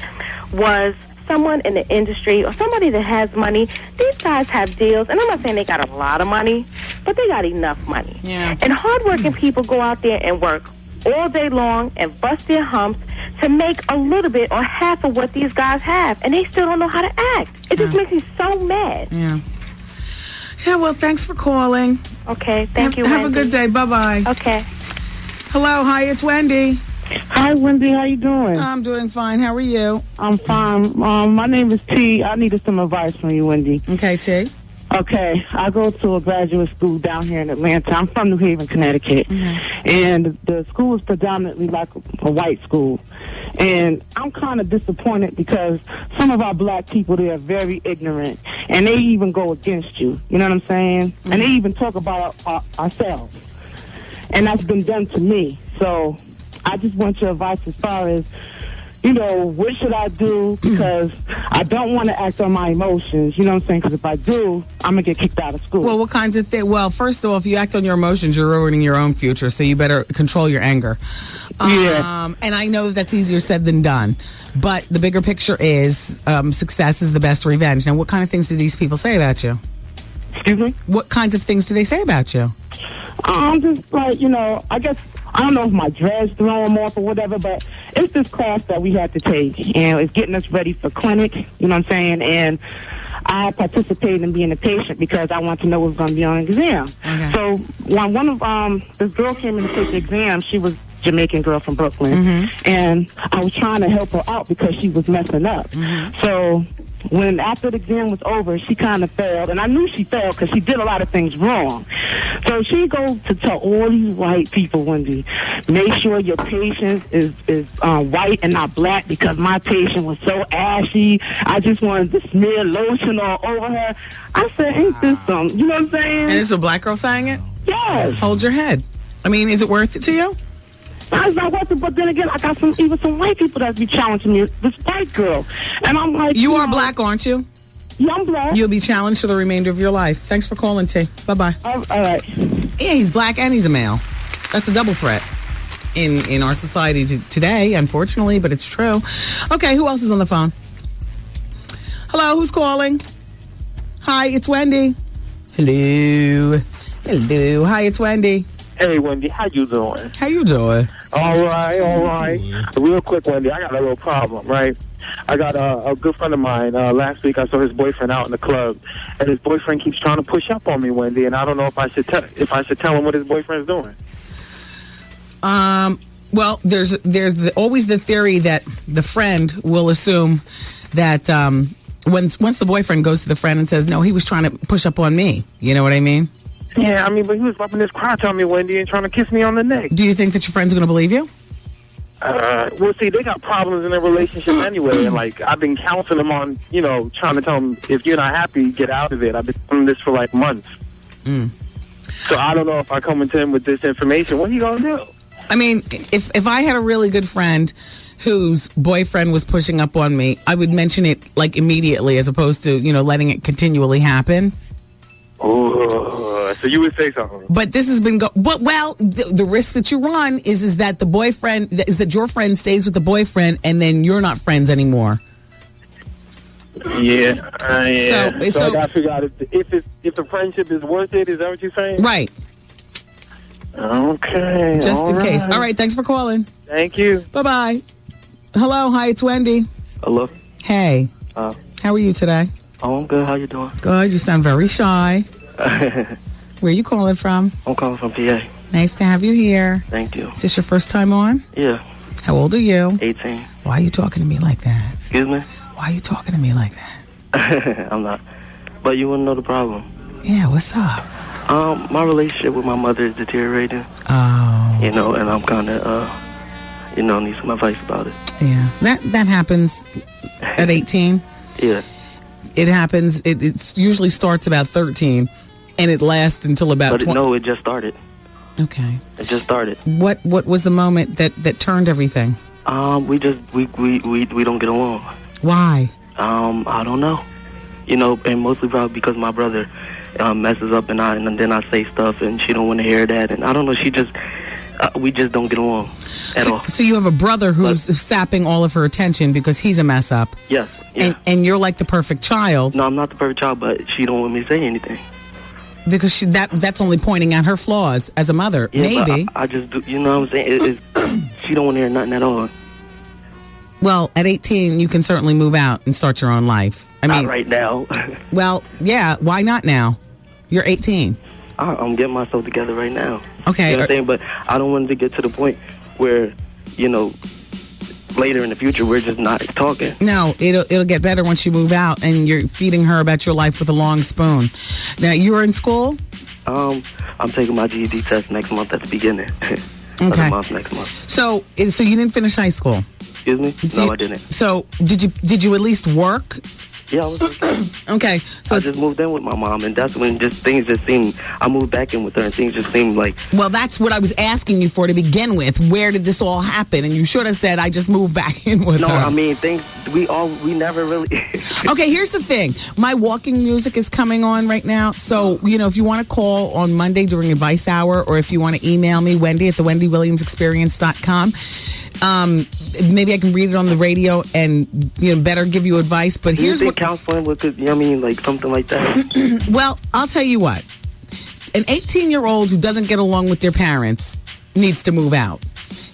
was someone in the industry or somebody that has money. These guys have deals, and I'm not saying they got a lot of money, but they got enough money. Yeah. And hardworking people go out there and work all day long and bust their humps to make a little bit or half of what these guys have, and they still don't know how to act. It just makes me so mad. Yeah. Yeah, well, thanks for calling. Okay, thank you, Have Wendy. a good day. Bye-bye. Okay. Hello, hi, it's Wendy. Hi, Wendy. How you doing? I'm doing fine. How are you? I'm fine. My name is T. I needed some advice from you, Wendy. Okay, T. Okay, I go to a graduate school down here in Atlanta. I'm from New Haven, Connecticut. Mm-hmm. And the school is predominantly like a white school. And I'm kind of disappointed because some of our black people, they are very ignorant. And they even go against you. You know what I'm saying? Mm-hmm. And they even talk about ourselves. And that's been done to me. So I just want your advice as far as, you know, what should I do? Because I don't want to act on my emotions. You know what I'm saying? Because if I do, I'm going to get kicked out of school. Well, what kinds of things? Well, first of all, if you act on your emotions, you're ruining your own future. So you better control your anger. Yeah. And I know that's easier said than done. But the bigger picture is success is the best revenge. Now, what kind of things do these people say about you? Excuse me? What kinds of things do they say about you? I'm just like, you know, I guess, I don't know if my dress throw them off or whatever, but it's this class that we had to take, and it's getting us ready for clinic, you know what I'm saying? And I participated in being a patient because I wanted to know what was going to be on the exam. Okay. So when one of this girl came in to take the exam, she was Jamaican girl from Brooklyn, and I was trying to help her out because she was messing up. So when after the exam was over, she kind of failed, and I knew she failed because she did a lot of things wrong. So she goes to tell all these white people, Wendy, make sure your patient is white and not black because my patient was so ashy. I just wanted to smear lotion all over her. I said, ain't this something? You know what I'm saying? And it's a black girl saying it? Yes. Hold your head. I mean, is it worth it to you? It's not worth it, but then again, I got some white people that be challenging me. This white girl. And I'm like... You are black, aren't you? Yeah, I'm black. You'll be challenged for the remainder of your life. Thanks for calling, T. Bye-bye. All right. Yeah, he's black and he's a male. That's a double threat in our society today, unfortunately, but it's true. Okay, who else is on the phone? Hello, who's calling? Hi, it's Wendy. Hello. Hello. Hi, it's Wendy. Hey, Wendy, how you doing? How you doing? All right. Real quick, Wendy, I got a little problem, right? I got a good friend of mine. Last week, I saw his boyfriend out in the club, and his boyfriend keeps trying to push up on me, Wendy, and I don't know if I should tell him what his boyfriend's doing. Well, there's always the theory that the friend will assume that once the boyfriend goes to the friend and says, no, he was trying to push up on me. You know what I mean? Yeah, I mean, but he was rubbing his crotch on me, Wendy, and trying to kiss me on the neck. Do you think that your friend's going to believe you? Well, see, they got problems in their relationship anyway, and, like, I've been counseling them on, you know, trying to tell them, if you're not happy, get out of it. I've been doing this for, like, months. So I don't know if I come into him with this information. What are you going to do? I mean, if I had a really good friend whose boyfriend was pushing up on me, I would mention it, like, immediately as opposed to, you know, letting it continually happen. Ooh. So you would say something. But this has been the risk that you run is that the boyfriend is that your friend stays with the boyfriend and then you're not friends anymore. Yeah. So So I gotta figure out if the friendship is worth it. Is that what you're saying? Right. Okay. Just in case. All right. Thanks for calling. Thank you. Bye-bye. Hello. Hi, it's Wendy. Hello. Hey. How are you today? Oh, I'm good. How you doing? Good. You sound very shy. Where are you calling from? I'm calling from PA. Nice to have you here. Thank you. Is this your first time on? Yeah. How old are you? 18. Why are you talking to me like that? Excuse me? Why are you talking to me like that? I'm not. But you want to know the problem? Yeah, what's up? My relationship with my mother is deteriorating. Oh. You know, and I'm kind of, need some advice about it. Yeah. That happens at 18. Yeah. It happens. It usually starts about 13, and it lasts until about 20. No, it just started. Okay. It just started. What was the moment that turned everything? We don't get along. Why? I don't know. And mostly probably because my brother messes up and then I say stuff and she don't want to hear that, and I don't know. We just don't get along at all. So you have a brother who's sapping all of her attention because he's a mess up. Yes. Yeah. And you're like the perfect child. No, I'm not the perfect child, but she don't want me to say anything. Because that's only pointing out her flaws as a mother. Yeah, maybe. I just do, you know what I'm saying? She don't want to hear nothing at all. Well, at 18, you can certainly move out and start your own life. Not right now. Well, yeah, why not now? You're 18. I'm getting myself together right now. Okay. You know what I'm saying? But I don't want it to get to the point where, later in the future, we're just not talking. No, it'll get better once you move out and you're feeding her about your life with a long spoon. Now, you're in school? I'm taking my GED test next month at the beginning. Of the month, next month. So you didn't finish high school? Excuse me? No, I didn't. So did you at least work? Yeah, I was working. Okay. So I just moved in with my mom, and that's when things just seemed, I moved back in with her, and things just seemed like... Well, that's what I was asking you for to begin with. Where did this all happen? And you should have said, I just moved back in with her. No, I mean, things, we never really... Okay, here's the thing. My walking music is coming on right now. So, if you want to call on Monday during Advice Hour, or if you want to email me, Wendy at thewendywilliamsexperience.com. Maybe I can read it on the radio and better give you advice. But here's what counseling with like something like that. Well, I'll tell you what. An 18-year-old who doesn't get along with their parents needs to move out.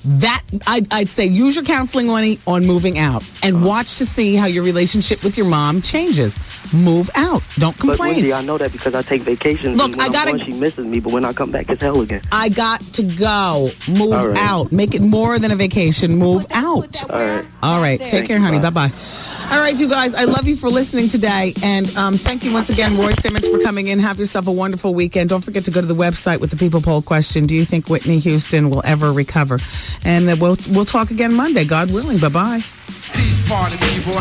That I'd say use your counseling money on moving out and watch to see how your relationship with your mom changes. Move out. Don't complain. But Wendy, I know that because I take vacations. Look, and when I'm gone, she misses me, but when I come back, it's hell again. I got to go. Move out. Make it more than a vacation. Move out. All right. Take care, honey. Bye-bye. All right, you guys, I love you for listening today. And thank you once again, Roy Simmons, for coming in. Have yourself a wonderful weekend. Don't forget to go to the website with the people poll question. Do you think Whitney Houston will ever recover? And we'll talk again Monday, God willing. Bye-bye. These party people.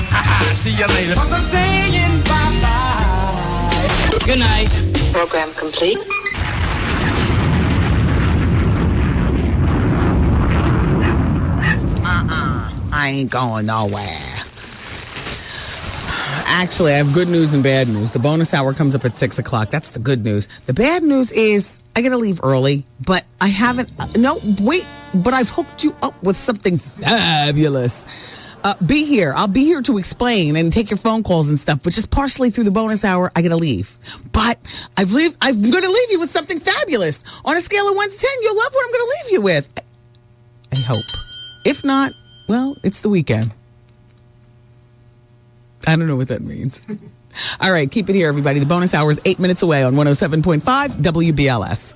See you later. I'm saying bye-bye. Good night. Program complete. I ain't going nowhere. Actually, I have good news and bad news. The bonus hour comes up at 6 o'clock. That's the good news. The bad news is I got to leave early, but I haven't. But I've hooked you up with something fabulous. Be here. I'll be here to explain and take your phone calls and stuff, but just partially through the bonus hour, I got to leave. But I'm going to leave you with something fabulous. On a scale of 1 to 10, you'll love what I'm going to leave you with. I hope. If not, well, it's the weekend. I don't know what that means. All right, keep it here, everybody. The bonus hour is 8 minutes away on 107.5 WBLS.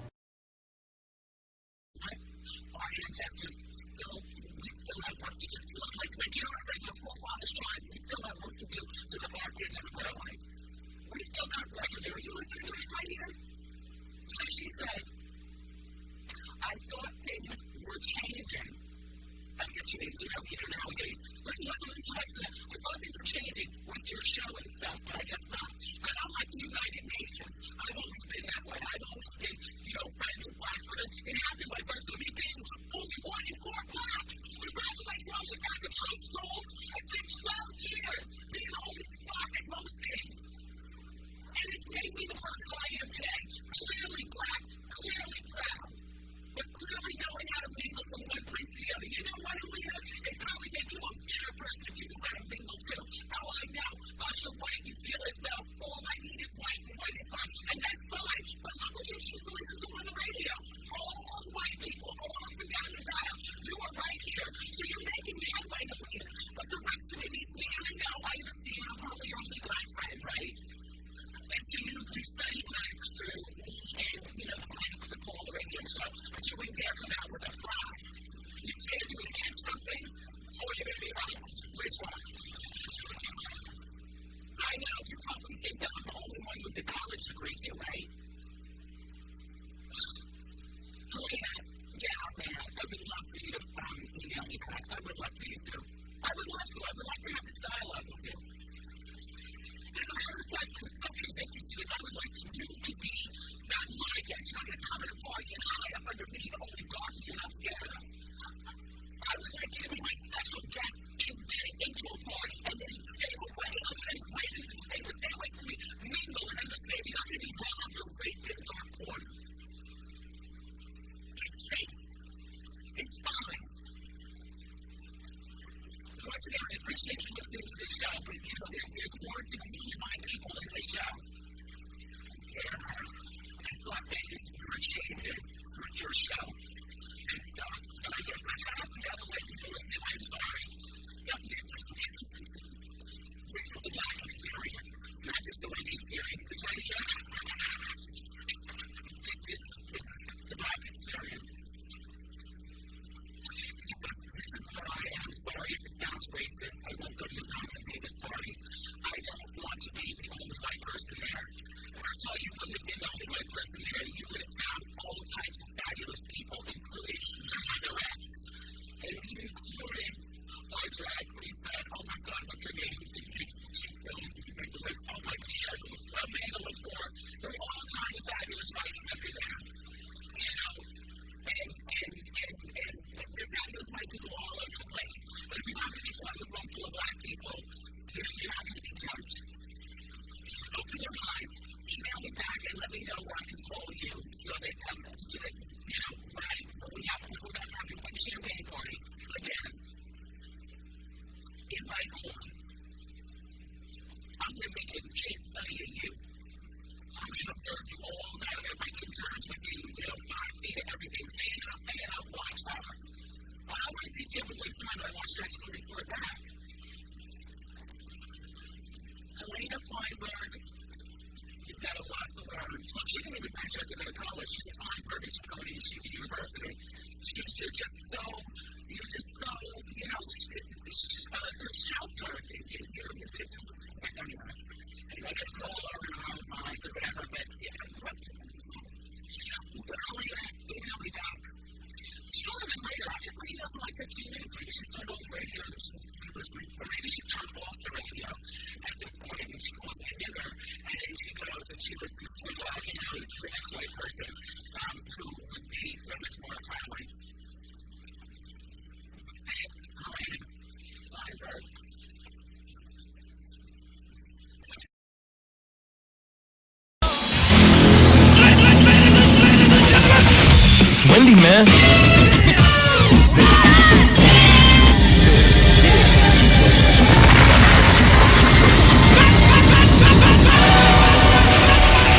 And it's made me the person I am today. Clearly, listening to the show, but you know, there's more to me and my people in the show. Damn right. I thought Vegas, we were changing with your show. And so, I guess my shout out to the other way people listening. I'm sorry. So this is the Black experience, not just the Wendy experience. It's right here. This is the Black experience. This is where I am. Sorry if it sounds racist. I won't go to your Thompson Davis parties. I don't want to be the only white person there. First of all, you wouldn't have been the only white person there. You would have found all types of fabulous people, including the rest. And even including our drag queen friend. Oh my God, what's her name? She films and think the list. Oh my God, Amanda Lepore. There are all kinds of fabulous writers everywhere. You know, and there's fabulous white people all over the place. But if you're not going to be part of the room full of black people, you're not going to be judged. Open your mind, email me back, and let me know where I can call you so that you know, right, we're not talking about champagne party again. Invite on. I'm going to make a case study of you. I'm going to observe you all night. I'm going to make interns with you, 5 feet of everything. Fan up, watch her. I want to see if you have a good time. I want you to actually report back. Elena Feinberg, you've got a lot to learn. Look, she didn't even actually have to go to college. She's a Feinberg and she's going to Yeshiva University. You're just so, you know, sheltered. Anyway, I guess we're all over our own minds or whatever, but, you know, email me back. Sooner than later, I can email for like 15 minutes. Maybe she's turned on the radio and she's listening. Or maybe she's turned off the radio at this point and she calls me a nigger and she goes and she listens to, you know, the next white person who would be much more friendly. Thanks, Elena Feinberg. It's Wendy, man.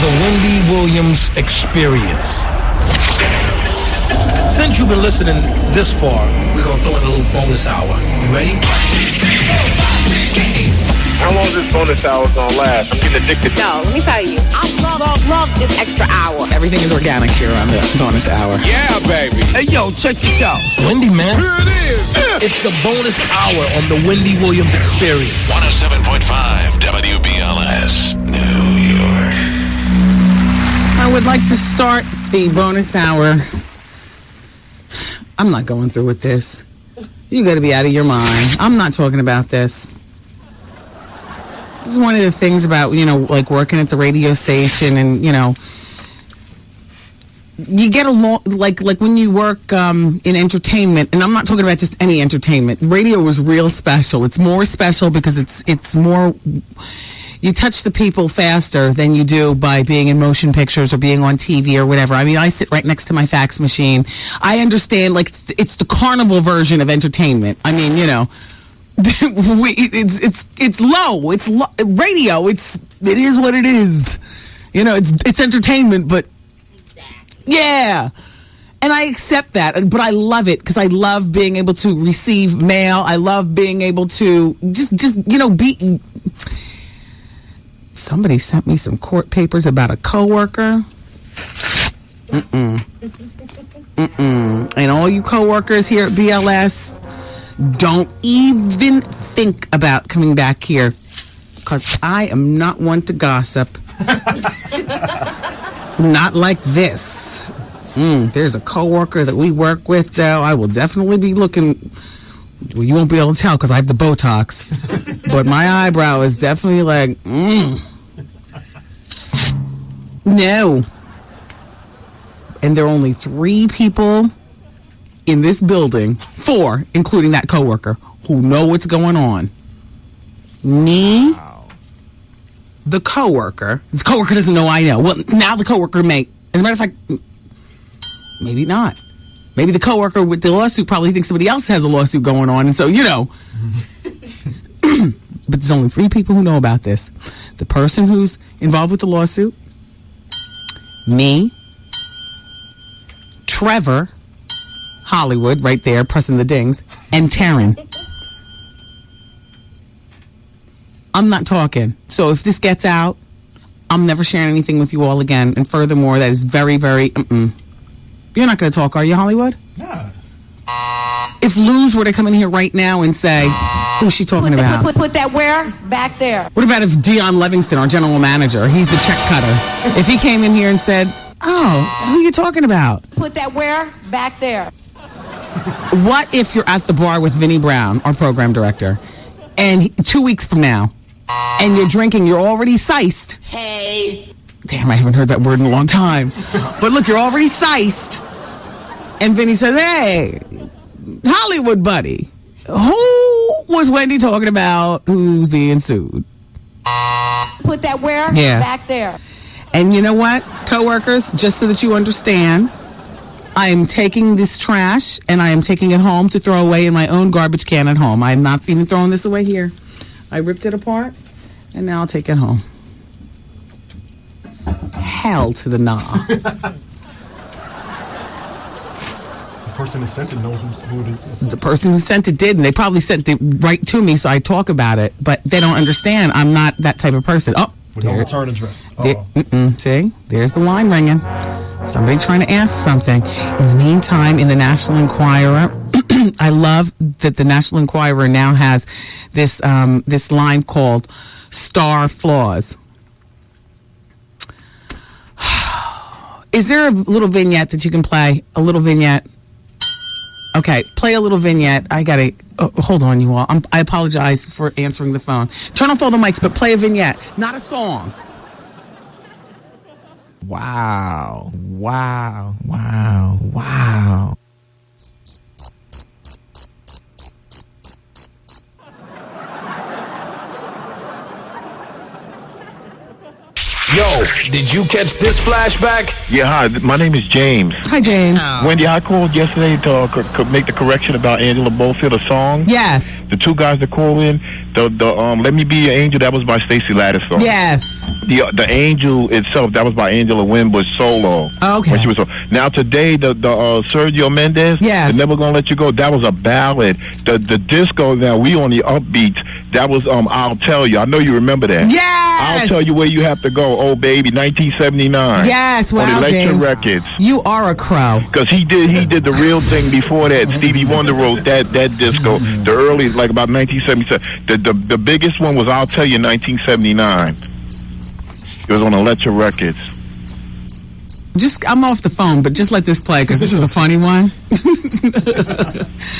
The Wendy Williams Experience. Since you've been listening this far, we're going to throw in a little bonus hour. You ready? How long is this bonus hour gonna last? I'm getting addicted. No, let me tell you, I love this extra hour. Everything is organic here on the bonus hour. Yeah, baby. Hey, yo, check this out. It's Wendy, man. Here it is. It's the bonus hour on the Wendy Williams Experience. 107.5 WBLS, New York. I would like to start the bonus hour. I'm not going through with this. You got to be out of your mind. I'm not talking about this. This is one of the things about, you know, like working at the radio station and, you know, you get along, like when you work in entertainment, and I'm not talking about just any entertainment. Radio is real special. It's more special because it's more, you touch the people faster than you do by being in motion pictures or being on TV or whatever. I mean, I sit right next to my fax machine. I understand, like, it's the carnival version of entertainment. I mean, you know. It's low. It's radio. It is what it is. You know, it's entertainment, but yeah. And I accept that, but I love it because I love being able to receive mail. I love being able to just you know, be. Somebody sent me some court papers about a coworker. And all you coworkers here at BLS, don't even think about coming back here because I am not one to gossip. Not like this. There's a coworker that we work with, though. I will definitely be looking. Well, you won't be able to tell because I have the Botox. But my eyebrow is definitely like, no. And there are only 3 people in this building, 4, including that coworker, who know what's going on. Me, the coworker. The coworker doesn't know I know. Well, now the coworker may. As a matter of fact, maybe not. Maybe the coworker with the lawsuit probably thinks somebody else has a lawsuit going on, and so, you know. but there's only 3 people who know about this. The person who's involved with the lawsuit, me, Trevor, Hollywood, right there, pressing the dings, and Taryn. I'm not talking. So if this gets out, I'm never sharing anything with you all again. And furthermore, that is very, very, You're not going to talk, are you, Hollywood? Nah. If Luz were to come in here right now and say, who's she talking about? Put that where? Back there. What about if Dion Livingston, our general manager, he's the check cutter, if he came in here and said, oh, who are you talking about? Put that where? Back there. What if you're at the bar with Vinnie Brown, our program director, and 2 weeks from now, and you're drinking, you're already sized. Hey. Damn, I haven't heard that word in a long time. But look, you're already sized. And Vinny says, hey, Hollywood buddy, who was Wendy talking about who's being sued? Put that where? Yeah. Back there. And you know what, coworkers, just so that you understand, I am taking this trash and I am taking it home to throw away in my own garbage can at home. I'm not even throwing this away here. I ripped it apart and now I'll take it home. Hell to the nah. The person who sent it knows who it is. The person who sent it did, and they probably sent it right to me, so I talk about it. But they don't understand. I'm not that type of person. Oh, with no return address. See, there's the line ringing. Somebody trying to ask something. In the meantime, in the National Enquirer, I love that the National Enquirer now has this this line called "Star Flaws." Is there a little vignette that you can play? A little vignette. Okay, play a little vignette. I gotta hold on, you all. I apologize for answering the phone. Turn off all the mics, but play a vignette, not a song. Wow! Wow! Wow! Wow! Yo, did you catch this flashback? Yeah, hi. My name is James. Hi, James. Wendy, I called yesterday to make the correction about Angela Bofield, a song. Yes. The 2 guys that called in, the Let Me Be Your Angel, that was by Stacey Lattice song. Yes. The Angel itself, that was by Angela Winbush solo. Okay. When she was now today, the Sergio Mendes, yes. The Never Gonna Let You Go, that was a ballad. The disco, now we on the upbeat, that was I'll Tell You. I know you remember that. Yes. I'll Tell You Where You Have to Go. Oh baby, 1979. Yes, wow, on Electra James. Records. You are a crow. Because he did the real thing before that. Stevie Wonder wrote that disco. The early, like about 1977. The biggest one was I'll Tell You, 1979. It was on Electra Records. I'm off the phone, but just let this play because this is a funny one.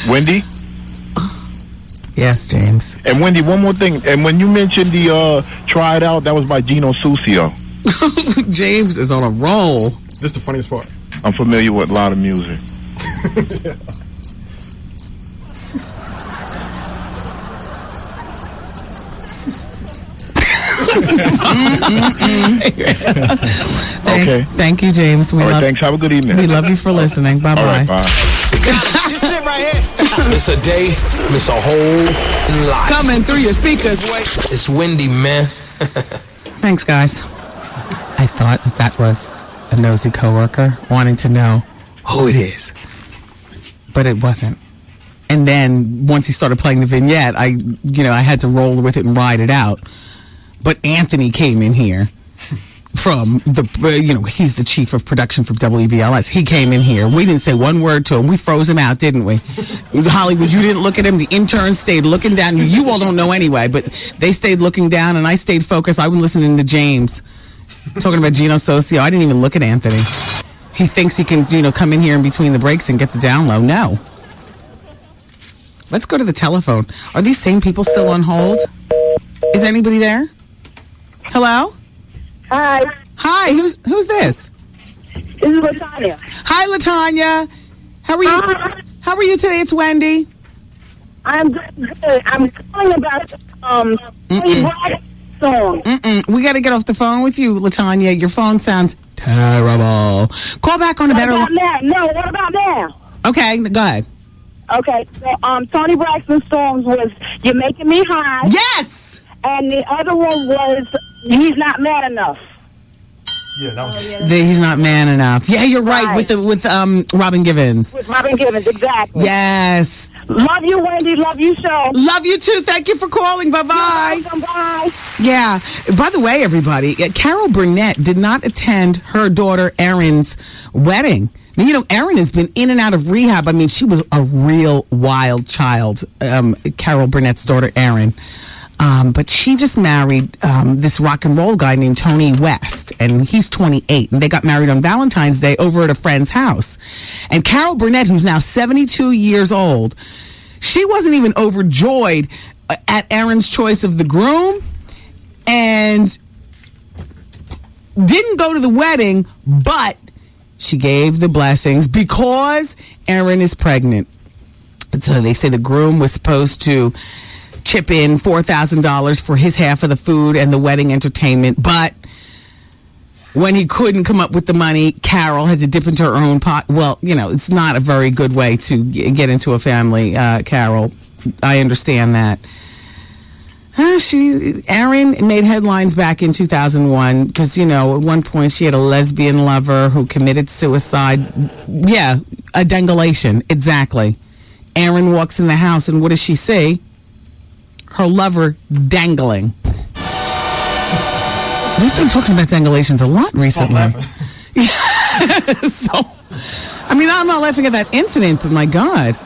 Wendy? Yes, James. And Wendy, one more thing. And when you mentioned the Try It Out, that was by Gino Sucio. James is on a roll. This is the funniest part. I'm familiar with a lot of music. Okay. Thank you, James. All right, thanks. Have a good evening. We love you for listening. Bye-bye. All right, bye. Just sit right here. Miss a day, miss a whole lot. Coming through your speakers. It's Wendy, man. Thanks, guys. I thought that was a nosy coworker wanting to know who it is, but it wasn't. And then once he started playing the vignette, I had to roll with it and ride it out. But Anthony came in here from he's the chief of production from WBLS. He came in here. We didn't say one word to him. We froze him out, didn't we? Hollywood, you didn't look at him. The interns stayed looking down. You all don't know anyway, but they stayed looking down, and I stayed focused. I was listening to James talking about Gino Socio. I didn't even look at Anthony. He thinks he can, come in here in between the breaks and get the down low. No. Let's go to the telephone. Are these same people still on hold? Is anybody there? Hello? Hi. Hi, who's this? This is LaTanya. Hi, LaTanya. How are you? Hi. How are you today? It's Wendy. I'm good. I'm calling about the song. We got to get off the phone with you, LaTanya. Your phone sounds terrible. Call back on a better line. No, what about now? Okay, go ahead. Okay, so Tony Braxton Storms was "You're Making Me High." Yes. And the other one was "He's Not Man Enough." Yeah, that was. He's not man enough. Yeah, you're right. With Robin Givens. With Robin Givens, exactly. Yes. Love you, Wendy. Love you, show. Love you too. Thank you for calling. Bye bye. Bye. Yeah. By the way, everybody, Carol Burnett did not attend her daughter Erin's wedding. Now, you know, Erin has been in and out of rehab. I mean, she was a real wild child. Carol Burnett's daughter, Erin. But she just married this rock and roll guy named Tony West, and he's 28. And they got married on Valentine's Day over at a friend's house. And Carol Burnett, who's now 72 years old, she wasn't even overjoyed at Erin's choice of the groom, and didn't go to the wedding, but she gave the blessings because Erin is pregnant. So they say the groom was supposed to chip in $4,000 for his half of the food and the wedding entertainment, but when he couldn't come up with the money, Carol had to dip into her own pot. Well, you know, it's not a very good way to get into a family, Carol. I understand that. Erin made headlines back in 2001 because, you know, at one point she had a lesbian lover who committed suicide. Yeah, a dangulation, exactly. Erin walks in the house, and what does she see? Her lover dangling. We've been talking about dangulations a lot recently. So, I mean, I'm not laughing at that incident, but my God.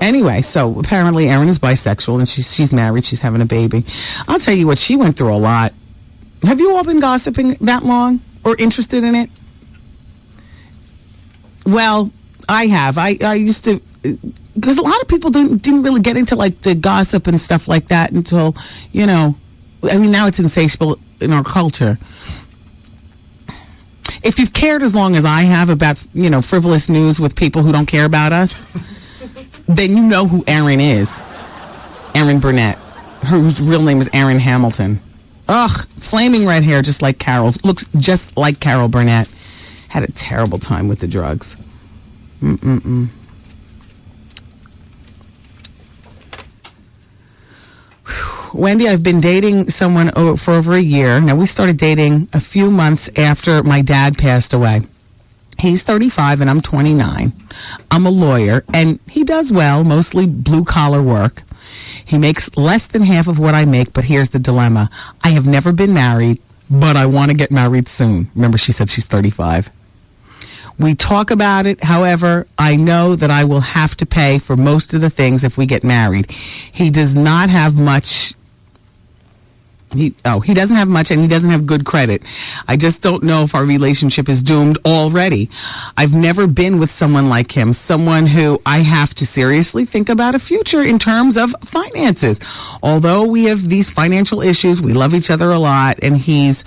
Anyway, so apparently Erin is bisexual, and she's married. She's having a baby. I'll tell you what, she went through a lot. Have you all been gossiping that long or interested in it? Well, I have. I used to... Because a lot of people didn't really get into, like, the gossip and stuff like that until, you know, I mean, now it's insatiable in our culture. If you've cared as long as I have about, you know, frivolous news with people who don't care about us, then you know who Erin is. Erin Burnett, whose real name is Erin Hamilton. Ugh, flaming red hair just like Carol's. Looks just like Carol Burnett. Had a terrible time with the drugs. Wendy, I've been dating someone for over a year. Now, we started dating a few months after my dad passed away. He's 35 and I'm 29. I'm a lawyer, and he does well, mostly blue-collar work. He makes less than half of what I make, but here's the dilemma. I have never been married, but I want to get married soon. Remember, she said she's 35. We talk about it. However, I know that I will have to pay for most of the things if we get married. He does not have much. He doesn't have much, and he doesn't have good credit. I just don't know if our relationship is doomed already. I've never been with someone like him, someone who I have to seriously think about a future in terms of finances. Although we have these financial issues, we love each other a lot, and he's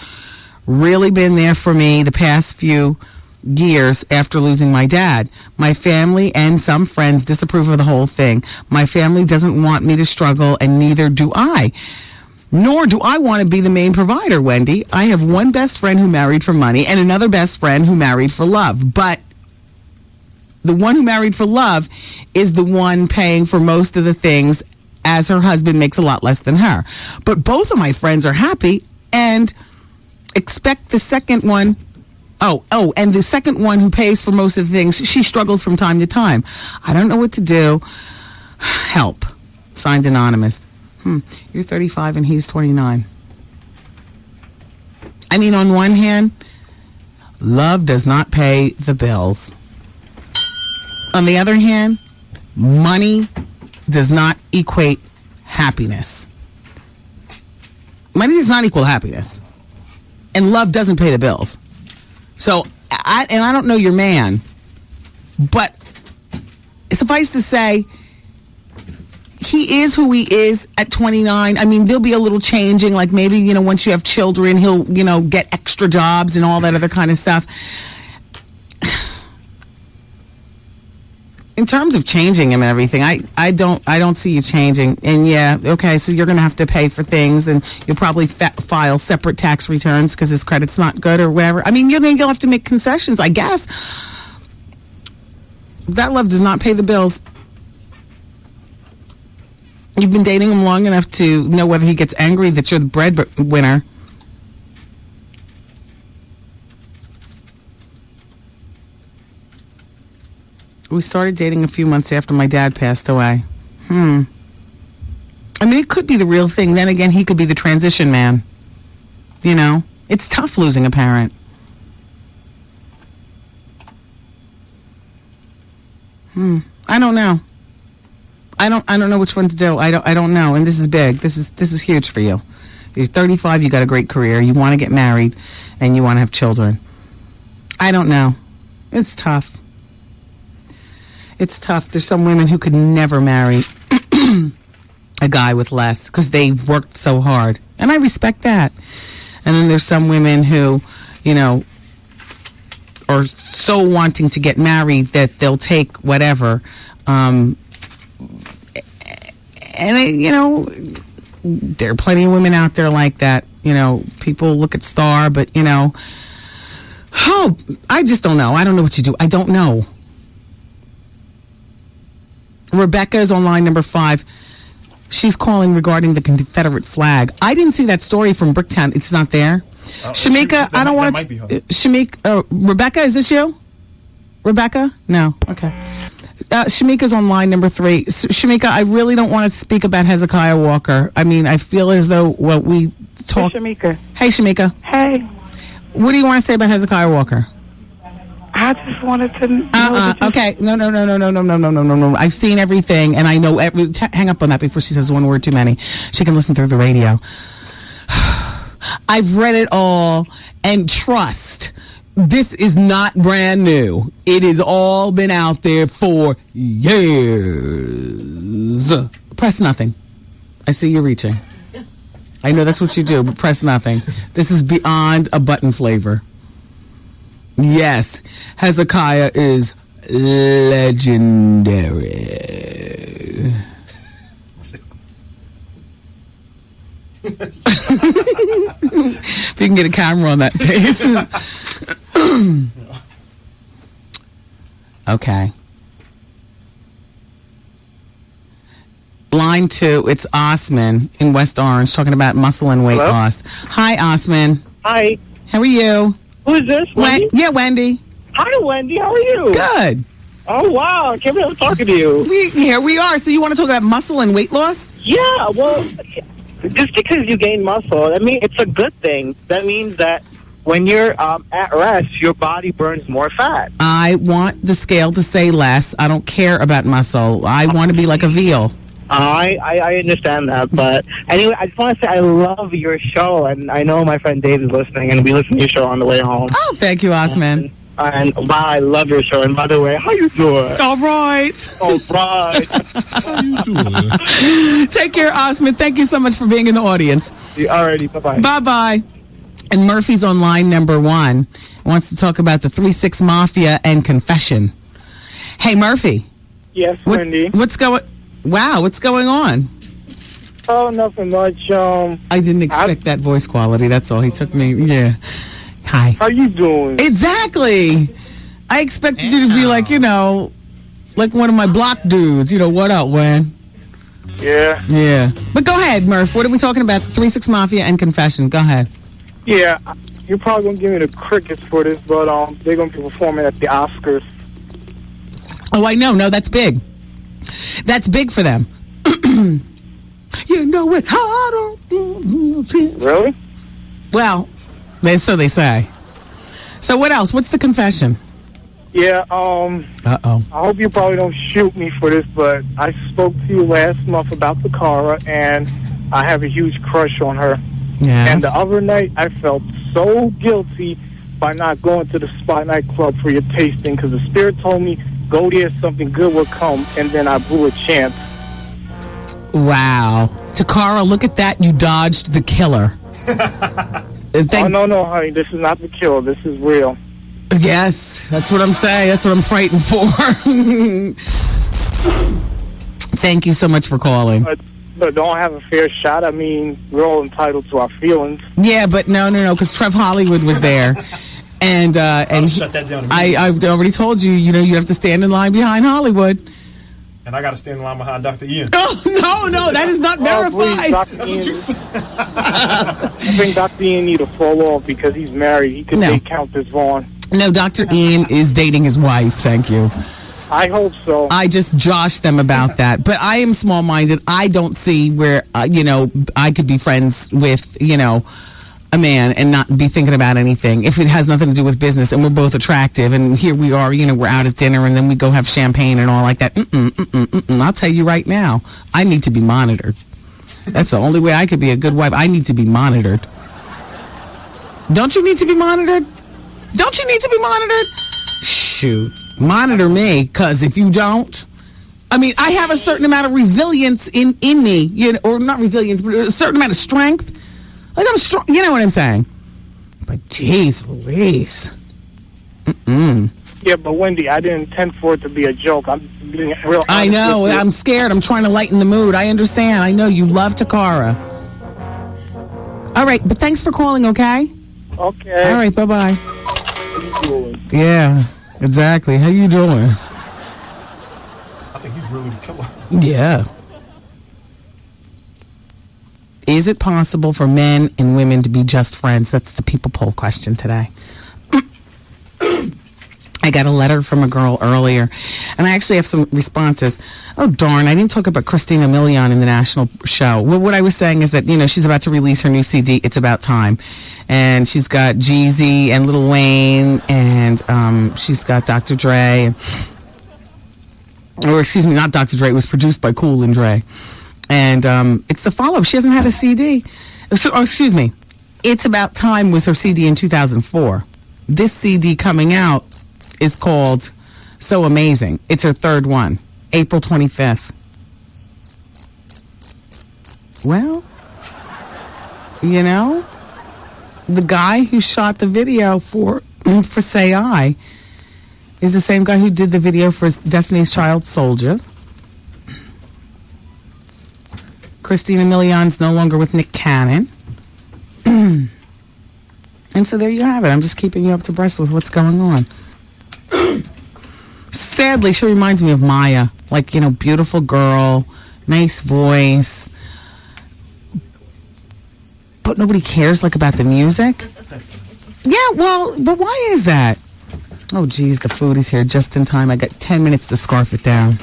really been there for me the past few years after losing my dad. My family and some friends disapprove of the whole thing. My family doesn't want me to struggle, and neither do I. Nor do I want to be the main provider, Wendy. I have one best friend who married for money and another best friend who married for love. But the one who married for love is the one paying for most of the things, as her husband makes a lot less than her. But both of my friends are happy and expect the second one. And the second one who pays for most of the things, she struggles from time to time. I don't know what to do. Help. Signed, Anonymous. You're 35 and he's 29. I mean, on one hand, love does not pay the bills. On the other hand, money does not equate happiness. Money does not equal happiness. And love doesn't pay the bills. So, I don't know your man, but suffice to say, he is who he is at 29. I mean, there'll be a little changing, like maybe, you know, once you have children, he'll, you know, get extra jobs and all that other kind of stuff. In terms of changing him and everything, I don't see you changing. And yeah, okay, so you're going to have to pay for things, and you'll probably file separate tax returns because his credit's not good or whatever. I mean, you'll have to make concessions, I guess. That love does not pay the bills. You've been dating him long enough to know whether he gets angry that you're the breadwinner. We started dating a few months after my dad passed away. I mean, it could be the real thing. Then again, he could be the transition man. You know? It's tough losing a parent. I don't know. I don't know which one to do. I don't know. And this is big. This is huge for you. You're 35, you got a great career, you want to get married, and you want to have children. I don't know. It's tough. It's tough. There's some women who could never marry a guy with less because they've worked so hard. And I respect that. And then there's some women who, you know, are so wanting to get married that they'll take whatever. And, you know, there are plenty of women out there like that. You know, people look at Star, but, you know, I just don't know. I don't know what you do. I don't know. Rebecca is on line number 5. She's calling regarding the Confederate flag. I didn't see that story from Bricktown. It's not there. Shamika, I don't want to. Shamika, Rebecca, is this you? Rebecca? No. Okay. Shamika's on line number 3. Shamika, I really don't want to speak about Hezekiah Walker. I mean, I feel as though what we talk. Hey, Shamika. Hey, Shamika. Hey. What do you want to say about Hezekiah Walker? I just wanted to know. Okay. No. I've seen everything, and I know hang up on that before she says one word too many. She can listen through the radio. I've read it all, and trust, this is not brand new. It has all been out there for years. Press nothing. I see you reaching. I know that's what you do, but press nothing. This is beyond a button flavor. Yes, Hezekiah is legendary. If you can get a camera on that face. Okay. Line 2, it's Osman in West Orange talking about muscle and weight loss. Hi, Osman. Hi. How are you? Who is this, Wendy? Wendy. Hi, Wendy. How are you? Good. Oh, wow. I can't believe I'm talking to you. Here we are. So you want to talk about muscle and weight loss? Yeah, well, just because you gain muscle, I mean, it's a good thing. That means that when you're at rest, your body burns more fat. I want the scale to say less. I don't care about muscle. I want to be like a veal. I understand that, but anyway, I just want to say I love your show, and I know my friend Dave is listening, and we listen to your show on the way home. Oh, thank you, Osman. And wow, I love your show. And by the way, how you doing? All right. All right. How you doing? Take care, Osman. Thank you so much for being in the audience. Alrighty, bye-bye. Bye-bye. And Murphy's on line number 1. Wants to talk about the 3-6 Mafia and confession. Hey, Murphy. Yes, Wendy. What's going on? Oh, nothing much. I didn't expect that voice quality. That's all. He took me. Yeah. Hi. How you doing? Exactly. I expected you to be like, you know, like one of my block dudes. You know, what up, Wen? Yeah. Yeah. But go ahead, Murph. What are we talking about? 3-6 Mafia and confession. Go ahead. Yeah. You're probably going to give me the crickets for this, but they're going to be performing at the Oscars. Oh, I know. No, that's big. That's big for them. You know it's harder. Really? Well, so they say. So what else? What's the confession? Yeah, Uh-oh. I hope you probably don't shoot me for this, but I spoke to you last month about Takara, and I have a huge crush on her. Yes. And the other night, I felt so guilty by not going to the Spotlight Club for your tasting, because the spirit told me, go there, something good will come, and then I blew a chance. Wow. Takara, look at that. You dodged the killer. Oh, no, honey. This is not the kill. This is real. Yes, that's what I'm saying. That's what I'm frightened for. Thank you so much for calling. But don't have a fair shot. I mean, we're all entitled to our feelings. Yeah, but no, because Trev Hollywood was there. And shut that down. I've already told you, you know, you have to stand in line behind Hollywood. And I got to stand in line behind Dr. Ian. Oh, no, that is not verified. Please, Dr. That's Ian. what you said. I think Dr. Ian need to fall off because he's married. He could date Countess Vaughn. No, Dr. Ian is dating his wife. Thank you. I hope so. I just joshed them about that. But I am small-minded. I don't see where, I could be friends with, a man and not be thinking about anything if it has nothing to do with business and we're both attractive and here we are, we're out at dinner and then we go have champagne and all like that. I'll tell you right now, I need to be monitored. That's the only way I could be a good wife. I need to be monitored. Don't you need to be monitored? Don't you need to be monitored? Shoot. Monitor me, because if you don't, I have a certain amount of resilience in me, or not resilience, but a certain amount of strength. Like I'm strong, you know what I'm saying? But jeez Louise. Yeah, but Wendy, I didn't intend for it to be a joke. I'm being real honest. I know. I'm scared. I'm trying to lighten the mood. I understand. I know you love Takara. All right, but thanks for calling, okay? Okay. All right, bye-bye. How you doing? Yeah, exactly. How you doing? I think he's really the killer. Yeah. Is it possible for men and women to be just friends? That's the people poll question today. I got a letter from a girl earlier, and I actually have some responses. Oh, darn, I didn't talk about Christina Milian in the national show. Well, what I was saying is that, she's about to release her new CD, It's About Time. And she's got Jeezy and Lil Wayne, and she's got Dr. Dre. Or, excuse me, not Dr. Dre. It was produced by Cool and Dre. And it's the follow-up. She hasn't had a CD. Excuse me. It's About Time was her CD in 2004. This CD coming out is called So Amazing. It's her third one, April 25th. Well, the guy who shot the video for Say I is the same guy who did the video for Destiny's Child Soldier. Christina Milian's no longer with Nick Cannon. And so there you have it. I'm just keeping you up to breast with what's going on. Sadly, she reminds me of Maya. Like, beautiful girl, nice voice. But nobody cares, about the music. Yeah, well, but why is that? Oh, geez, the food is here just in time. I got 10 minutes to scarf it down.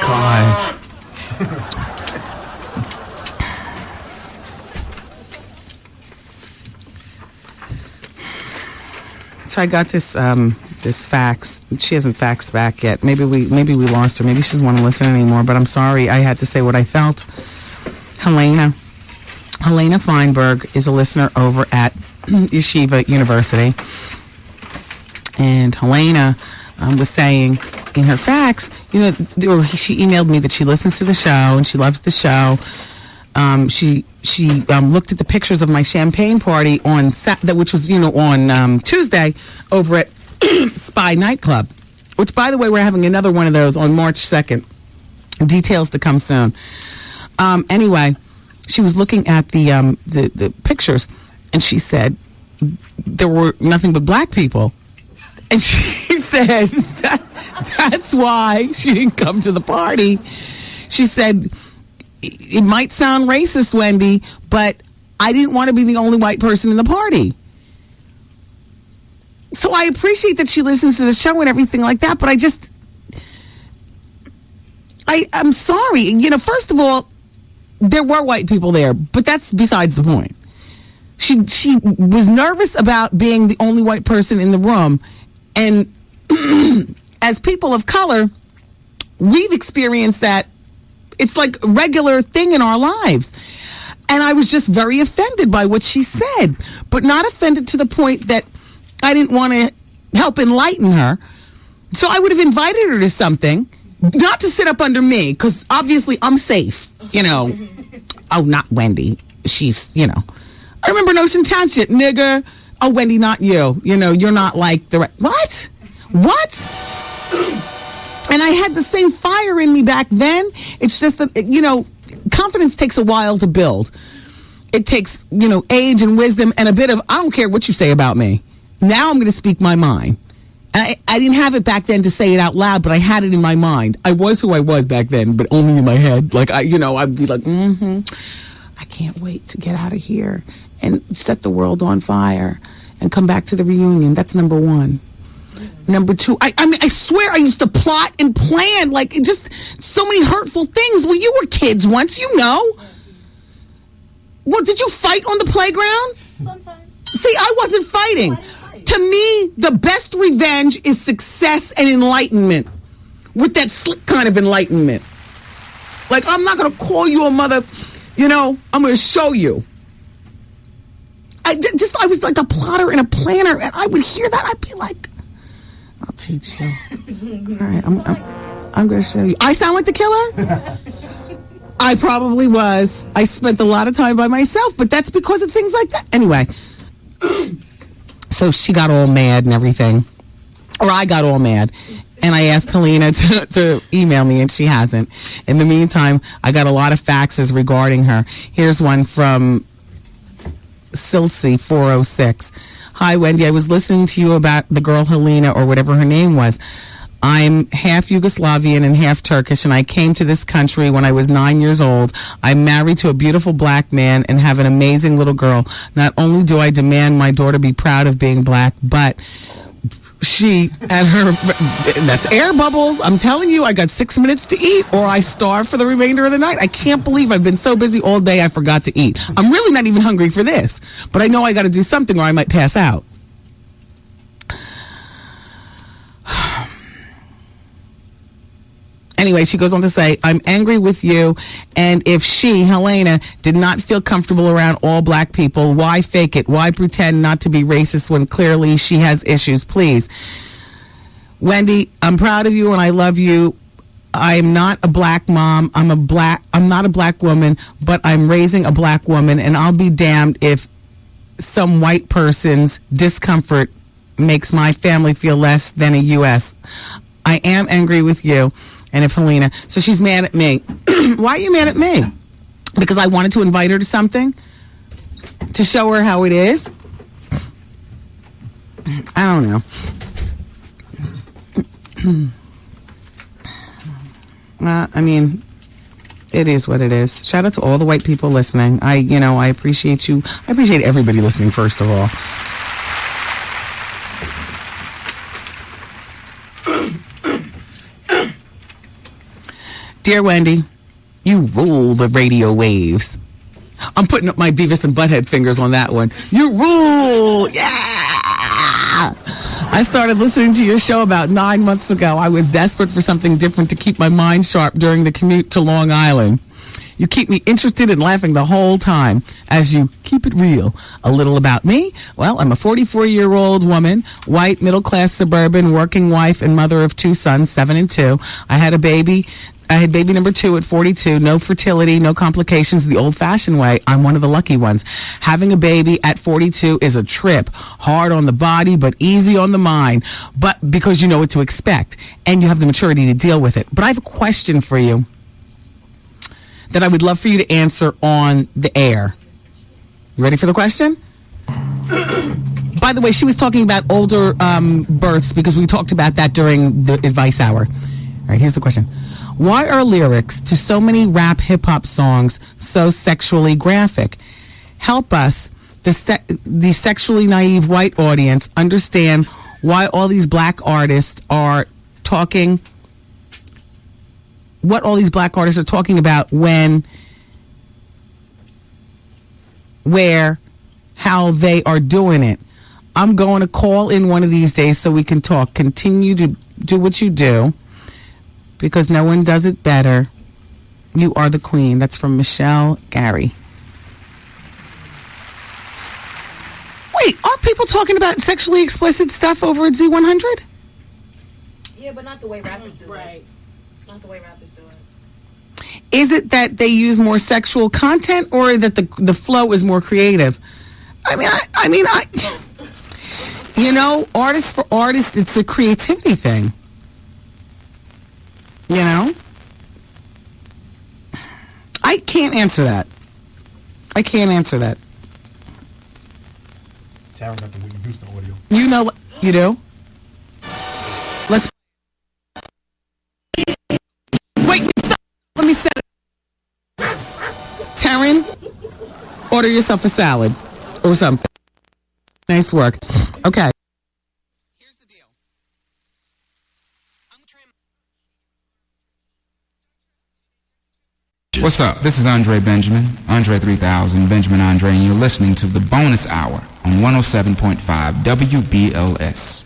God. So I got this fax. She hasn't faxed back yet. Maybe we lost her. Maybe she doesn't want to listen anymore. But I'm sorry. I had to say what I felt. Helena Feinberg is a listener over at Yeshiva University, and Helena was saying in her fax, she emailed me that she listens to the show and she loves the show. She looked at the pictures of my champagne party on which was on Tuesday over at Spy Nightclub, which, by the way, we're having another one of those on March 2nd. Details to come soon. Anyway, she was looking at the pictures, and she said there were nothing but black people, and she said that's why she didn't come to the party. She said, it might sound racist, Wendy, but I didn't want to be the only white person in the party. So I appreciate that she listens to the show and everything like that, but I'm sorry. First of all, there were white people there, but that's besides the point. She was nervous about being the only white person in the room, and as people of color, we've experienced that. It's like a regular thing in our lives. And I was just very offended by what she said, but not offended to the point that I didn't want to help enlighten her. So I would have invited her to something, not to sit up under me, because obviously I'm safe, Oh, not Wendy. She's, I remember in Ocean Township, nigger. Oh, Wendy, not you. You're not like the What? And I had the same fire in me back then. It's just that, confidence takes a while to build. It takes, age and wisdom and a bit of, I don't care what you say about me. Now I'm going to speak my mind. I didn't have it back then to say it out loud, but I had it in my mind. I was who I was back then, but only in my head. Like, I'd be like, I can't wait to get out of here and set the world on fire and come back to the reunion. That's number one. Number two, I swear I used to plot and plan, like, just so many hurtful things. Well, you were kids once, you know. Well, did you fight on the playground? Sometimes. See, I wasn't fighting. To me, the best revenge is success and enlightenment. With that slick kind of enlightenment. Like, I'm not going to call you a mother, I'm going to show you. I was like a plotter and a planner, and I would hear that, I'd be like, I'll teach you. All right, I'm going to show you. I sound like the killer? I probably was. I spent a lot of time by myself, but that's because of things like that. Anyway. So she got all mad and everything. Or I got all mad. And I asked Helena to email me, and she hasn't. In the meantime, I got a lot of faxes regarding her. Here's one from Silsey 406. Hi, Wendy. I was listening to you about the girl Helena, or whatever her name was. I'm half Yugoslavian and half Turkish, and I came to this country when I was 9 years old. I'm married to a beautiful black man and have an amazing little girl. Not only do I demand my daughter be proud of being black, but she and her, that's air bubbles. I'm telling you, I got 6 minutes to eat, or I starve for the remainder of the night. I can't believe I've been so busy all day I forgot to eat. I'm really not even hungry for this, but I know I got to do something or I might pass out. Anyway, she goes on to say, I'm angry with you, and if she, Helena, did not feel comfortable around all black people, why fake it? Why pretend not to be racist when clearly she has issues? Please. Wendy, I'm proud of you and I love you. I'm not a black mom. I'm not a black woman, but I'm raising a black woman, and I'll be damned if some white person's discomfort makes my family feel less than a U.S. I am angry with you. And if Helena, so she's mad at me. Why are you mad at me? Because I wanted to invite her to something? To show her how it is? I don't know. I mean, it is what it is. Shout out to all the white people listening. I appreciate you. I appreciate everybody listening, first of all. Dear Wendy, you rule the radio waves. I'm putting up my Beavis and Butthead fingers on that one. You rule! Yeah! I started listening to your show about 9 months ago. I was desperate for something different to keep my mind sharp during the commute to Long Island. You keep me interested and laughing the whole time as you keep it real. A little about me? Well, I'm a 44-year-old woman, white, middle-class, suburban, working wife and mother of 2 sons, 7 and 2. I had baby number 2 at 42. No fertility, no complications the old-fashioned way. I'm one of the lucky ones. Having a baby at 42 is a trip. Hard on the body, but easy on the mind. But because you know what to expect, and you have the maturity to deal with it. But I have a question for you that I would love for you to answer on the air. You ready for the question? By the way, she was talking about older births because we talked about that during the advice hour. All right, here's the question. Why are lyrics to so many rap hip-hop songs so sexually graphic? Help us, the sexually naive white audience, understand why all these black artists are talking, what all these black artists are talking about when, where, how they are doing it. I'm going to call in one of these days so we can talk. Continue to do what you do, because no one does it better. You are the queen. That's from Michelle Gary. Wait, aren't people talking about sexually explicit stuff over at Z100? Yeah, but not the way rappers do it. Not the way rappers do it. Is it that they use more sexual content, or that the flow is more creative? I mean, you know, artist for artist, it's a creativity thing. You know? I can't answer that. I can't answer that. Tara got the Whitney Houston audio. You know, you do? Order yourself a salad or something. Nice work. Okay. What's up? This is Andre Benjamin, Andre 3000, Benjamin Andre, and you're listening to the bonus hour on 107.5 WBLS.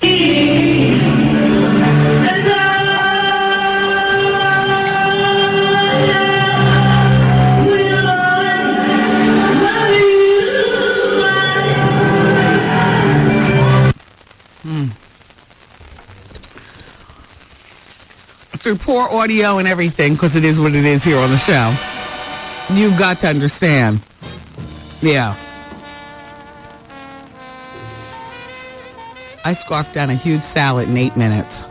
Through poor audio and everything, because it is what it is here on the show, you've got to understand. Yeah. I scarfed down a huge salad in 8 minutes.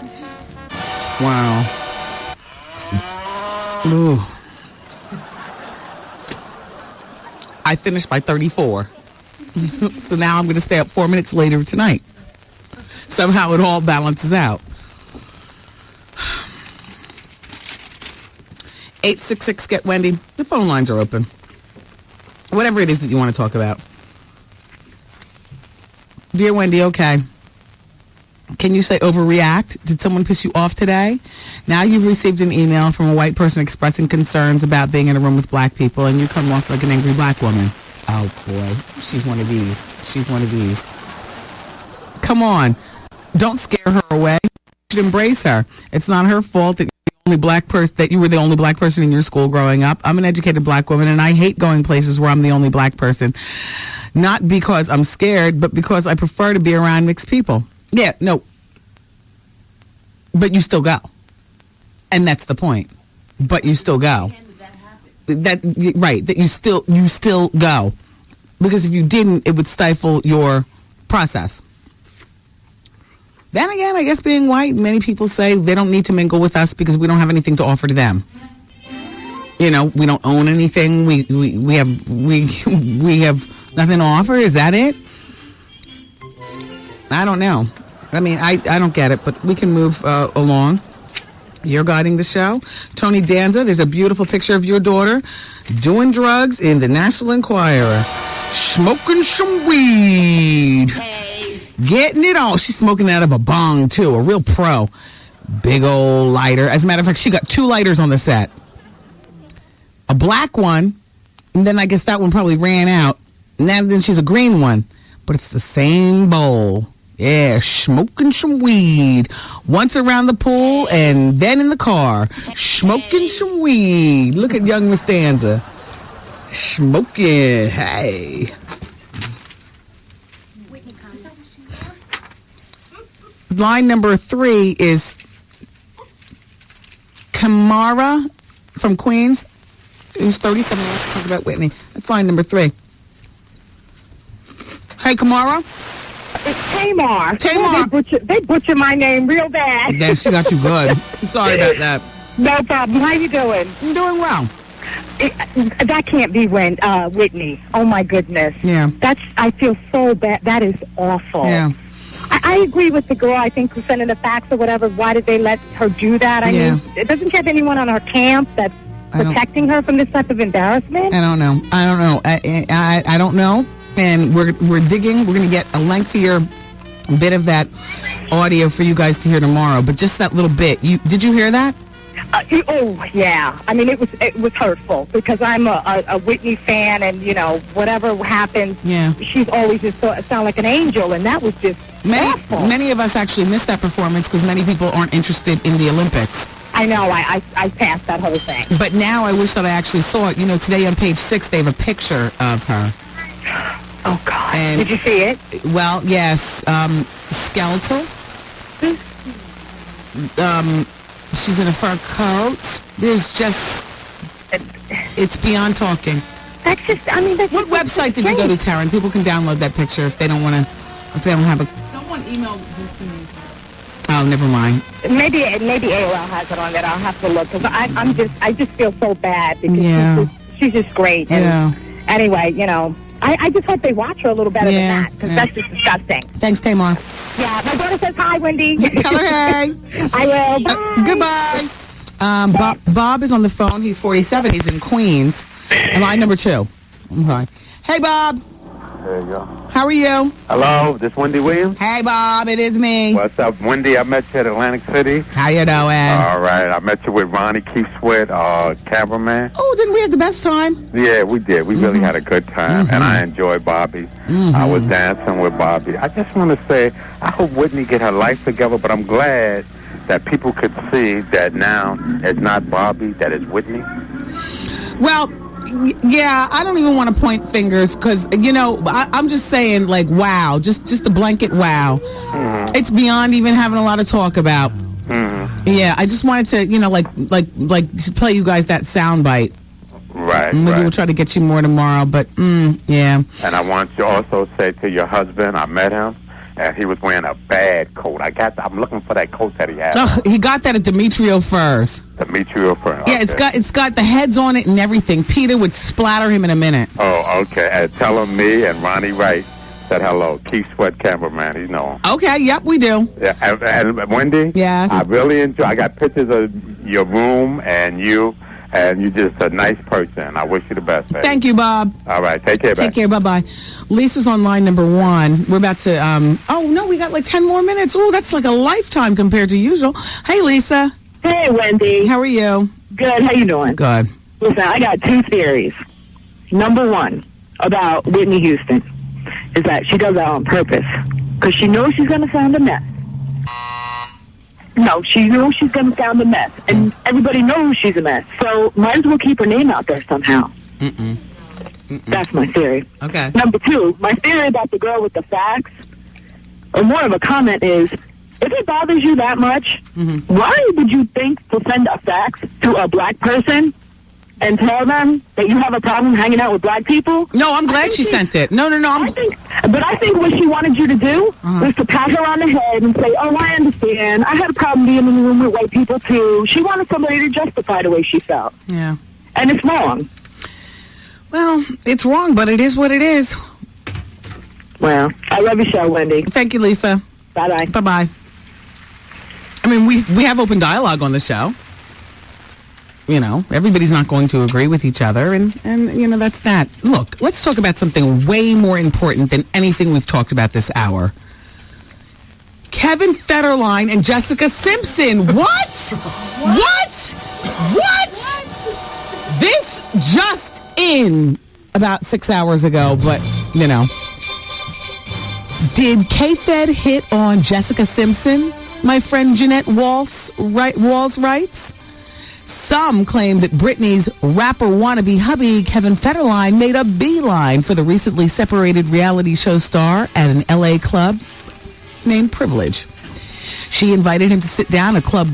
Wow. Ooh. I finished by 34. So now I'm going to stay up 4 minutes later tonight. Somehow it all balances out. 866 get Wendy. The phone lines are open. Whatever it is that you want to talk about. Dear Wendy, okay. Can you say overreact? Did someone piss you off today? Now you've received an email from a white person expressing concerns about being in a room with black people, and you come off like an angry black woman. Oh boy, she's one of these. She's one of these. Come on. Don't scare her away. You should embrace her. It's not her fault that you were the only black person in your school growing up. I'm an educated black woman, and I hate going places where I'm the only black person. Not because I'm scared, but because I prefer to be around mixed people. Yeah, no. But you still go. And that's the point. But you still go. That you still go. Because if you didn't, it would stifle your process. Then again, I guess being white, many people say they don't need to mingle with us because we don't have anything to offer to them. You know, we don't own anything. We have nothing to offer. Is that it? I don't know. I mean, I don't get it, but we can move along. You're guiding the show. Tony Danza, there's a beautiful picture of your daughter doing drugs in the National Enquirer. Smoking some weed. Getting it all. She's smoking out of a bong, too. A real pro. Big old lighter. As a matter of fact, she got 2 lighters on the set. A black one, and then I guess that one probably ran out. And then she's a green one. But it's the same bowl. Yeah, smoking some weed. Once around the pool and then in the car. Smoking some weed. Look at young Miss Danza. Smoking. Hey. Line number 3 is Kamara from Queens, who's 37. Let's talk about Whitney. That's line number 3. Hey, Kamara. It's Tamar. Tamar. Oh, they butcher my name real bad. Yeah, she got you good. Sorry about that. No problem. How you doing? I'm doing well. That can't be Whitney. Oh, my goodness. Yeah. I feel so bad. That is awful. Yeah. I agree with the girl, I think, who sent in the fax or whatever. Why did they let her do that? I mean, doesn't she have anyone on her camp that's protecting her from this type of embarrassment? I don't know. I don't know. And we're digging. We're going to get a lengthier bit of that audio for you guys to hear tomorrow. But just that little bit. Did you hear that? Oh, yeah. I mean, it was hurtful because I'm a Whitney fan, and, you know, whatever happens, she's always just sound like an angel, and that was just awful. Many of us actually missed that performance because many people aren't interested in the Olympics. I know. I passed that whole thing. But now I wish that I actually saw it. You know, today on page 6, they have a picture of her. Oh, God. And, did you see it? Well, yes. Skeletal. She's in a fur coat. There's just... It's beyond talking. That's just... I mean, that's... What website did you go to, Taryn? People can download that picture if they don't want to... If they don't have a... Someone emailed this to me. Oh, never mind. Maybe AOL has it on that. I'll have to look because I just feel so bad because she's just great. And anyway, you know, I just hope they watch her a little better than that because that's just disgusting. Thanks, Tamar. Yeah, my daughter says hi, Wendy. Tell her hey. I will. Bye. Goodbye. Bob is on the phone. He's 47. He's in Queens. Line number 2. Okay. Hey, Bob. There you go. How are you? Hello, this Wendy Williams. Hey, Bob. It is me. What's up, Wendy? I met you at Atlantic City. How you doing? All right. I met you with Ronnie Keith Sweat, cameraman. Oh, didn't we have the best time? Yeah, we did. We really had a good time, and I enjoyed Bobby. I was dancing with Bobby. I just want to say, I hope Whitney get her life together, but I'm glad that people could see that now it's not Bobby, that it's Whitney. Well, yeah, I don't even want to point fingers because, I'm just saying, like, wow, just a blanket wow. It's beyond even having a lot of talk about. Yeah, I just wanted to, like play you guys that sound bite. Right, Maybe we'll try to get you more tomorrow, but, yeah. And I want you to also say to your husband, I met him, and he was wearing a bad coat. I'm looking for that coat that he had. Oh, he got that at Demetrio Furs. Demetrio Furs. Yeah, it's got the heads on it and everything. Peter would splatter him in a minute. Oh, okay. And tell him me and Ronnie Wright said hello. Keith Sweat, cameraman. You know him. Okay, yep, we do. Yeah, and Wendy? Yes? I really enjoy. I got pictures of your room and you're just a nice person. I wish you the best, baby. Thank you, Bob. All right, take care, Take care, bye-bye. Lisa's on line number 1. We're about to, we got like 10 more minutes. Oh, that's like a lifetime compared to usual. Hey, Lisa. Hey, Wendy. How are you? Good. How you doing? Good. Listen, I got 2 theories. Number 1 about Whitney Houston is that she does that on purpose because she knows she's going to sound a mess. No, she knows she's going to sound a mess, and everybody knows she's a mess. So might as well keep her name out there somehow. That's my theory. Okay. Number 2, my theory about the girl with the fax, or more of a comment is, if it bothers you that much, why would you think to send a fax to a black person and tell them that you have a problem hanging out with black people? No, I'm glad she sent it. No. I think what she wanted you to do was to pat her on the head and say, oh, I understand. I had a problem being in the room with white people, too. She wanted somebody to justify the way she felt. Yeah. And it's wrong. Well, it's wrong, but it is what it is. Well, I love your show, Wendy. Thank you, Lisa. Bye-bye. Bye-bye. I mean, we have open dialogue on the show. Everybody's not going to agree with each other, and that's that. Look, let's talk about something way more important than anything we've talked about this hour. Kevin Federline and Jessica Simpson. What? What? This just in about 6 hours ago, but, Did K-Fed hit on Jessica Simpson? My friend Jeanette Walls writes. Some claim that Britney's rapper wannabe hubby, Kevin Federline, made a beeline for the recently separated reality show star at an L.A. club named Privilege. She invited him to sit down, a club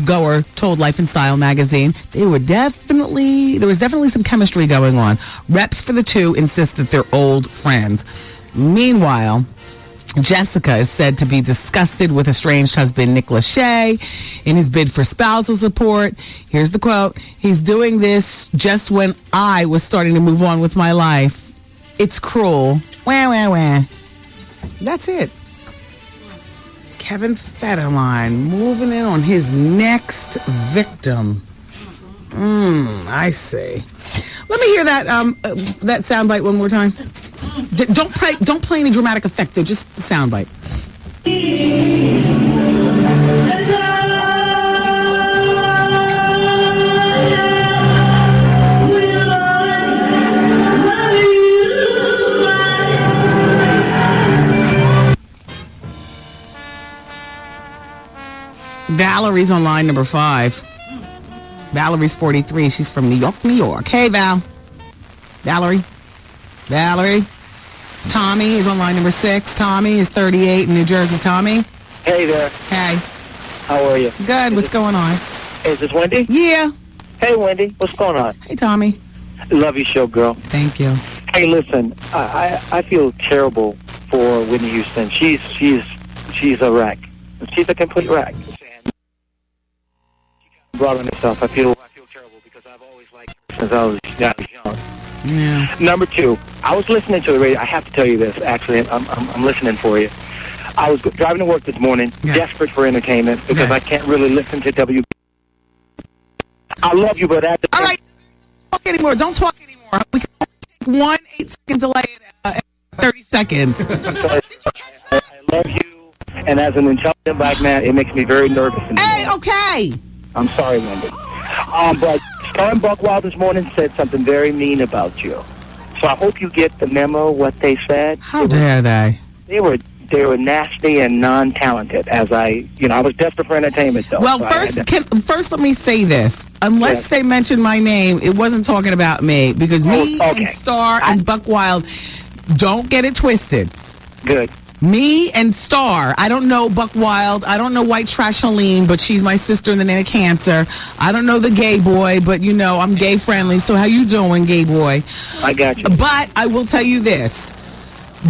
goer told Life and Style magazine. There was definitely some chemistry going on. Reps for the two insist that they're old friends. Meanwhile, Jessica is said to be disgusted with estranged husband Nick Lachey in his bid for spousal support. Here's the quote. He's doing this just when I was starting to move on with my life. It's cruel. Wah, wah, wah. That's it. Kevin Federline moving in on his next victim. I see. Let me hear that soundbite one more time. Don't play any dramatic effect though, just the soundbite. Valerie's on line number 5. Valerie's 43. She's from New York, New York. Hey, Val. Valerie. Tommy is on line number 6. Tommy is 38 in New Jersey. Tommy. Hey there. Hey. How are you? Good. What's going on? Is this Wendy? Yeah. Hey, Wendy. What's going on? Hey, Tommy. Love your show, girl. Thank you. Hey, listen. I feel terrible for Whitney Houston. She's a wreck. She's a complete wreck. She brought on herself. I feel terrible because I've always liked her since I was young. Yeah. Number 2, I was listening to the radio. I have to tell you this. Actually, I'm listening for you. I was driving to work this morning, desperate for entertainment because I can't really listen to WB. I love you, but all right. Don't talk anymore. We can only take one delay it 30 seconds. I love you, and as an intelligent black man, it makes me very nervous. Hey, okay. I'm sorry, Wendy. But Star and Buckwild this morning said something very mean about you. So I hope you get the memo, what they said. How dare they? They were nasty and non-talented, as I was desperate for entertainment, though. Well, so first, let me say this. Unless they mention my name, it wasn't talking about me, because me and Star and Buckwild, don't get it twisted. Good. Me and Star, I don't know Buckwild, I don't know White Trash Helene, but she's my sister in the name of cancer. I don't know the gay boy, but I'm gay friendly, so how you doing, gay boy? I got you. But I will tell you this.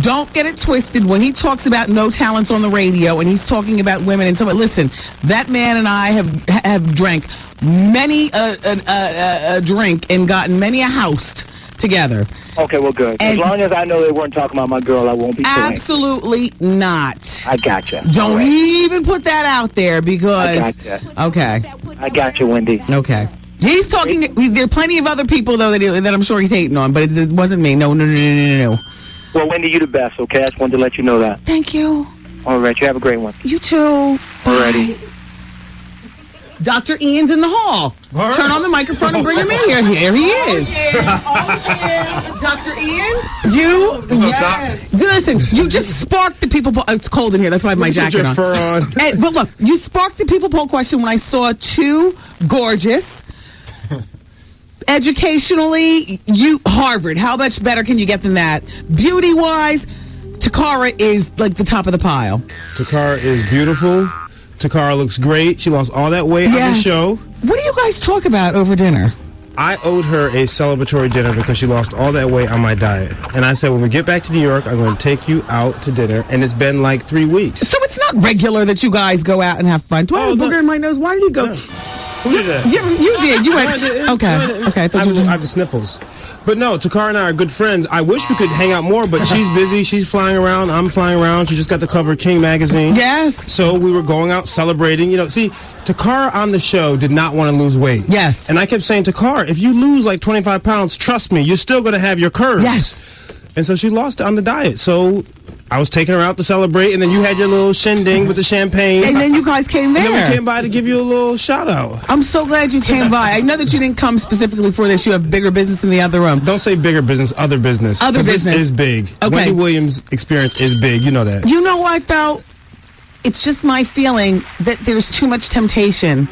Don't get it twisted when he talks about no talent on the radio and he's talking about women and so on. Listen, that man and I have drank many a drink and gotten many a housed together. Okay, well, good. As long as I know they weren't talking about my girl, I won't be suing. Absolutely not. I gotcha. Don't even put that out there because... I gotcha. Okay. I got you, Wendy. Okay. He's talking... There are plenty of other people, though, that I'm sure he's hating on, but it wasn't me. No. Well, Wendy, you the best, okay? I just wanted to let you know that. Thank you. All right, you have a great one. You too. Alrighty. Dr. Ian's in the hall. Right. Turn on the microphone and bring him in here. Here he is. Dr. Ian, you... What's up, Doc? Listen, you just sparked the people... It's cold in here. That's why I have my jacket on. Fur on. Hey, but look, you sparked the people poll question when I saw two gorgeous... Educationally, Harvard. How much better can you get than that? Beauty-wise, Takara is like the top of the pile. Takara is beautiful. Takara looks great. She lost all that weight on the show. What do you guys talk about over dinner? I owed her a celebratory dinner because she lost all that weight on my diet. And I said, when we get back to New York, I'm going to take you out to dinner. And it's been like 3 weeks. So it's not regular that you guys go out and have fun. Do I have a booger in my nose? Why did he go... No. Who did that? You did. You went... Okay. I have the sniffles. But no, Takara and I are good friends. I wish we could hang out more, but she's busy. She's flying around. I'm flying around. She just got the cover of King magazine. Yes. So we were going out celebrating. See, Takara on the show did not want to lose weight. Yes. And I kept saying, Takara, if you lose like 25 pounds, trust me, you're still going to have your curves. Yes. And so she lost it on the diet. So I was taking her out to celebrate, and then you had your little shindig with the champagne. And then you guys came there. And then we came by to give you a little shout-out. I'm so glad you came by. I know that you didn't come specifically for this. You have bigger business in the other room. Don't say bigger business, other business. Other business. This is big. Okay. Wendy Williams' experience is big. You know that. You know what, though? It's just my feeling that there's too much temptation.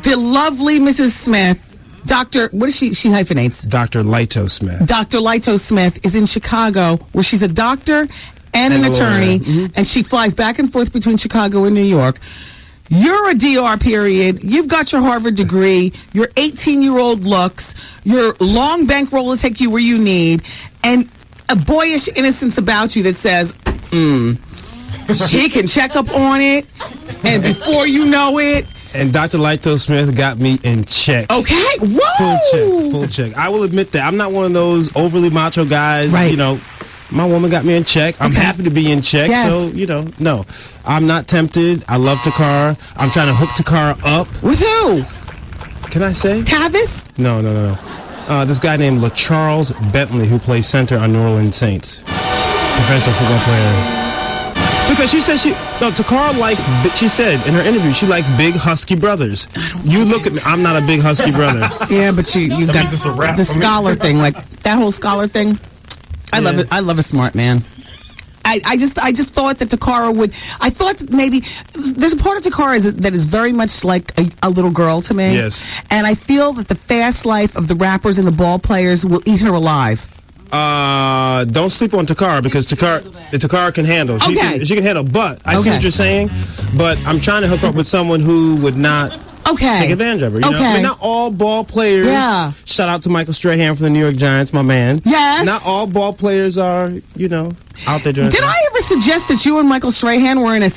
The lovely Mrs. Smith, Dr. What is she? She hyphenates. Dr. Lito Smith. Dr. Lito Smith is in Chicago, where she's a doctor and an attorney, and she flies back and forth between Chicago and New York. You're a DR period. You've got your Harvard degree. Your 18-year-old looks. Your long bankroll will take you where you need, and a boyish innocence about you that says, he can check up on it, and before you know it. And Dr. Lito Smith got me in check. Okay, whoa! Full check. I will admit that. I'm not one of those overly macho guys. Right. My woman got me in check. I'm happy to be in check. Yes. So, no. I'm not tempted. I love Takara. I'm trying to hook Takara up. With who? Can I say? Tavis? No. This guy named LaCharles Bentley, who plays center on New Orleans Saints. Professional football player. Because Takara likes, she said in her interview, she likes big, husky brothers. You look at me, I'm not a big, husky brother. Yeah, but you've got the scholar thing, like that whole scholar thing. I love it. I love a smart man. I just thought that Takara would. I thought that maybe there's a part of Takara that is very much like a little girl to me. Yes. And I feel that the fast life of the rappers and the ball players will eat her alive. Don't sleep on Takara because Takara can handle. She can handle. But I see what you're saying. But I'm trying to hook up with someone who would not. Take advantage of her. You know? I mean, not all ball players. Yeah. Shout out to Michael Strahan from the New York Giants, my man. Yes. Not all ball players are, out there doing. Did I ever suggest that you and Michael Strahan were in a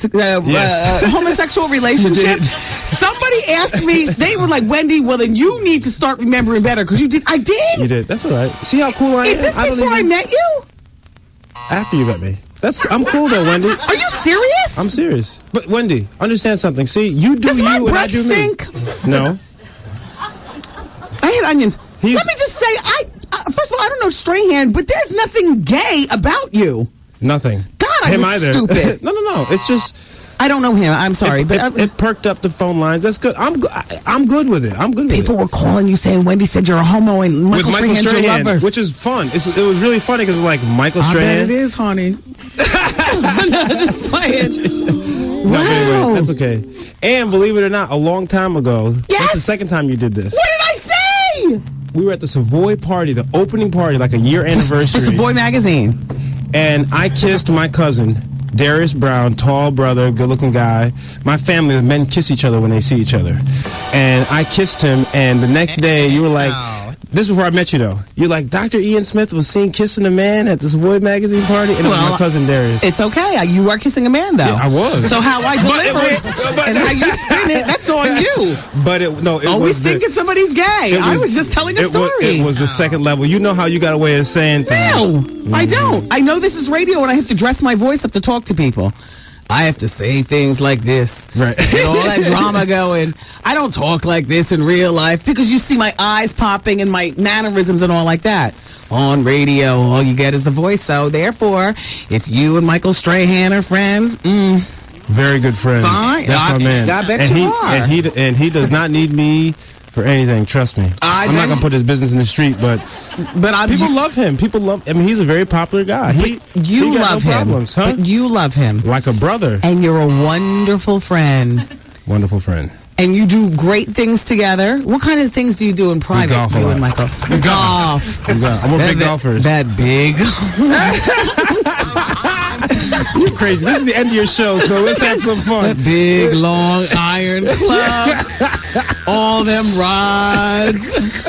homosexual relationship? Somebody asked me. They were like, Wendy, well, then you need to start remembering better because you did. I did. You did. That's all right. See how cool I am? Is this before I met you? After you met me. I'm cool though, Wendy. Are you serious? I'm serious. But Wendy, understand something. See, you do Does you my and I breath do stink? me. No. I hate onions. Let me just say, first of all, I don't know Strahan, but there's nothing gay about you. Nothing. God, I'm stupid. No. It's just... I don't know him. I'm sorry, but it perked up the phone lines. That's good. I'm good with it. People were calling you saying Wendy said you're a homo and Michael Strahan's your lover, which is fun. It was really funny because it's like Michael Strahan. I bet it is, honey. No, just playing. Wow. Anyway, that's okay. And believe it or not, a long time ago. Yes. That's the second time you did this. What did I say? We were at the Savoy party, the opening party, like a year anniversary. The Savoy magazine. And I kissed my cousin, Darius Brown, tall brother, good-looking guy. My family, the men kiss each other when they see each other. And I kissed him, and the next day you were like, this is before I met you, though. You're like, Dr. Ian Smith was seen kissing a man at the Savoy magazine party, and it was my cousin Darius. It's okay. You are kissing a man, though. Yeah, I was. So how I deliver it and how you spin it, that's on you. But it always thinking somebody's gay. I was just telling a story. It was the second level. You know how you got a way of saying things. No, I don't. I know this is radio, and I have to dress my voice up to talk to people. I have to say things like this. Right. And all that drama going. I don't talk like this in real life because you see my eyes popping and my mannerisms and all like that. On radio, all you get is the voice. So, therefore, if you and Michael Strahan are friends, very good friends. Fine. That's my man. I bet you are. And he does not need me for anything, trust me. I'm not going to put his business in the street, but people love him. I mean, he's a very popular guy. You love him. Problems, huh? But you love him. Like a brother. And you're a wonderful friend. Wonderful friend. And you do great things together. What kind of things do you do in private? Golf a lot. And Michael? Golf. I'm a big golfer. That big. You're crazy. This is the end of your show, so let's have some fun. That big, long iron club. All them rods.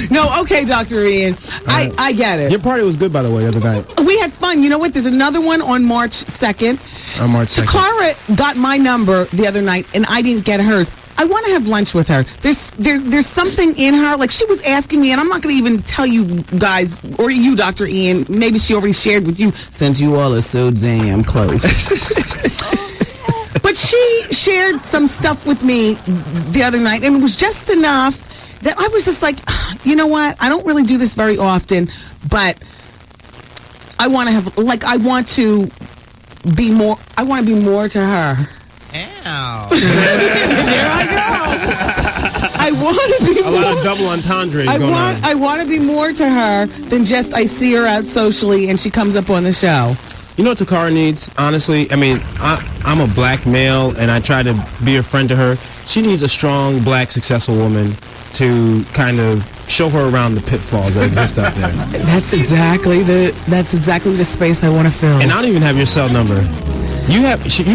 No, okay, Dr. Ian. I get it. Your party was good, by the way, the other night. We had fun. You know what? There's another one on March 2nd. On March 2nd. Takara got my number the other night, and I didn't get hers. I want to have lunch with her. There's something in her. Like, she was asking me, and I'm not going to even tell you guys, or you, Dr. Ian. Maybe she already shared with you, since you all are so damn close. But she shared some stuff with me the other night, and it was just enough that I was just like, you know what? I don't really do this very often, but I want to have, like, I want to be more to her. Ow. There I go. I want to be a lot of double entendres going on. I want to be more to her than just I see her out socially and she comes up on the show. You know what Takara needs? Honestly, I mean, I'm a black male and I try to be a friend to her. She needs a strong, black, successful woman to kind of show her around the pitfalls that exist out there. That's exactly the space I want to fill. And I don't even have your cell number. You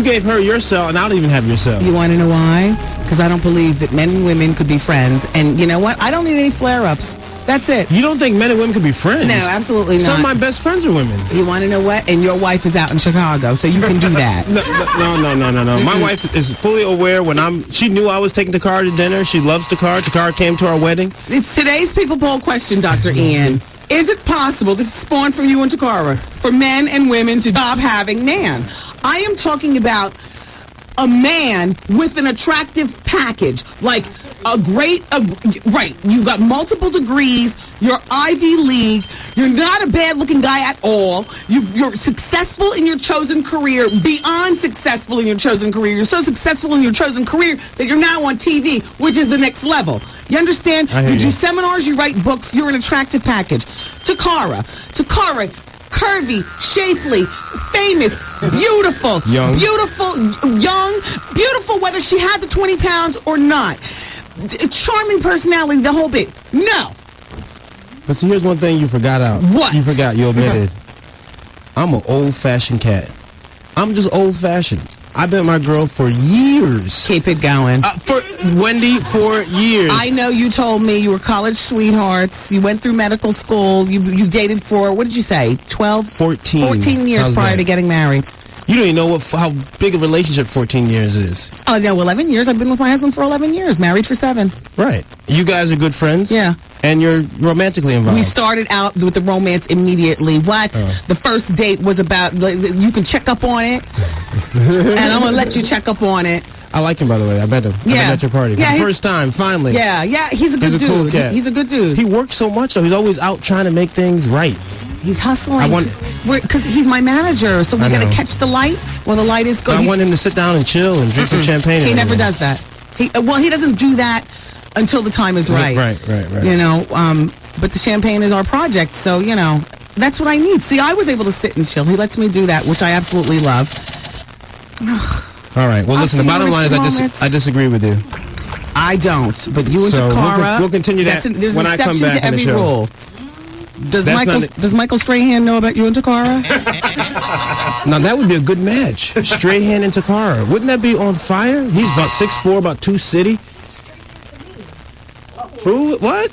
gave her your cell, and I don't even have your cell. You want to know why? Because I don't believe that men and women could be friends. And you know what? I don't need any flare-ups. That's it. You don't think men and women could be friends? No, absolutely not. Some of my best friends are women. You want to know what? And your wife is out in Chicago, so you can do that. No. My wife is fully aware she knew I was taking Takara to dinner. She loves Takara. Takara came to our wedding. It's today's People Poll question, Dr. Ian. Is it possible, this is spawned from you and Takara, for men and women to stop having man? I am talking about a man with an attractive package, like right, you got multiple degrees, you're Ivy League, you're not a bad-looking guy at all, you're successful in your chosen career, beyond successful in your chosen career. You're so successful in your chosen career that you're now on TV, which is the next level. You understand? You do seminars, you write books, you're an attractive package. Takara, curvy, shapely, famous, beautiful, young, beautiful, whether she had the 20 pounds or not. Charming personality, the whole bit. No. But see, here's one thing you forgot out. What? You forgot, you omitted. I'm an old-fashioned cat. I'm just old-fashioned. I've been my girl for years. Keep it going. For years. I know you told me you were college sweethearts. You went through medical school. You dated for, what did you say, 12? 14. 14 years prior to getting married. You don't even know how big a relationship 14 years is. Oh, no, 11 years. I've been with my husband for 11 years. Married for 7. Right. You guys are good friends? Yeah. And you're romantically involved? We started out with the romance immediately. What? The first date was about, you can check up on it. And I'm going to let you check up on it. I like him, by the way. I met him. I met at your party. Yeah, For the first time, finally. Yeah, he's a good dude. Cool cat. He's a good dude. He works so much, though. He's always out trying to make things right. He's hustling. Because he's my manager, so we got to catch the light while the light is good. I want him to sit down and chill and drink some champagne. He never does that. He doesn't do that until the time is right. Right. You know, but the champagne is our project, so, you know, that's what I need. See, I was able to sit and chill. He lets me do that, which I absolutely love. All right. Well, listen, the bottom line is I disagree with you. I don't, but you and Takara. We'll continue that there's when an I come exception back to in the every show. rule. Does Michael Strahan know about you and Takara? Now, that would be a good match. Strahan and Takara. Wouldn't that be on fire? He's about 6'4", about 2 Who? What?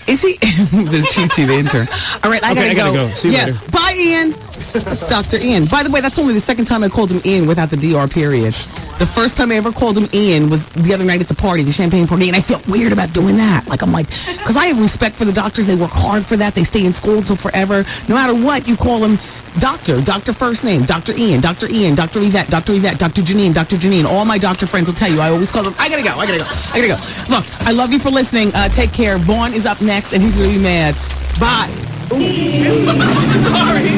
Is he? This Chi-Chi, the intern. All right, I gotta go. See you later. Bye, Ian. That's Dr. Ian. By the way, that's only the second time I called him Ian without the DR period. The first time I ever called him Ian was the other night at the party, the champagne party, and I felt weird about doing that. Like, I'm like, because I have respect for the doctors. They work hard for that. They stay in school until forever. No matter what, you call him Doctor first name, Dr. Ian, Dr. Yvette, Dr. Janine. All my doctor friends will tell you. I always call them, I gotta go. Look, I love you for listening. Take care. Vaughn is up next, and he's gonna be mad. Bye. Sorry.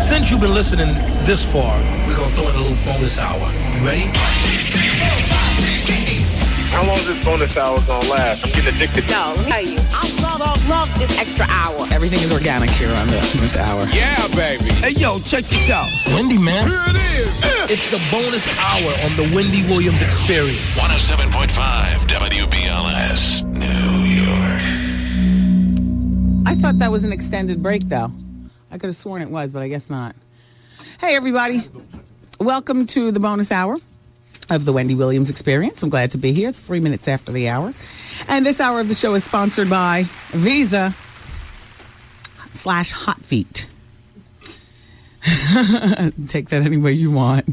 Since you've been listening this far, we're going to throw in a little bonus hour. You ready? How long is this bonus hour gonna last? I'm getting addicted. No, let me tell you, I love this extra hour. Everything is organic here on this hour. Yeah, baby. Hey, yo, check this out. It's Wendy, man. Here it is. It's the bonus hour on the Wendy Williams Experience. 107.5 WBLS, New York. I thought that was an extended break, though. I could have sworn it was, but I guess not. Hey, everybody. Welcome to the bonus hour of the Wendy Williams Experience. I'm glad to be here. It's 3 minutes after the hour. And this hour of the show is sponsored by Visa/Hot Feet. Take that any way you want.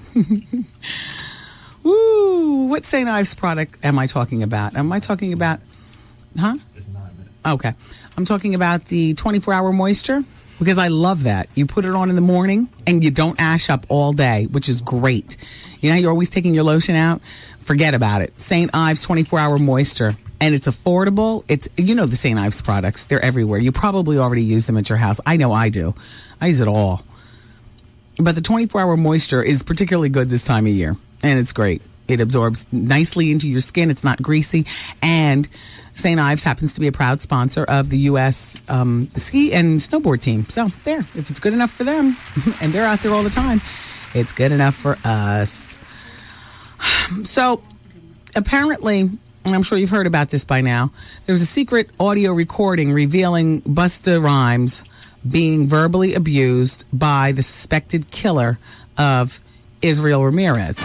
Woo! What St. Ives product am I talking about? Huh? Okay. I'm talking about the 24-hour moisture because I love that. You put it on in the morning and you don't ash up all day, which is great. You know, you're always taking your lotion out. Forget about it. St. Ives 24-hour moisture. And it's affordable. It's, you know, the St. Ives products. They're everywhere. You probably already use them at your house. I know I do. I use it all. But the 24-hour moisture is particularly good this time of year. And it's great. It absorbs nicely into your skin. It's not greasy. And St. Ives happens to be a proud sponsor of the U.S. ski and snowboard team. So there, if it's good enough for them, and they're out there all the time, it's good enough for us. So apparently, and I'm sure you've heard about this by now, there was a secret audio recording revealing Busta Rhymes being verbally abused by the suspected killer of Israel Ramirez.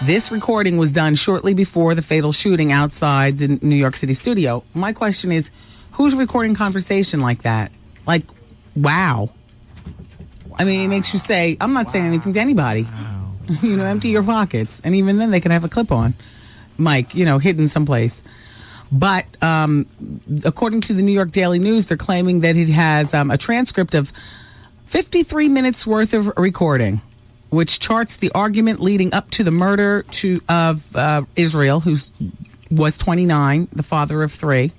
This recording was done shortly before the fatal shooting outside the New York City studio. My question is, who's recording conversation like that? Like, wow. I mean, it makes you say, I'm not saying anything to anybody. You know, empty your pockets. And even then, they can have a clip-on mic, you know, hidden someplace. But according to the New York Daily News, they're claiming that it has a transcript of 53 minutes worth of recording, which charts the argument leading up to the murder of Israel, who was 29, the father of 3.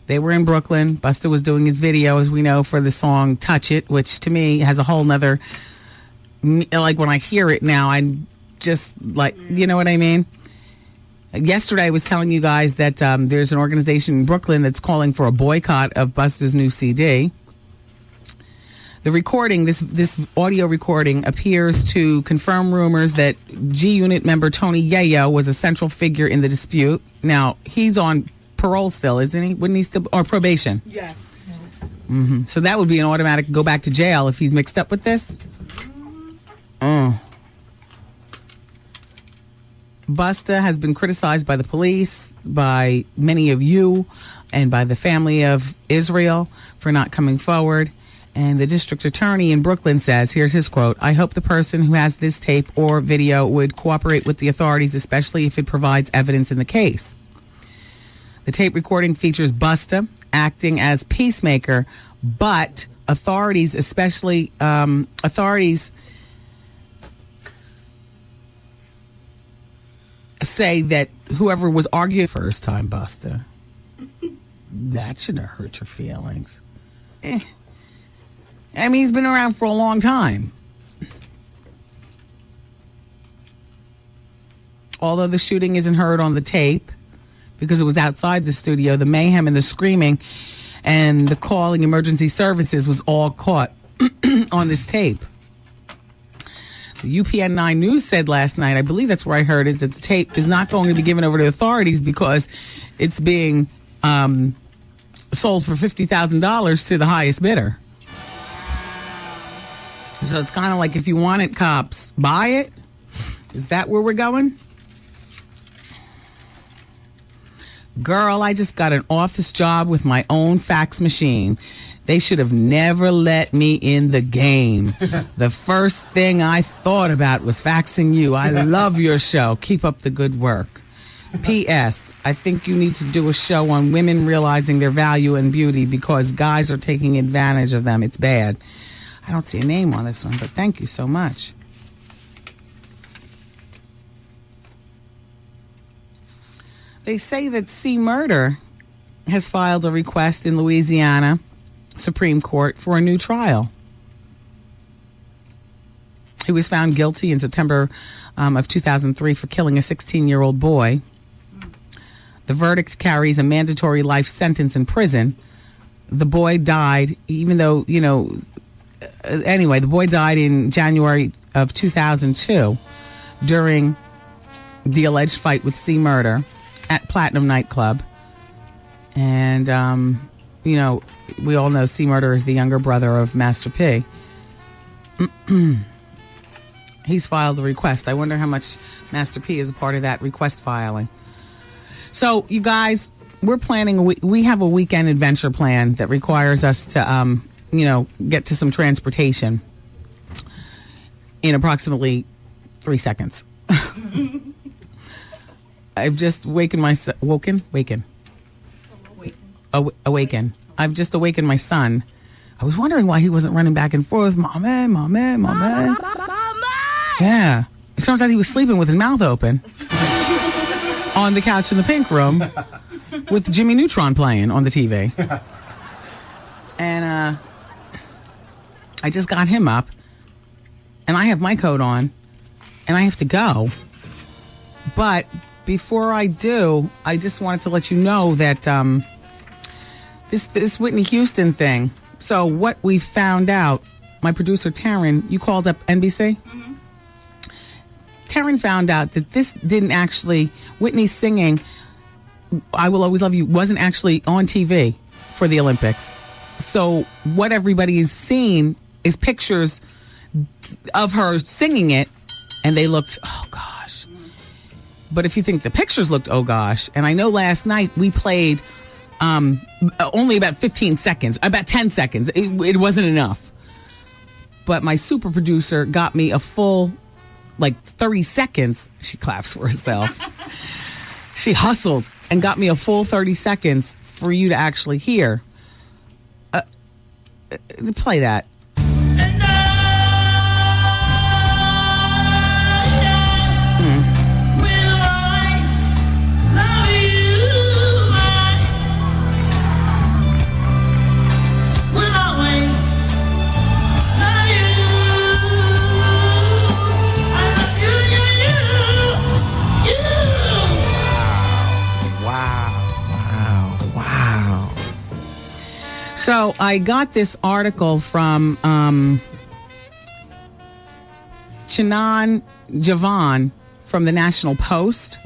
They were in Brooklyn. Busta was doing his video, as we know, for the song Touch It, which to me has a whole nother, like when I hear it now, I'm just like, you know what I mean? Yesterday I was telling you guys that there's an organization in Brooklyn that's calling for a boycott of Busta's new CD. The recording, this audio recording, appears to confirm rumors that G-Unit member Tony Yayo was a central figure in the dispute. Now, he's on parole still, isn't he? Wouldn't he still, or probation? Yes. Mm-hmm. So that would be an automatic go back to jail if he's mixed up with this. Busta has been criticized by the police, by many of you, and by the family of Israel for not coming forward. And the district attorney in Brooklyn says, here's his quote, "I hope the person who has this tape or video would cooperate with the authorities, especially if it provides evidence in the case." The tape recording features Busta acting as peacemaker, but authorities, especially authorities, say that whoever was arguing first time Busta, that shouldn't have hurt your feelings. I mean, he's been around for a long time. Although the shooting isn't heard on the tape because it was outside the studio, the mayhem and the screaming and the calling emergency services was all caught on this tape. The UPN 9 News said last night, I believe that's where I heard it, that the tape is not going to be given over to authorities because it's being sold for $50,000 to the highest bidder. So it's kind of like, if you want it, cops, buy it. Is that where we're going? Girl, I just got an office job with my own fax machine. They should have never let me in the game. The first thing I thought about was faxing you. I love your show. Keep up the good work. P.S. I think you need to do a show on women realizing their value and beauty because guys are taking advantage of them. It's bad. I don't see a name on this one, but thank you so much. They say that C. Murder has filed a request in Louisiana Supreme Court for a new trial. He was found guilty in September of 2003 for killing a 16-year-old boy. The verdict carries a mandatory life sentence in prison. The boy died, even though, anyway, the boy died in January of 2002 during the alleged fight with C. Murder at Platinum Nightclub. And, we all know C. Murder is the younger brother of Master P. He's filed a request. I wonder how much Master P is a part of that request filing. So, you guys, we're planning, we have a weekend adventure plan that requires us to, get to some transportation in approximately 3 seconds. I've just awakened. I've just awakened my son. I was wondering why he wasn't running back and forth. Mommy. Yeah. It turns out he was sleeping with his mouth open on the couch in the pink room with Jimmy Neutron playing on the TV. And I just got him up, and I have my coat on, and I have to go. But before I do, I just wanted to let you know that this Whitney Houston thing. So what we found out, my producer Taryn, you called up NBC? Mm-hmm. Taryn found out that this didn't actually, Whitney singing I Will Always Love You wasn't actually on TV for the Olympics. So what everybody's seen is pictures of her singing it, and they looked, oh gosh. But if you think the pictures looked, oh gosh, and I know last night we played only about 15 seconds, about 10 seconds. It wasn't enough. But my super producer got me a full, 30 seconds. She claps for herself. She hustled and got me a full 30 seconds for you to actually hear. Play that. So I got this article from Chinan Javan from the National Post.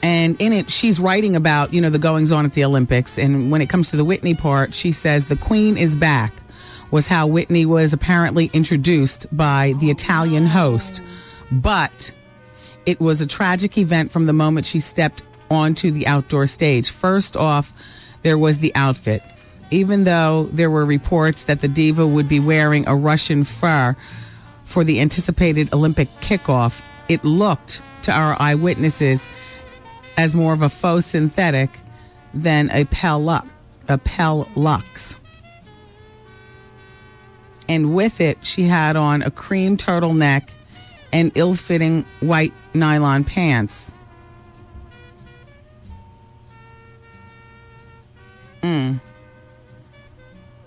And in it, she's writing about, the goings-on at the Olympics. And when it comes to the Whitney part, she says, "The Queen is back," was how Whitney was apparently introduced by the Italian host. But It was a tragic event from the moment she stepped onto the outdoor stage. First off, there was the outfit. Even though there were reports that the diva would be wearing a Russian fur for the anticipated Olympic kickoff, it looked to our eyewitnesses as more of a faux synthetic than a Pellux. And with it, she had on a cream turtleneck and ill-fitting white nylon pants.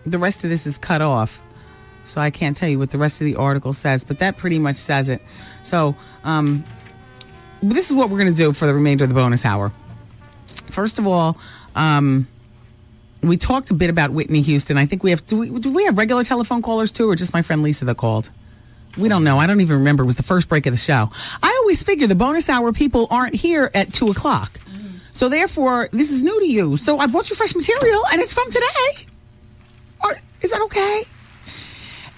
The rest of this is cut off, so I can't tell you what the rest of the article says, but that pretty much says it. So this is what we're going to do for the remainder of the bonus hour. First of all, we talked a bit about Whitney Houston. I think we have. Do we have regular telephone callers too, or just my friend Lisa that called? We don't know. I don't even remember. It was the first break of the show. I always figure the bonus hour people aren't here at 2:00. So therefore, this is new to you. So I brought you fresh material, and it's from today. Or is that okay?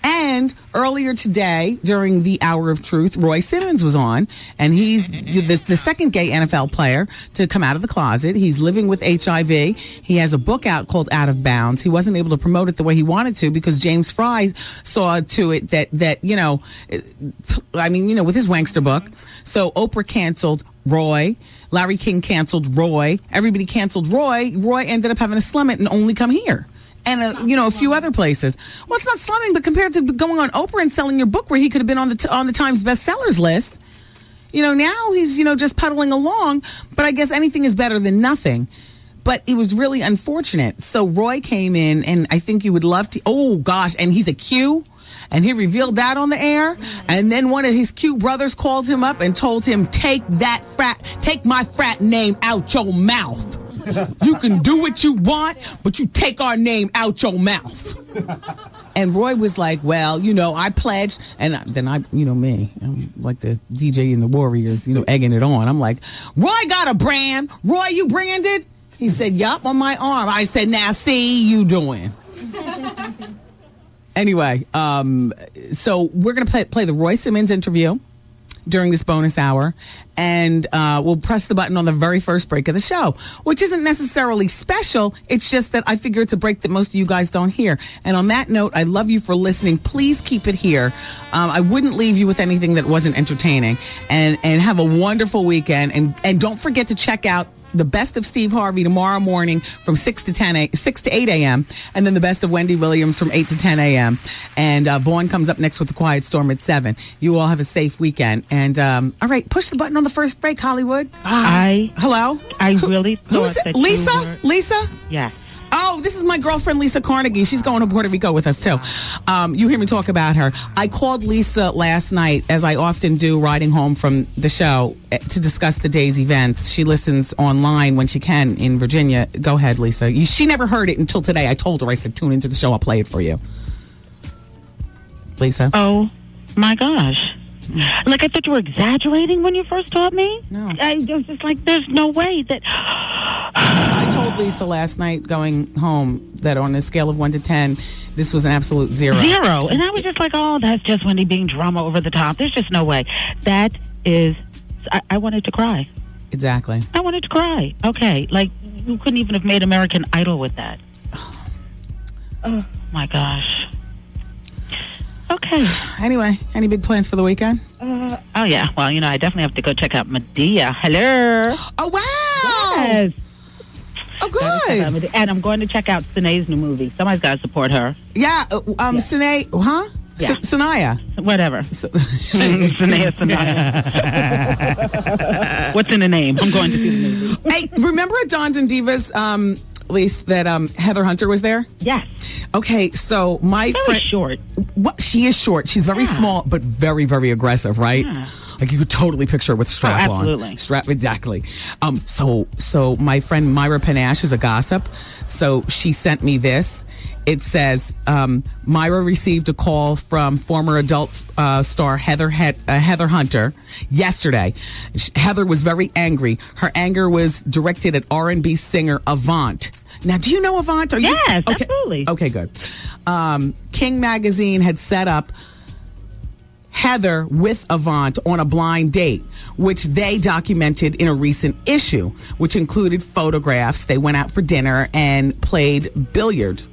And earlier today, during the Hour of Truth, Roy Simmons was on, and he's the second gay NFL player to come out of the closet. He's living with HIV. He has a book out called Out of Bounds. He wasn't able to promote it the way he wanted to because James Fry saw to it that with his Wankster book. So Oprah canceled Roy. Larry King canceled Roy. Everybody canceled Roy. Roy ended up having to slum it and only come here. And, a few other places. Well, it's not slumming, but compared to going on Oprah and selling your book where he could have been on the Times bestsellers list, now he's, just puddling along. But I guess anything is better than nothing. But it was really unfortunate. So Roy came in, and I think you would love to. Oh, gosh. And he's a Q. And he revealed that on the air. And then one of his Q brothers called him up and told him, take my frat name out your mouth. You can do what you want, but you take our name out your mouth. And Roy was like, well, I pledged. And then me, I'm like the DJ in the Warriors, egging it on. I'm like, Roy got a brand. Roy, you branded? He said, yup, on my arm. I said, now see you doing. Anyway, so we're going to play the Roy Simmons interview during this bonus hour, and we'll press the button on the very first break of the show, which isn't necessarily special. It's just that I figure it's a break that most of you guys don't hear. And on that note, I love you for listening. Please keep it here. I wouldn't leave you with anything that wasn't entertaining. And have a wonderful weekend. And don't forget to check out the best of Steve Harvey tomorrow morning from 6 to 8 a.m. And then the best of Wendy Williams from 8 to 10 a.m. And Vaughn comes up next with The Quiet Storm at 7. You all have a safe weekend. And all right, push the button on the first break, Hollywood. Hello? I really thought that Lisa? Lisa? Yes. Oh, this is my girlfriend, Lisa Carnegie. She's going to Puerto Rico with us, too. You hear me talk about her. I called Lisa last night, as I often do, riding home from the show, to discuss the day's events. She listens online when she can in Virginia. Go ahead, Lisa. She never heard it until today. I told her, I said, tune into the show. I'll play it for you. Lisa? Oh, my gosh. Like, I thought you were exaggerating when you first told me. No. I was just like, there's no way that... I told Lisa last night going home that on a scale of 1 to 10, this was an absolute 0. 0. And I was just like, oh, that's just Wendy being drama over the top. There's just no way. That is... I wanted to cry. Exactly. I wanted to cry. Okay. Like, you couldn't even have made American Idol with that. Oh, my gosh. Okay. Anyway, any big plans for the weekend? Oh, yeah. Well, I definitely have to go check out Medea. Hello. Oh, wow. Yes. Oh, good. And I'm going to check out Sinead's new movie. Somebody's got to support her. Yeah. Sinead, huh? Yeah. Sanaya. Whatever. Sanaya. What's in the name? I'm going to see the movie. Hey, remember at Dons and Divas, Lisa, that Heather Hunter was there? Yes. Okay, so my friend... short. What? She is short. She's very small, but very, very aggressive, right? Yeah. Like, you could totally picture her with strap on. Absolutely. Exactly. So my friend Myra Panache is a gossip. So she sent me this. It says, Myra received a call from former adult star Heather Hunter yesterday. Heather was very angry. Her anger was directed at R&B singer Avant. Now, do you know Avant? Yes, absolutely. Okay, good. King Magazine had set up Heather with Avant on a blind date, which they documented in a recent issue, which included photographs. They went out for dinner and played billiards.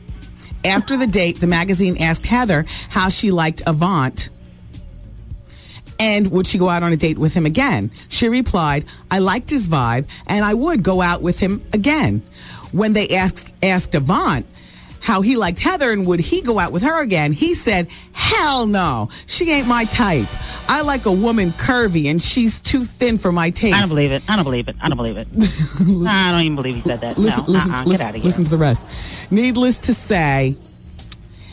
After the date, the magazine asked Heather how she liked Avant and would she go out on a date with him again. She replied, I liked his vibe and I would go out with him again. When they asked Avant how he liked Heather and would he go out with her again, he said, hell no, she ain't my type. I like a woman curvy and she's too thin for my taste. I don't believe it. I don't believe it. I don't believe it. I don't even believe he said that. Listen, no, listen, get out of here. Listen to the rest. Needless to say,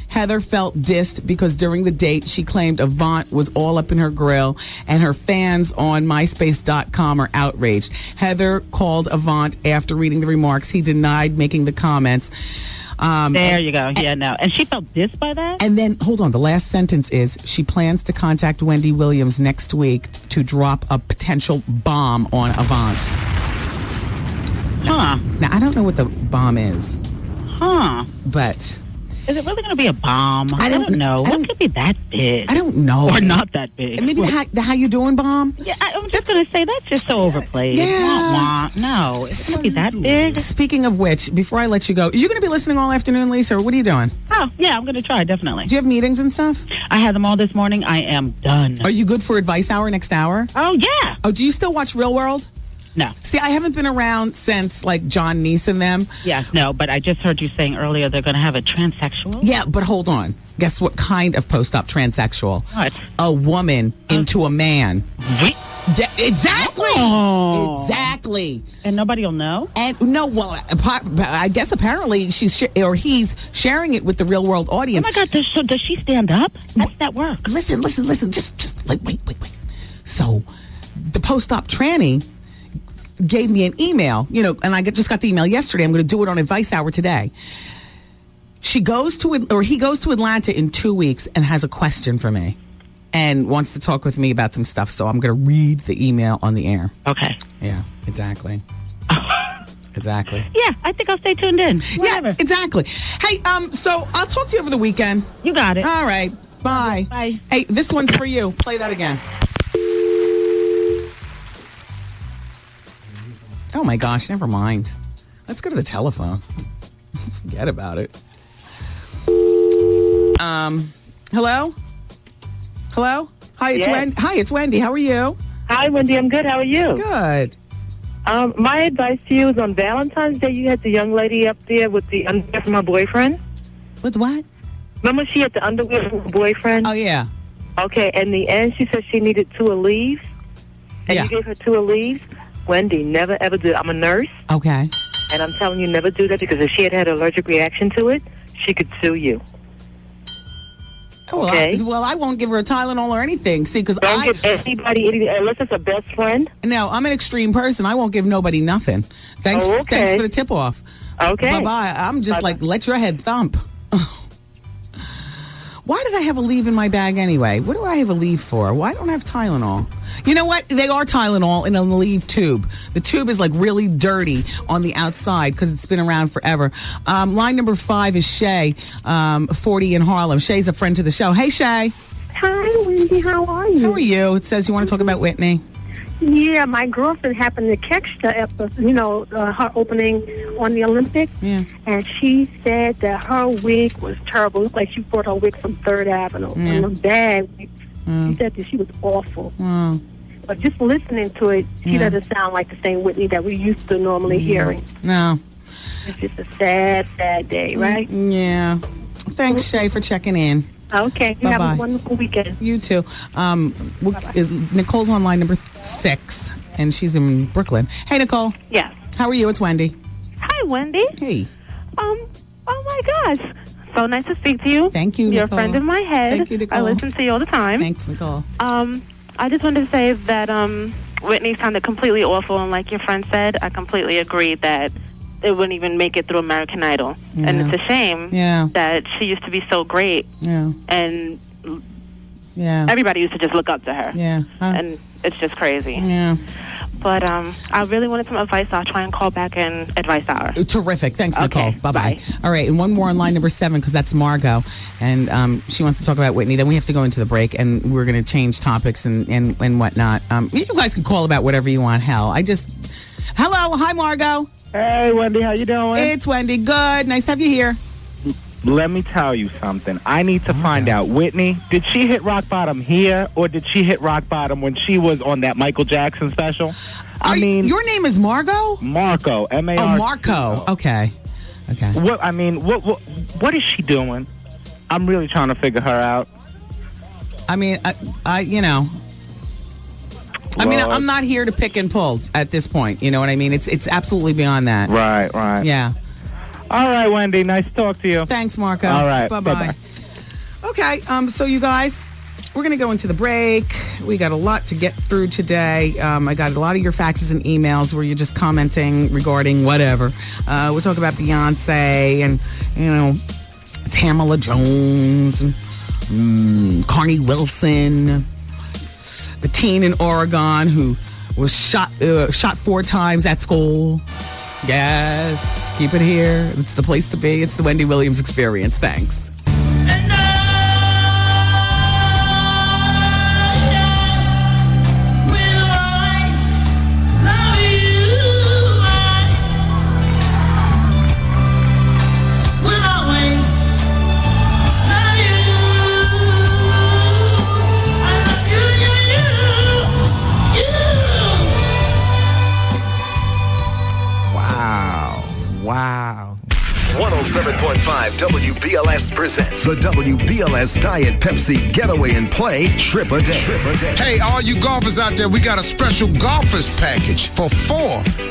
Heather felt dissed because during the date she claimed Avant was all up in her grill and her fans on MySpace.com are outraged. Heather called Avant after reading the remarks. He denied making the comments. There you go. Yeah, no. And she felt dissed by that? And then, hold on, the last sentence is, she plans to contact Wendy Williams next week to drop a potential bomb on Avant. Huh. Now, I don't know what the bomb is. Huh. But... is it really going to be a bomb? I don't know. What could be that big? I don't know. Or not that big. Maybe the how you doing bomb? Yeah, I'm just going to say that's just so overplayed. Yeah. Wah, wah. No, it's going to be that big. Speaking of which, before I let you go, are you going to be listening all afternoon, Lisa, or what are you doing? Oh, yeah, I'm going to try, definitely. Do you have meetings and stuff? I had them all this morning. I am done. Are you good for Advice Hour next hour? Oh, yeah. Oh, do you still watch Real World? No. See, I haven't been around since, like, John Neese and them. Yeah, no, but I just heard you saying earlier they're going to have a transsexual. Yeah, but hold on. Guess what kind of post-op transsexual? What? A woman into a man. Yeah, exactly. Oh. Exactly. And nobody will know? And no, well, I guess apparently he's sharing it with the Real World audience. Oh, my God. Does she stand up? How does that work? Listen. Just like, wait. So, the post-op tranny gave me an email, and I just got the email yesterday. I'm going to do it on Advice Hour today. He goes to Atlanta in 2 weeks and has a question for me and wants to talk with me about some stuff. So I'm going to read the email on the air. Okay. Yeah, exactly. Exactly. Yeah, I think I'll stay tuned in. Whatever. Yeah, exactly. Hey, so I'll talk to you over the weekend. You got it. All right. Bye. Bye. Hey, this one's for you. Play that again. Oh my gosh, never mind. Let's go to the telephone. Forget about it. Hello? Hi, it's Wendy. Hi, it's Wendy. How are you? Hi, Wendy. I'm good. How are you? Good. My advice to you is on Valentine's Day, you had the young lady up there with the underwear from her boyfriend. With what? Remember she had the underwear from her boyfriend? Oh, yeah. Okay, in the end, she said she needed 2 leaves, and you gave her 2 leaves. Wendy, never ever do. I'm a nurse. Okay. And I'm telling you, never do that, because if she had an allergic reaction to it, she could sue you. Oh, okay. Well, I won't give her a Tylenol or anything. See, because don't give anybody anything unless it's a best friend. No, I'm an extreme person. I won't give nobody nothing. Thanks for the tip off. Okay. Bye-bye. I'm just like, let your head thump. Why did I have a leave in my bag anyway? What do I have a leave for? Why don't I have Tylenol? You know what? They are Tylenol in a leave tube. The tube is like really dirty on the outside because it's been around forever. Line number 5 is Shay, 40 in Harlem. Shay's a friend to the show. Hey, Shay. Hi, Wendy. How are you? How are you? It says you want to talk about Whitney. Yeah, my girlfriend happened to catch the episode, her opening on the Olympics. Yeah. And she said that her wig was terrible. It looked like she brought her wig from 3rd Avenue. Yeah. And the bag, she said that she was awful. But just listening to it, she doesn't sound like the same Whitney that we used to normally hearing. No. It's just a sad, sad day, right? Yeah. Thanks, Shay, for checking in. Okay. You have a wonderful weekend. You too. Nicole's on line number 6, and she's in Brooklyn. Hey, Nicole. Yes. How are you? It's Wendy. Hi, Wendy. Hey. Oh my gosh. So nice to speak to you. Thank you, You're Nicole. a friend of my head. Thank you, Nicole. I listen to you all the time. Thanks, Nicole. I just wanted to say that Whitney sounded completely awful, and like your friend said, I completely agree that it wouldn't even make it through American Idol. Yeah. And it's a shame that she used to be so great. Yeah. And yeah. everybody used to just look up to her. Yeah. And it's just crazy. Yeah. but I really wanted some advice. I'll try and call back in advice hour. Terrific. Thanks, Nicole. Okay, Bye-bye. All right, and one more on line number 7, because that's Margot, and she wants to talk about Whitney. Then we have to go into the break, and we're going to change topics and whatnot. You guys can call about whatever you want. Hell, hello. Hi, Margot. Hey, Wendy. How you doing? It's Wendy. Good. Nice to have you here. Let me tell you something. I need to find out. Whitney, did she hit rock bottom here, or did she hit rock bottom when she was on that Michael Jackson special? Your name is Margot? Marco, M-A-R-C-O. Oh, Marco. Okay. What is she doing? I'm really trying to figure her out. I'm not here to pick and pull at this point. You know what I mean? It's absolutely beyond that. Right. Yeah. All right, Wendy. Nice to talk to you. Thanks, Marco. All right. Bye-bye. Okay, so you guys, we're going to go into the break. We got a lot to get through today. I got a lot of your faxes and emails where you're just commenting regarding whatever. We'll talk about Beyonce and, Tamala Jones and Carney Wilson, the teen in Oregon who was shot 4 times at school. Yes, keep it here. It's the place to be. It's the Wendy Williams Experience. Thanks. Wow. 107.5 WBLS presents the WBLS Diet Pepsi Getaway and Play Trip a Day. Hey, all you golfers out there, we got a special golfers package for 4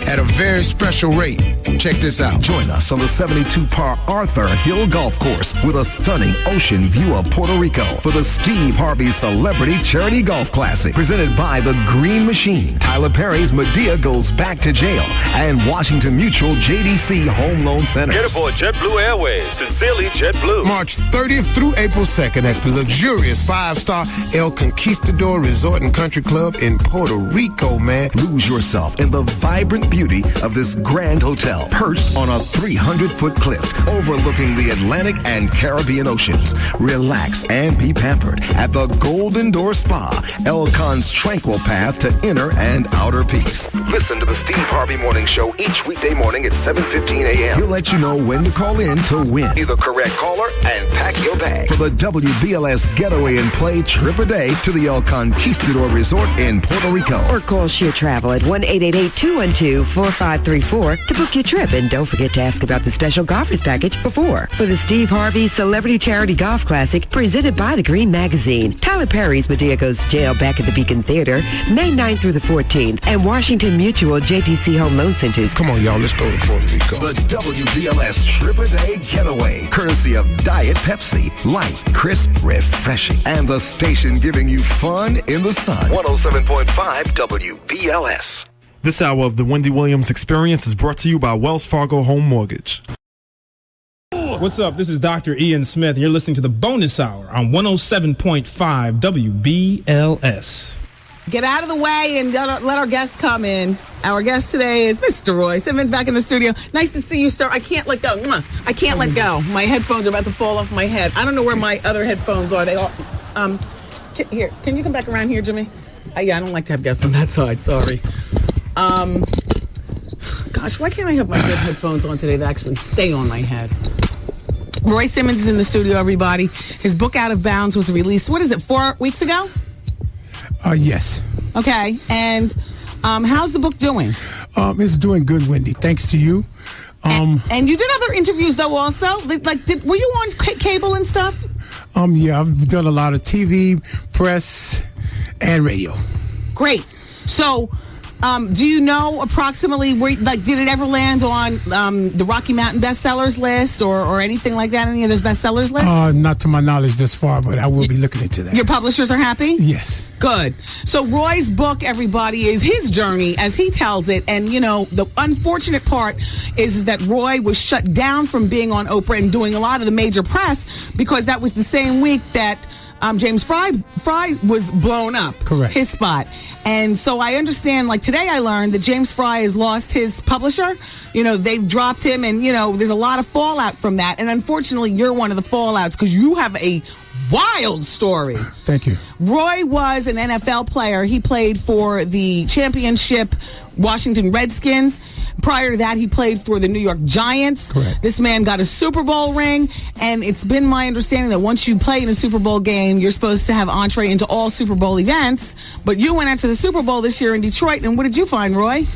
at a very special rate. Check this out. Join us on the 72-par Arthur Hill Golf Course with a stunning ocean view of Puerto Rico for the Steve Harvey Celebrity Charity Golf Classic, presented by the Green Machine. Tyler Perry's Medea goes back to jail, and Washington Mutual JDC Home Loan Center. Get aboard JetBlue Airways. Sincerely, JetBlue. March 30th through April 2nd at the luxurious 5-star El Conquistador Resort and Country Club in Puerto Rico, man. Lose yourself in the vibrant beauty of this grand hotel, perched on a 300-foot cliff overlooking the Atlantic and Caribbean Oceans. Relax and be pampered at the Golden Door Spa, El Con's tranquil path to inner and outer peace. Listen to the Steve Harvey Morning Show each weekday morning at 7:15 a.m. He'll let you know when to call in to win. Be the correct caller and pack your bags for the WBLS Getaway and Play Trip a Day to the El Conquistador Resort in Puerto Rico. Or call Sheer Travel at 1-888-212-4534 to book your trip. And don't forget to ask about the special golfers package for 4 for the Steve Harvey Celebrity Charity Golf Classic presented by the Green Magazine. Tyler Perry's Medea Goes to Jail back at the Beacon Theater May 9th through the 14th, and Washington Mutual JTC Home Loan Centers. Come on, y'all, let's go to Puerto Rico. The WBLS Trip a Day Getaway, courtesy of Diet Pepsi, light, crisp, refreshing, and the station giving you fun in the sun. 107.5 WBLS. This hour of the Wendy Williams Experience is brought to you by Wells Fargo Home Mortgage. What's up? This is Dr. Ian Smith, and you're listening to the Bonus Hour on 107.5 WBLS. Get out of the way and let our guest come in. Our guest today is Mr. Roy Simmons, back in the studio. Nice to see you, sir. I can't let go. I can't let go. My headphones are about to fall off my head. I don't know where my other headphones are. They all. Here, can you come back around here, Jimmy? I don't like to have guests on that side. Sorry. Gosh, why can't I have my good headphones on today that actually stay on my head? Roy Simmons is in the studio, everybody. His book, Out of Bounds, was released, 4 weeks ago? Yes. Okay, and how's the book doing? It's doing good, Wendy. Thanks to you. And you did other interviews, though, also? Were you on cable and stuff? Yeah, I've done a lot of TV, press, and radio. Great. So, do you know approximately where, did it ever land on the Rocky Mountain bestsellers list or anything like that? Any of those bestsellers lists? Not to my knowledge thus far, but I will be looking into that. Your publishers are happy? Yes. Good. So Roy's book, everybody, is his journey as he tells it. And, the unfortunate part is that Roy was shut down from being on Oprah and doing a lot of the major press because that was the same week that James Fry was blown up. Correct. His spot. And so I understand, like today I learned that James Fry has lost his publisher. They've dropped him, and, there's a lot of fallout from that. And unfortunately, you're one of the fallouts because you have a wild story. Thank you. Roy was an NFL player. He played for the championship Washington Redskins. Prior to that, he played for the New York Giants. Correct. This man got a Super Bowl ring, and it's been my understanding that once you play in a Super Bowl game, you're supposed to have entree into all Super Bowl events. But you went out to the Super Bowl this year in Detroit, and what did you find, Roy?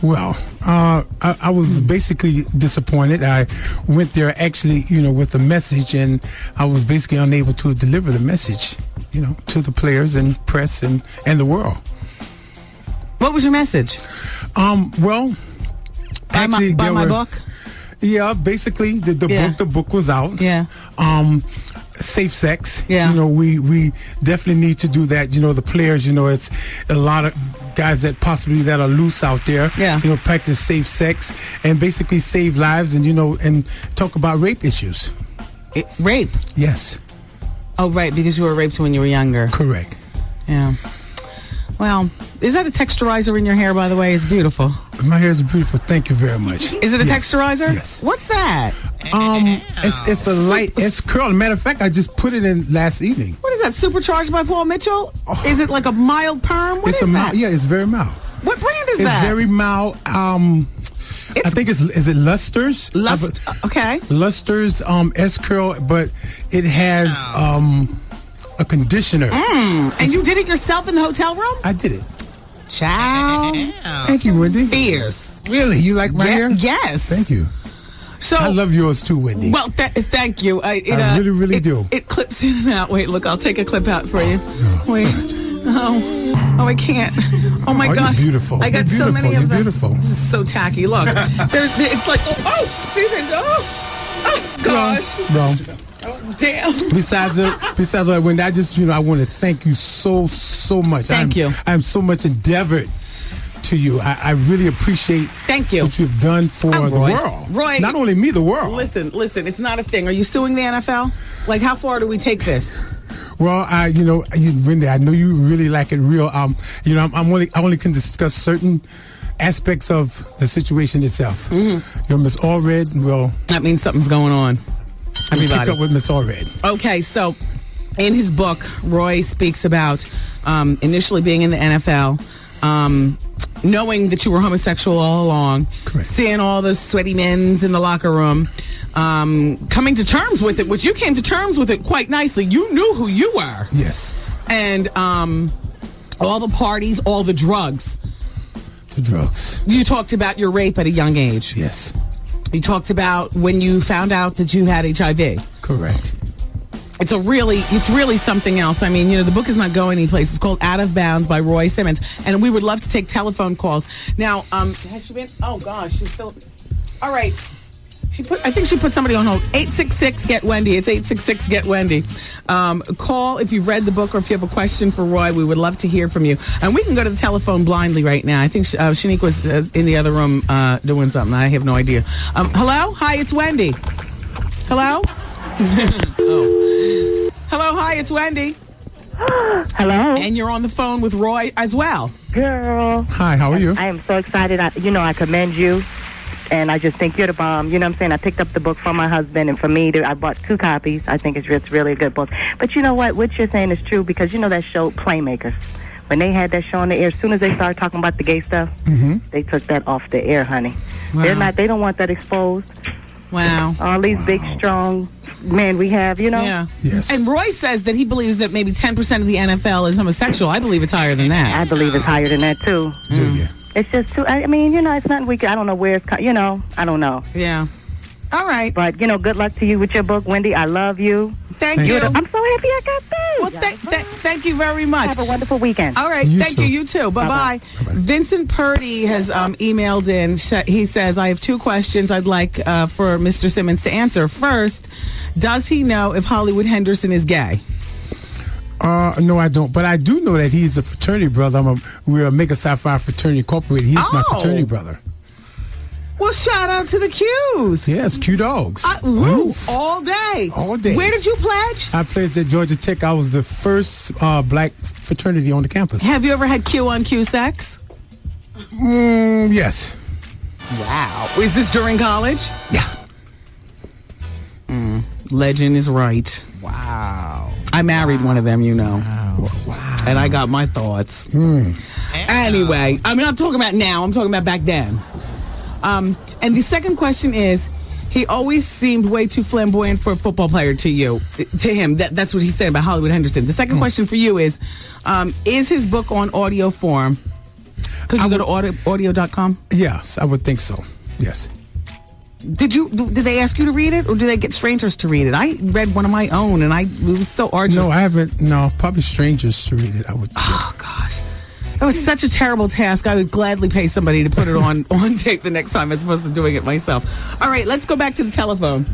Well, I was basically disappointed. I went there actually, with a message, and I was basically unable to deliver the message, to the players and press and the world. What was your message? Well, actually, by my book? Yeah, basically the book was out. Yeah. Safe sex. Yeah. We definitely need to do that. The players, it's a lot of guys that are loose out there. Yeah. Practice safe sex and basically save lives and, and talk about rape issues. Rape? Yes. Oh, right, because you were raped when you were younger. Correct. Yeah. Well, is that a texturizer in your hair, by the way? It's beautiful. My hair is beautiful. Thank you very much. Is it a texturizer? Yes. What's that? It's a light. It's curl. Matter of fact, I just put it in last evening. What is that? Supercharged by Paul Mitchell? Is it like a mild perm? What it's is that? Yeah, it's very mild. What brand is it's that? It's very mild. I think is it Luster's? Okay. Luster's S curl, but it has a conditioner. And you did it yourself in the hotel room? I did it. Ciao. Thank you, Wendy. Fierce. Really? You like my hair? Yes. Thank you. So I love yours too, Wendy. Well, thank you. I really, really do. It clips in and out. Wait, look, I'll take a clip out for you. Wait. Oh, I can't. Oh my gosh. You're beautiful. I got so many of them. Beautiful. This is so tacky. Look, it's like see this? Oh gosh. Wrong. Oh, damn. Besides, Wendy, I want to thank you so much. Thank you. I'm so much endeavored to you. I really appreciate Thank you. what you've done for the world. Roy. Not only me, the world. Listen, it's not a thing. Are you suing the NFL? Like, how far do we take this? Well, Wendy, I know you really like it real. I only can discuss certain aspects of the situation itself. Mm-hmm. Miss Allred, well, that means something's going on. Everybody. Pick up with Miss Allred. Okay, so in his book, Roy speaks about initially being in the NFL, knowing that you were homosexual all along, correct, seeing all the sweaty men's in the locker room, coming to terms with it, which you came to terms with it quite nicely. You knew who you were. Yes. And all the parties, all the drugs. The drugs. You talked about your rape at a young age. Yes. You talked about when you found out that you had HIV. Correct. It's really something else. I mean, the book is not going anyplace. It's called Out of Bounds by Roy Simmons, and we would love to take telephone calls. Now, has she been? Oh gosh, she's still. All right. I think she put somebody on hold. 866-GET-WENDY. It's 866-GET-WENDY. Call if you've read the book or if you have a question for Roy. We would love to hear from you. And we can go to the telephone blindly right now. I think Shanique was in the other room doing something. I have no idea. Hello? Hi, it's Wendy. Hello? Oh. Hello, hi, it's Wendy. Hello. And you're on the phone with Roy as well. Girl. Hi, how are you? I am so excited. I commend you. And I just think you're the bomb. You know what I'm saying? I picked up the book for my husband, and for me, I bought 2 copies. I think it's really a good book. But you know what? What you're saying is true, because you know that show, Playmakers? When they had that show on the air, as soon as they started talking about the gay stuff, they took that off the air, honey. Wow. They don't want that exposed. Wow. All these big, strong men we have, Yeah. Yes. And Roy says that he believes that maybe 10% of the NFL is homosexual. I believe it's higher than that. I believe it's higher than that, too. Do you? It's just too, it's nothing I don't know where it's, I don't know. Yeah. All right. But, good luck to you with your book, Wendy. I love you. Thank you. I'm so happy I got this. Well, thank you very much. Have a wonderful weekend. All right. Thank you. You too. Bye-bye. Vincent Purdy has emailed in. He says, I have 2 questions I'd like for Mr. Simmons to answer. First, does he know if Hollywood Henderson is gay? No, I don't. But I do know that he's a fraternity brother. We're a Mega Sci-Fi Fraternity Incorporated. He's my fraternity brother. Well, shout out to the Qs. Yes, Q Dogs. All day. All day. Where did you pledge? I pledged at Georgia Tech. I was the first black fraternity on the campus. Have you ever had Q on Q sex? Yes. Wow. Is this during college? Yeah. Legend is right. Wow. I married one of them, you know. Wow. And I got my thoughts. Anyway, I'm not talking about now. I'm talking about back then. And the second question is, he always seemed way too flamboyant for a football player to you. To him, that's what he said about Hollywood Henderson. The second question for you is his book on audio form? Could you go to audio.com? Yes, I would think so. Yes. Did they ask you to read it, or did they get strangers to read it? I read one of my own, and it was so arduous. No, I haven't. No, probably strangers to read it. I would. Oh gosh, that was such a terrible task. I would gladly pay somebody to put it on tape the next time, as opposed to doing it myself. All right, let's go back to the telephone.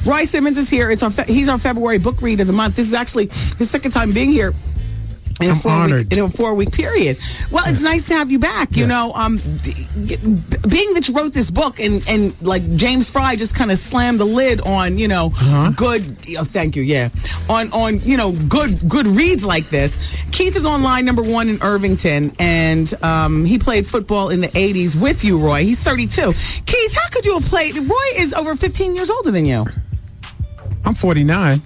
Roy Simmons is here. He's our February book read of the month. This is actually his second time being here. In a 4-week period. Well, it's nice to have you back. You know, being that you wrote this book and like James Fry just kind of slammed the lid on, good. Oh, thank you. Yeah, on good reads like this. Keith is on line number 1 in Irvington, and he played football in the '80s with you, Roy. He's 32. Keith, how could you have played? Roy is over 15 years older than you. I'm 49.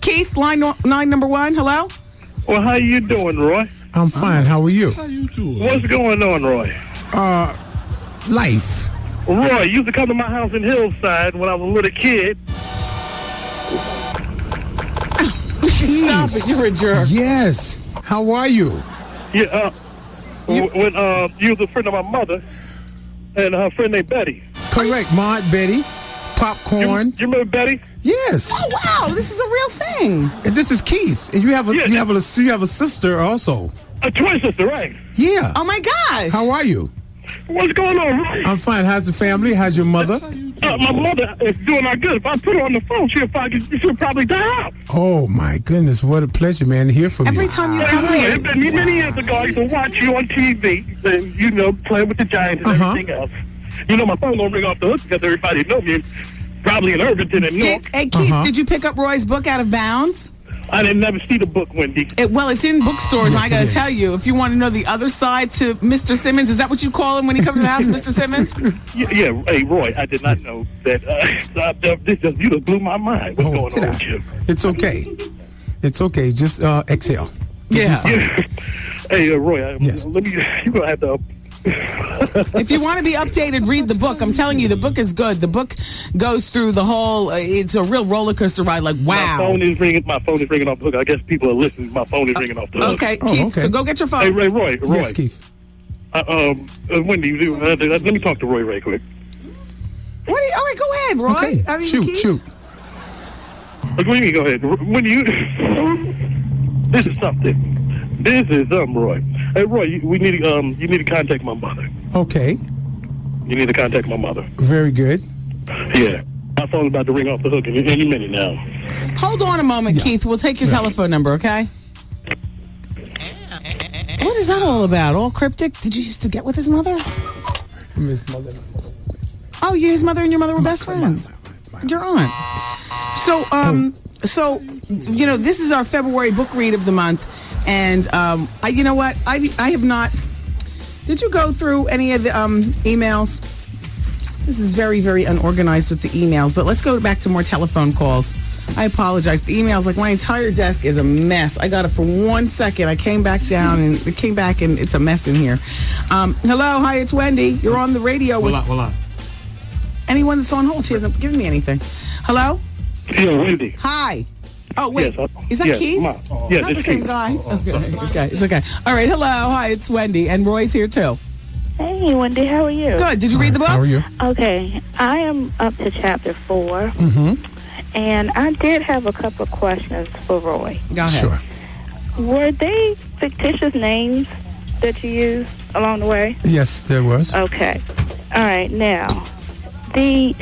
Keith, line number 1. Hello. Well, how you doing, Roy? I'm fine. How are you? How you doing? What's going on, Roy? Life. Roy, you used to come to my house in Hillside when I was a little kid. Stop it, you're a jerk. Yes. How are you? Yeah, when you was a friend of my mother and her friend named Betty. Correct, Maud, Betty. Popcorn. You remember Betty? Yes. Oh wow, this is a real thing. And this is Keith. And you have a sister also. A twin sister, right? Yeah. Oh my gosh. How are you? What's going on, Roy? I'm fine. How's the family? How's your mother? My mother is doing all good. If I put her on the phone, she'll probably die out. Oh my goodness, what a pleasure, man, to hear from you. Every time you come here. Many years ago, I used to watch you on TV, and, playing with the Giants and everything else. My phone don't ring off the hook because everybody knows me. Probably in Irvington and Newark. Hey, Keith, did you pick up Roy's book Out of Bounds? I didn't never see the book, Wendy. It's in bookstores. Yes, I got to tell you, if you want to know the other side to Mr. Simmons, is that what you call him when he comes to the house, Mr. Simmons? Yeah. Hey, Roy, I did not know that. You just blew my mind. What's going on with you? It's okay. It's okay. Just exhale. Yeah. Hey, Roy, yes. You're going to have to... If you want to be updated, read the book. I'm telling you, the book is good. The book goes through the whole. It's a real roller coaster ride. Like wow. My phone is ringing off the hook. I guess people are listening. My phone is ringing off the hook. Okay, Keith. So go get your phone. Hey, Roy. Yes, Keith. Wendy, let me talk to Roy right quick. All right, go ahead, Roy. Okay. Shoot. What do you mean? Go ahead. Wendy, this is something. Roy. Hey, Roy, you need to contact my mother. Okay. You need to contact my mother. Very good. Yeah. My phone's about to ring off the hook any minute now. Hold on a moment, Keith. We'll take your telephone number, okay? What is that all about? All cryptic? Did you used to get with his mother? His mother. Oh, his mother and your mother were best friends. Your aunt. So, this is our February book read of the month. And you know what? I have not. Did you go through any of the emails? This is very, very unorganized with the emails. But let's go back to more telephone calls. I apologize. The emails, like my entire desk is a mess. I got it for 1 second. I came back down and it came back and it's a mess in here. Hello, hi, it's Wendy. You're on the radio with anyone that's on hold. She hasn't given me anything. Hello? Yeah, Wendy. Hi. Oh, wait. Yes, is that Keith? Yes, not the same Keith. guy. Okay. It's okay. All right. Hello. Hi, it's Wendy. And Roy's here, too. Hey, Wendy. How are you? Good. Did you read the book? How are you? Okay. I am up to chapter 4. Mm-hmm. And I did have a couple of questions for Roy. Go ahead. Sure. Were they fictitious names that you used along the way? Yes, there was. Okay. All right. Now, the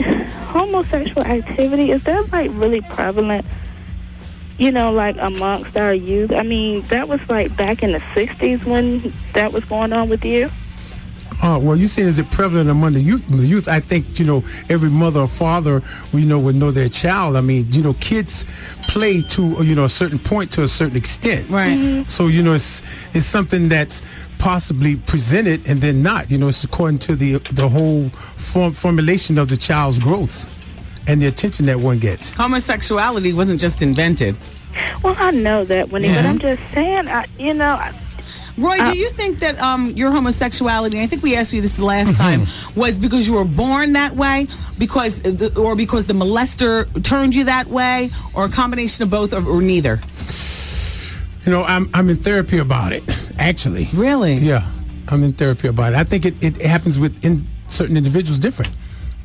homosexual activity, is that, like, really prevalent, like, amongst our youth? I mean, that was, like, back in the 60s when that was going on with you? Well, you saying is it prevalent among the youth? The youth, I think, every mother or father, would know their child. I mean, kids play to, a certain point to a certain extent. Right. Mm-hmm. So, it's something that's possibly presented and then not. It's according to the whole formulation of the child's growth and the attention that one gets. Homosexuality wasn't just invented. Well, I know that, Wendy, but I'm just saying, Roy, do you think that your homosexuality, I think we asked you this the last time, was because you were born that way, because the molester turned you that way, or a combination of both, or neither? I'm in therapy about it, actually. Really? Yeah, I'm in therapy about it. I think it happens with certain individuals different.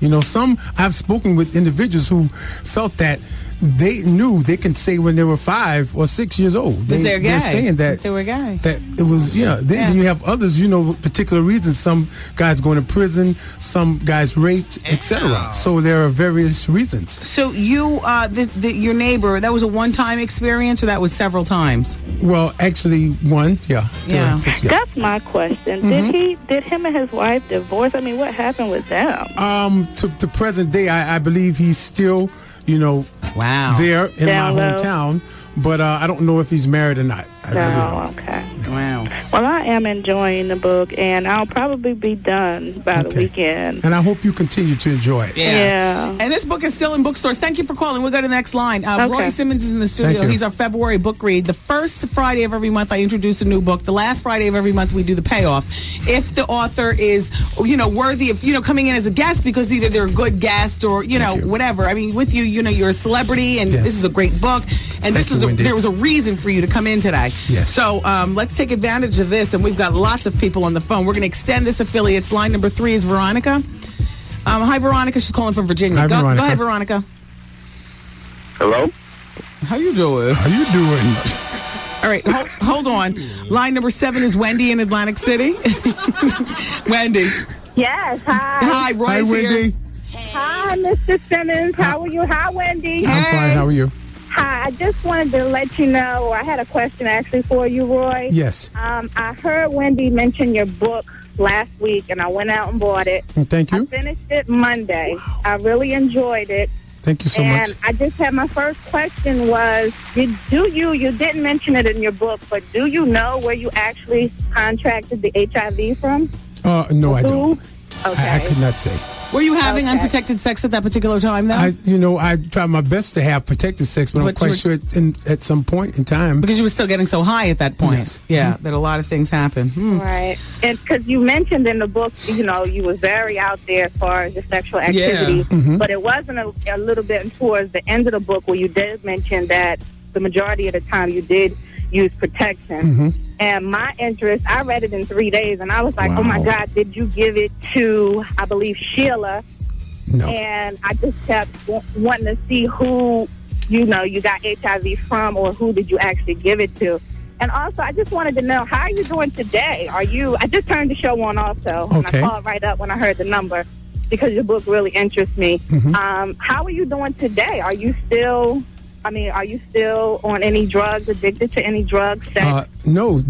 I've spoken with individuals who felt that they knew they can say when they were 5 or 6 years old. They're gay. They're saying that they were gay. That it was, Then you have others, with particular reasons. Some guys going to prison, some guys raped, etc. So there are various reasons. So you, your neighbor, that was a one-time experience, or that was several times? Well, actually, one, yeah. That's my question. Mm-hmm. Did him and his wife divorce? I mean, what happened with them? To present day, I believe he's still, there in Down my low. hometown. But I don't know if he's married or not. I really don't. Okay. Wow. Well, I am enjoying the book, and I'll probably be done by the weekend. And I hope you continue to enjoy it. Yeah. And this book is still in bookstores. Thank you for calling. We'll go to the next line. Roy Simmons is in the studio. Thank you. He's our February book read. The first Friday of every month, I introduce a new book. The last Friday of every month, we do the payoff. If the author is, worthy of, coming in as a guest, because either they're a good guest or, whatever. I mean, with you, you're a celebrity, and this is a great book. And there was a reason for you to come in today. Yes. So let's take advantage of this, and we've got lots of people on the phone. We're going to extend this affiliates. Line number 3 is Veronica. Hi, Veronica. She's calling from Virginia. Go ahead, Veronica. Hello? How you doing? All right, hold on. Line number 7 is Wendy in Atlantic City. Wendy. Yes, hi. Hi, Roy's Wendy. here. Hi, Mr. Simmons. How are you? Hi, Wendy. I'm fine. How are you? Hi, I just wanted to let you know, I had a question actually for you, Roy. Yes. I heard Wendy mention your book last week, and I went out and bought it. Thank you. I finished it Monday. Wow. I really enjoyed it. Thank you so much. And I just had my first question was, you didn't mention it in your book, but do you know where you actually contracted the HIV from? No, I don't. Okay. I could not say. Were you having unprotected sex at that particular time, though? I tried my best to have protected sex, but I'm quite sure at some point in time. Because you were still getting so high at that point. Yes. Yeah, that a lot of things happen. Right. And because you mentioned in the book, you were very out there as far as the sexual activity, but it wasn't a little bit towards the end of the book where you did mention that the majority of the time you did use protection. And my interest, I read it in 3 days, and I was like, oh, my God, did you give it to, I believe, Sheila? No. And I just kept wanting to see who, you got HIV from, or who did you actually give it to. And also, I just wanted to know, how are you doing today? I just turned the show on also, and I called right up when I heard the number, because your book really interests me. How are you doing today? Are you still on any drugs, addicted to any drugs? No,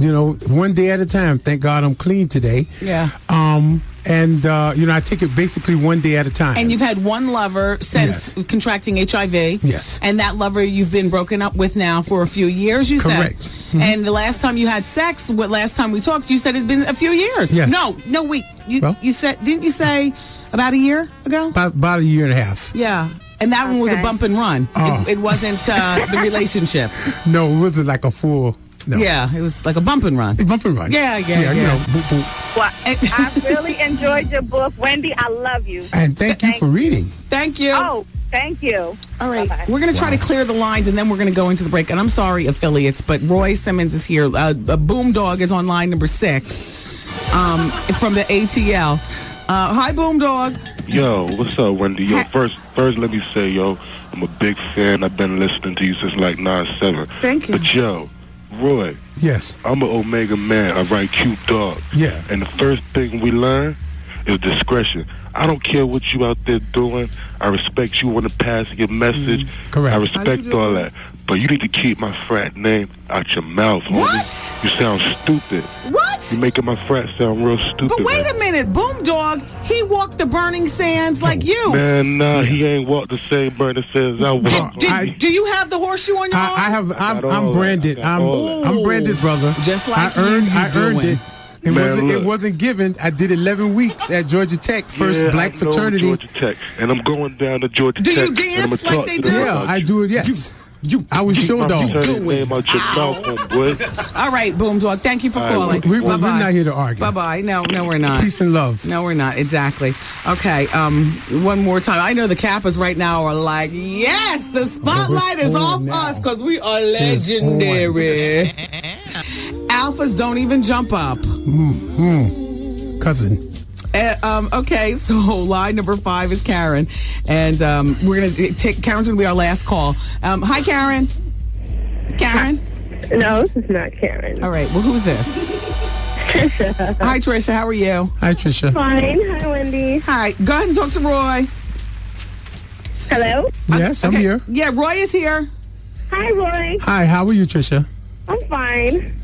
one day at a time. Thank God I'm clean today. Yeah. And I take it basically one day at a time. And you've had one lover since contracting HIV. Yes. And that lover you've been broken up with now for a few years, you said? Correct. And the last time you had sex, last time we talked, you said it had been a few years. Yes. No, wait. You said, didn't you say about a year ago? About a year and a half. Yeah. And that one was a bump and run. It wasn't the relationship. No, it wasn't like a full. No. Yeah, it was like a bump and run. Bump and run. Yeah. Boop, boop. Well, I really enjoyed your book. Wendy, I love you. And thank you for reading. Thank you. Oh, thank you. All right. Bye-bye. We're going to try to clear the lines, and then we're going to go into the break. And I'm sorry, affiliates, but Roy Simmons is here. Boom Dog is on line number 6 from the ATL. Hi, Boom Dog. Yo, what's up, Wendy? Yo, first, let me say, I'm a big fan. I've been listening to you since like 9/7. Thank you. But yo, Roy. Yes. I'm an Omega man. I write cute dogs. Yeah. And the first thing we learn is discretion. I don't care what you out there doing. I respect you want to pass your message. Correct. I respect all that. But you need to keep my frat name out your mouth, homie. What? You sound stupid. What? What? You're making my frat sound real stupid. But wait a minute, Boomdog, he walked the burning sands like you. Man, nah, he ain't walked the same burning sands I walked. Do you have the horseshoe on your arm? I'm branded. I'm branded, brother. Just like I earned it. It Man, wasn't given. I did 11 weeks at Georgia Tech, first black fraternity. Georgia Tech, and I'm going down to Georgia Tech. Do you dance like they do? Yeah, I do it. Yes. I was show dog. All right, Boomdog. Thank you for calling. We're not here to argue. Bye-bye. No, we're not. Peace and love. No, we're not. Exactly. Okay. One more time. I know the Kappas right now are like, yes, the spotlight is off us because we are legendary. Alphas don't even jump up. Cousin. Okay, so line number 5 is Karen, and we're gonna take Karen's gonna be our last call. Hi, Karen. Karen? No, this is not Karen. All right. Well, who's this? Trisha. Hi, Trisha. How are you? Hi, Trisha. Fine. Hi, Wendy. Hi. Go ahead and talk to Roy. Hello? Yes, I'm here. Yeah, Roy is here. Hi, Roy. Hi, how are you, Trisha? I'm fine.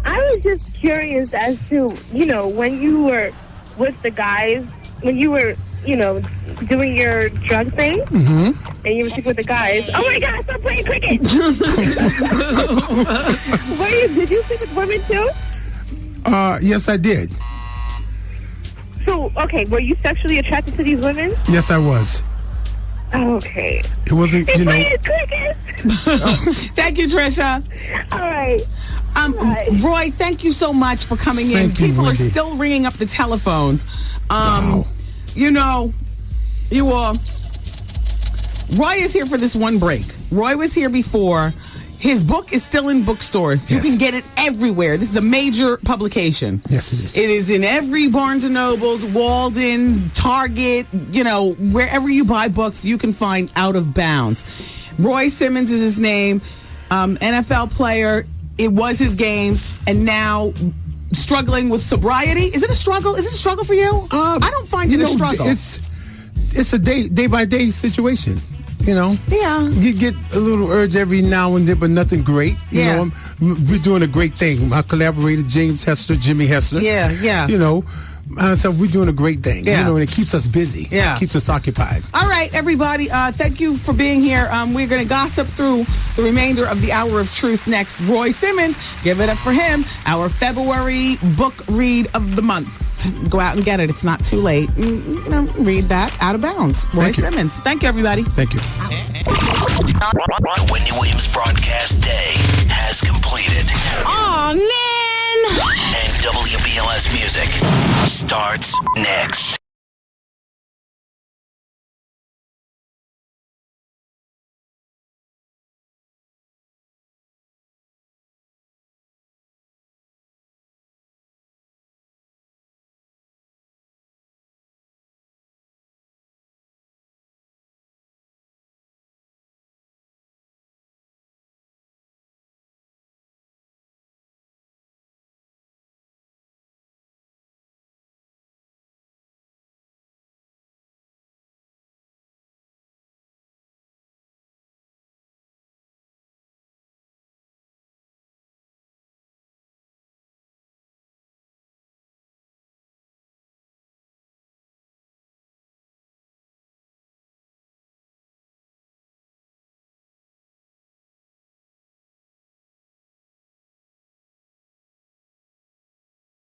I was just curious as to, when you were with the guys, when you were, doing your drug thing, and you were sleeping with the guys. Oh my God, stop playing cricket! Did you sleep with women too? Yes, I did. So, okay, were you sexually attracted to these women? Yes, I was. Okay. It wasn't, playing cricket! Thank you, Trisha. All right. Roy, thank you so much for coming in. People are still ringing up the telephones. Wow. You all. Roy is here for this one break. Roy was here before. His book is still in bookstores. Yes. You can get it everywhere. This is a major publication. Yes, it is. It is in every Barnes & Nobles, Walden, Target, wherever you buy books, you can find Out of Bounds. Roy Simmons is his name, NFL player. It was his game, and now struggling with sobriety. Is it a struggle? Is it a struggle for you? I don't find it a struggle. It's a day by day situation. Yeah. You get a little urge every now and then, but nothing great. We're doing a great thing. My collaborator, Jimmy Hester. Yeah. So we're doing a great thing. And it keeps us busy. Yeah. It keeps us occupied. All right, everybody. Thank you for being here. We're going to gossip through the remainder of the Hour of Truth next. Roy Simmons, give it up for him. Our February book read of the month. Go out and get it. It's not too late. Read that. Out of Bounds. Roy Simmons. Thank you, everybody. Thank you. The Wendy Williams broadcast day has completed. Aw, man! And WBLS music starts next.